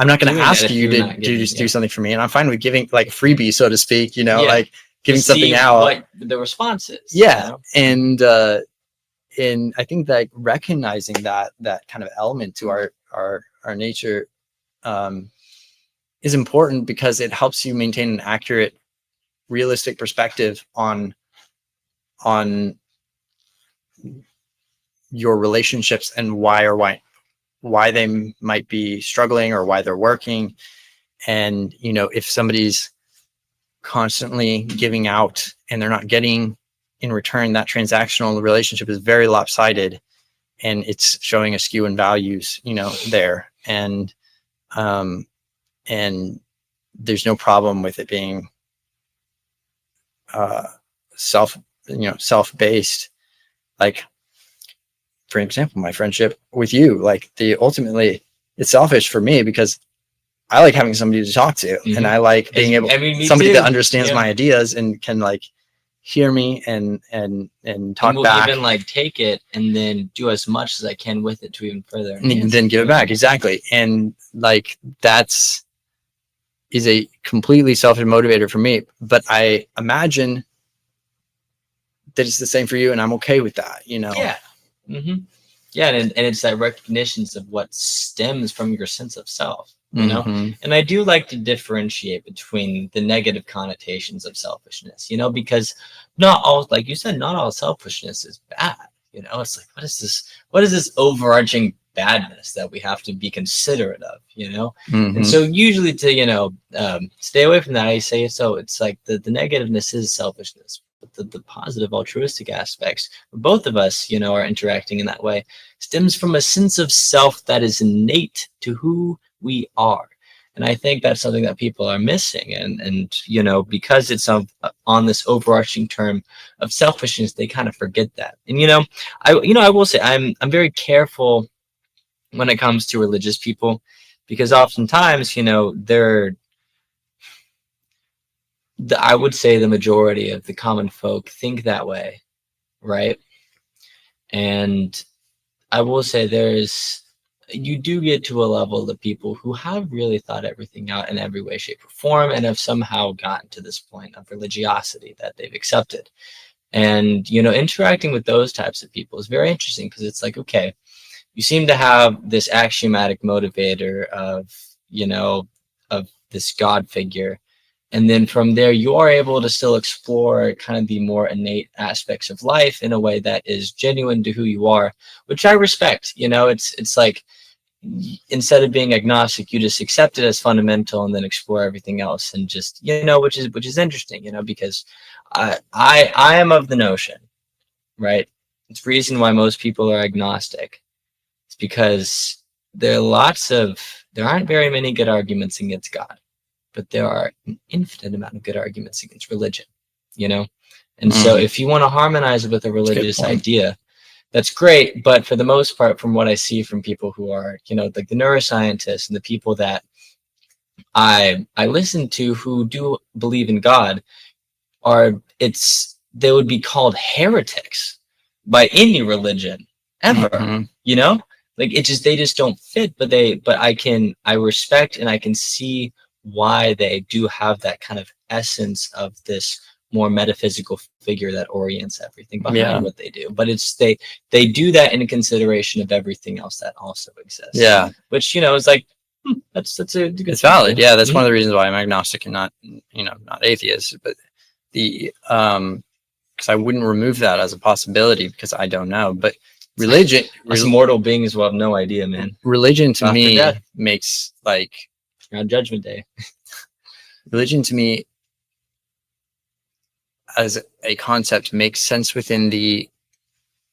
not going to ask you to do something for me, and I'm fine with giving like freebie, so to speak. Like giving something out.
What the response is.
Yeah, and I think that recognizing that kind of element to our nature is important, because it helps you maintain an accurate, realistic perspective on your relationships and why they might be struggling or why they're working. And if somebody's constantly giving out and they're not getting in return, that transactional relationship is very lopsided, and it's showing a skew in values there. And there's no problem with it being self-based. Like, for example, my friendship with you, like ultimately it's selfish for me because I like having somebody to talk to, and I like being somebody that understands my ideas and can like hear me and talk back.
Even like take it and then do as much as I can with it to even further
and then give it back. Exactly. And like is a completely selfish motivator for me, but I imagine that it's the same for you, and I'm okay with that,
Yeah. Yeah. And it's that recognition of what stems from your sense of self, and I do like to differentiate between the negative connotations of selfishness, because not all, like you said, not all selfishness is bad. It's like, what is this overarching badness that we have to be considerate of, and so usually to stay away from that, I say, so it's like the negativeness is selfishness, the positive altruistic aspects, both of us, are interacting in that way, stems from a sense of self that is innate to who we are. And I think that's something that people are missing. And because it's on this overarching term of selfishness, they kind of forget that. And I will say I'm very careful when it comes to religious people, because oftentimes, I would say the majority of the common folk think that way, right? And I will say you do get to a level of people who have really thought everything out in every way, shape, or form, and have somehow gotten to this point of religiosity that they've accepted. And, interacting with those types of people is very interesting, because it's like, okay, you seem to have this axiomatic motivator of this God figure. And then from there, you are able to still explore kind of the more innate aspects of life in a way that is genuine to who you are, which I respect. It's like, instead of being agnostic, you just accept it as fundamental and then explore everything else, and just, which is interesting, because I am of the notion, right? It's the reason why most people are agnostic. It's because there aren't very many good arguments against God, but there are an infinite amount of good arguments against religion, And so if you want to harmonize with a religious idea, that's great. But for the most part, from what I see from people who are, like the neuroscientists and the people that I listen to who do believe in God, they would be called heretics by any religion ever, like they just don't fit. But I respect and I can see why they do have that kind of essence of this more metaphysical figure that orients everything behind what they do. But they do that in consideration of everything else that also exists.
Yeah.
Which, is like, that's a good
it's valid. Yeah. That's one of the reasons why I'm agnostic and not atheist. But because I wouldn't remove that as a possibility, because I don't know. But religion,
us mortal beings will have no idea, man.
Religion to me makes
around Judgment Day.
Religion to me as a concept makes sense within the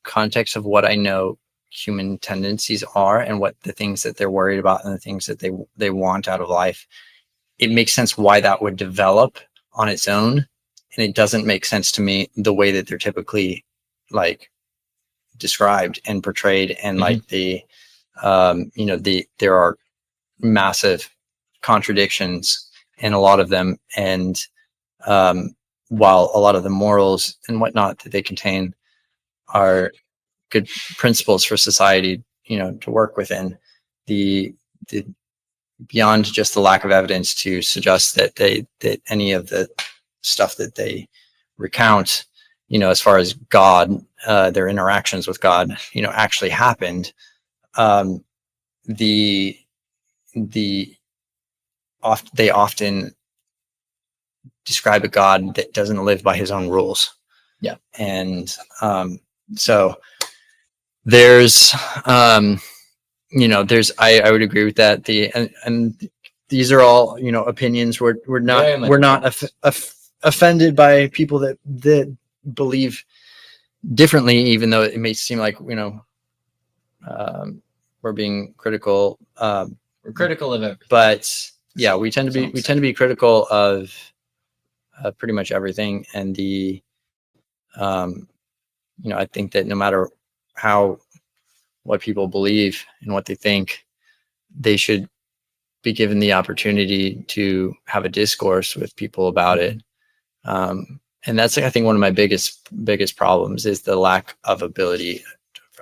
context of what I know human tendencies are, and what the things that they're worried about and the things that they want out of life. It makes sense why that would develop on its own. And it doesn't make sense to me the way that they're typically described and portrayed. And there are massive contradictions in a lot of them. And while a lot of the morals and whatnot that they contain are good principles for society, to work within, the beyond just the lack of evidence to suggest that any of the stuff that they recount, as far as God, their interactions with God, actually happened. They often describe a God that doesn't live by his own rules.
Yeah.
And so there's I would agree with that. And these are all, opinions. We're not offended by people that believe differently, even though it may seem like, we're being critical.
We're critical of everything.
But yeah, we tend to be critical of pretty much everything. And I think that no matter what people believe and what they think, they should be given the opportunity to have a discourse with people about it. And that's, I think, one of my biggest problems is the lack of ability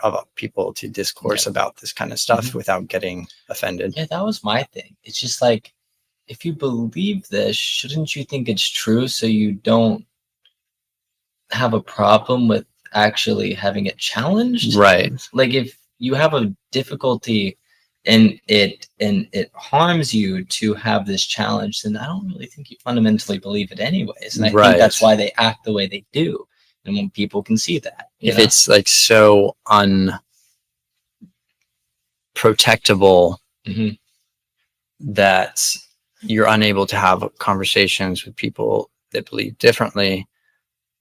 of people to discourse about this kind of stuff without getting offended.
Yeah, that was my thing. It's just like, if you believe this, shouldn't you think it's true, so you don't have a problem with actually having it challenged?
Right.
Like, if you have a difficulty and it harms you to have this challenge, then I don't really think you fundamentally believe it anyways. And I think that's why they act the way they do. And when people can see that,
if it's so unprotectable that you're unable to have conversations with people that believe differently,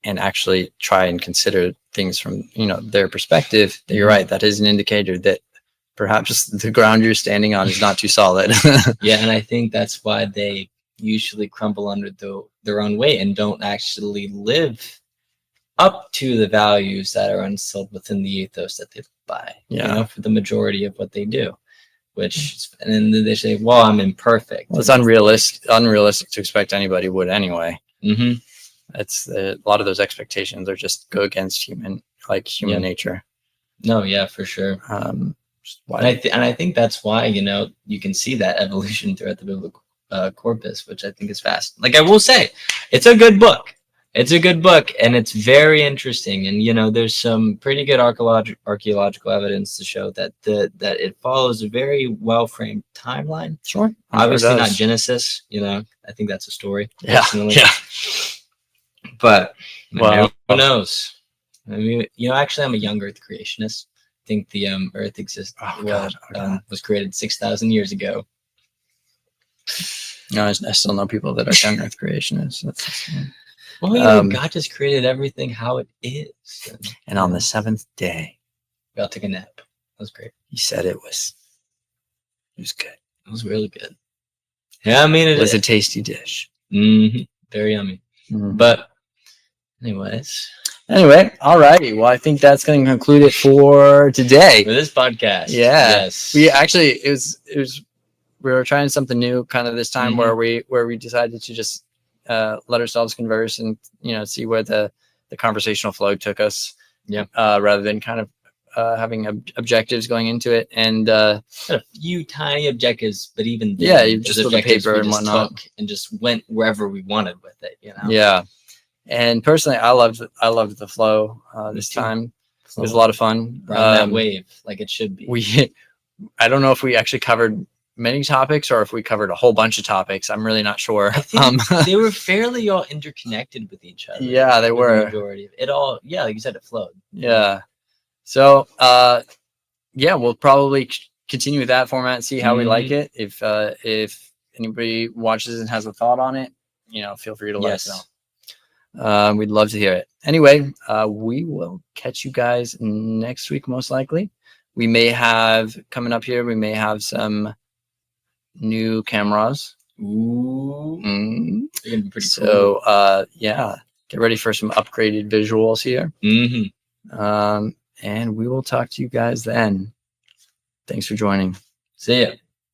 and actually try and consider things from, their perspective, you're right. That is an indicator that perhaps the ground you're standing on is not too solid.
Yeah, and I think that's why they usually crumble under their own weight and don't actually live up to the values that are instilled within the ethos that they live by.
Yeah.
For the majority of what they do. And then they say, "Well, I'm imperfect."
Well, it's unrealistic to expect anybody would anyway.
Mm-hmm.
It's a lot of those expectations are just go against human nature.
No, yeah, for sure. And I think that's why you can see that evolution throughout the biblical corpus, which I think is fast. Like I will say, it's a good book. It's a good book, and it's very interesting. And there's some pretty good archaeological evidence to show that that it follows a very well framed timeline.
Sure,
obviously not Genesis. I think that's a story.
Yeah,
personally.
yeah.
But
Well,
who knows? I mean, actually, I'm a young Earth creationist. I think the Earth exists. Was created 6,000 years ago.
No, I still know people that are young Earth creationists.
Well, God just created everything how it is.
And on the seventh day,
we all took a nap. That was great.
He said it was good.
It was really good. Yeah, I mean,
it was a tasty dish.
Mm-hmm. Very yummy. Mm-hmm. But
anyway, all righty. Well, I think that's going to conclude it for today.
For this podcast.
Yeah.
Yes.
We actually, we were trying something new kind of this time, mm-hmm. where we decided to just let ourselves converse and see where the conversational flow took us, rather than kind of having objectives going into it. And a
few tiny objectives, but even
you just look at paper and whatnot
and just went wherever we wanted with it.
Yeah. And personally, I loved the flow this time. It was a lot of fun.
That wave, like it should be.
I don't know if we actually covered many topics or if we covered a whole bunch of topics. I'm really not sure.
I think they were fairly all interconnected with each other.
Yeah, they were.
The majority of it all, like you said, it flowed.
Yeah. So, we'll probably continue with that format and see how we like it. If anybody watches and has a thought on it, feel free to let us know. We'd love to hear it. Anyway, we will catch you guys next week, most likely. We may have coming up here, we may have some new cameras.
Ooh.
Mm.
They're gonna be pretty
cool. So, get ready for some upgraded visuals here.
Mm-hmm.
And we will talk to you guys then. Thanks for joining.
See ya.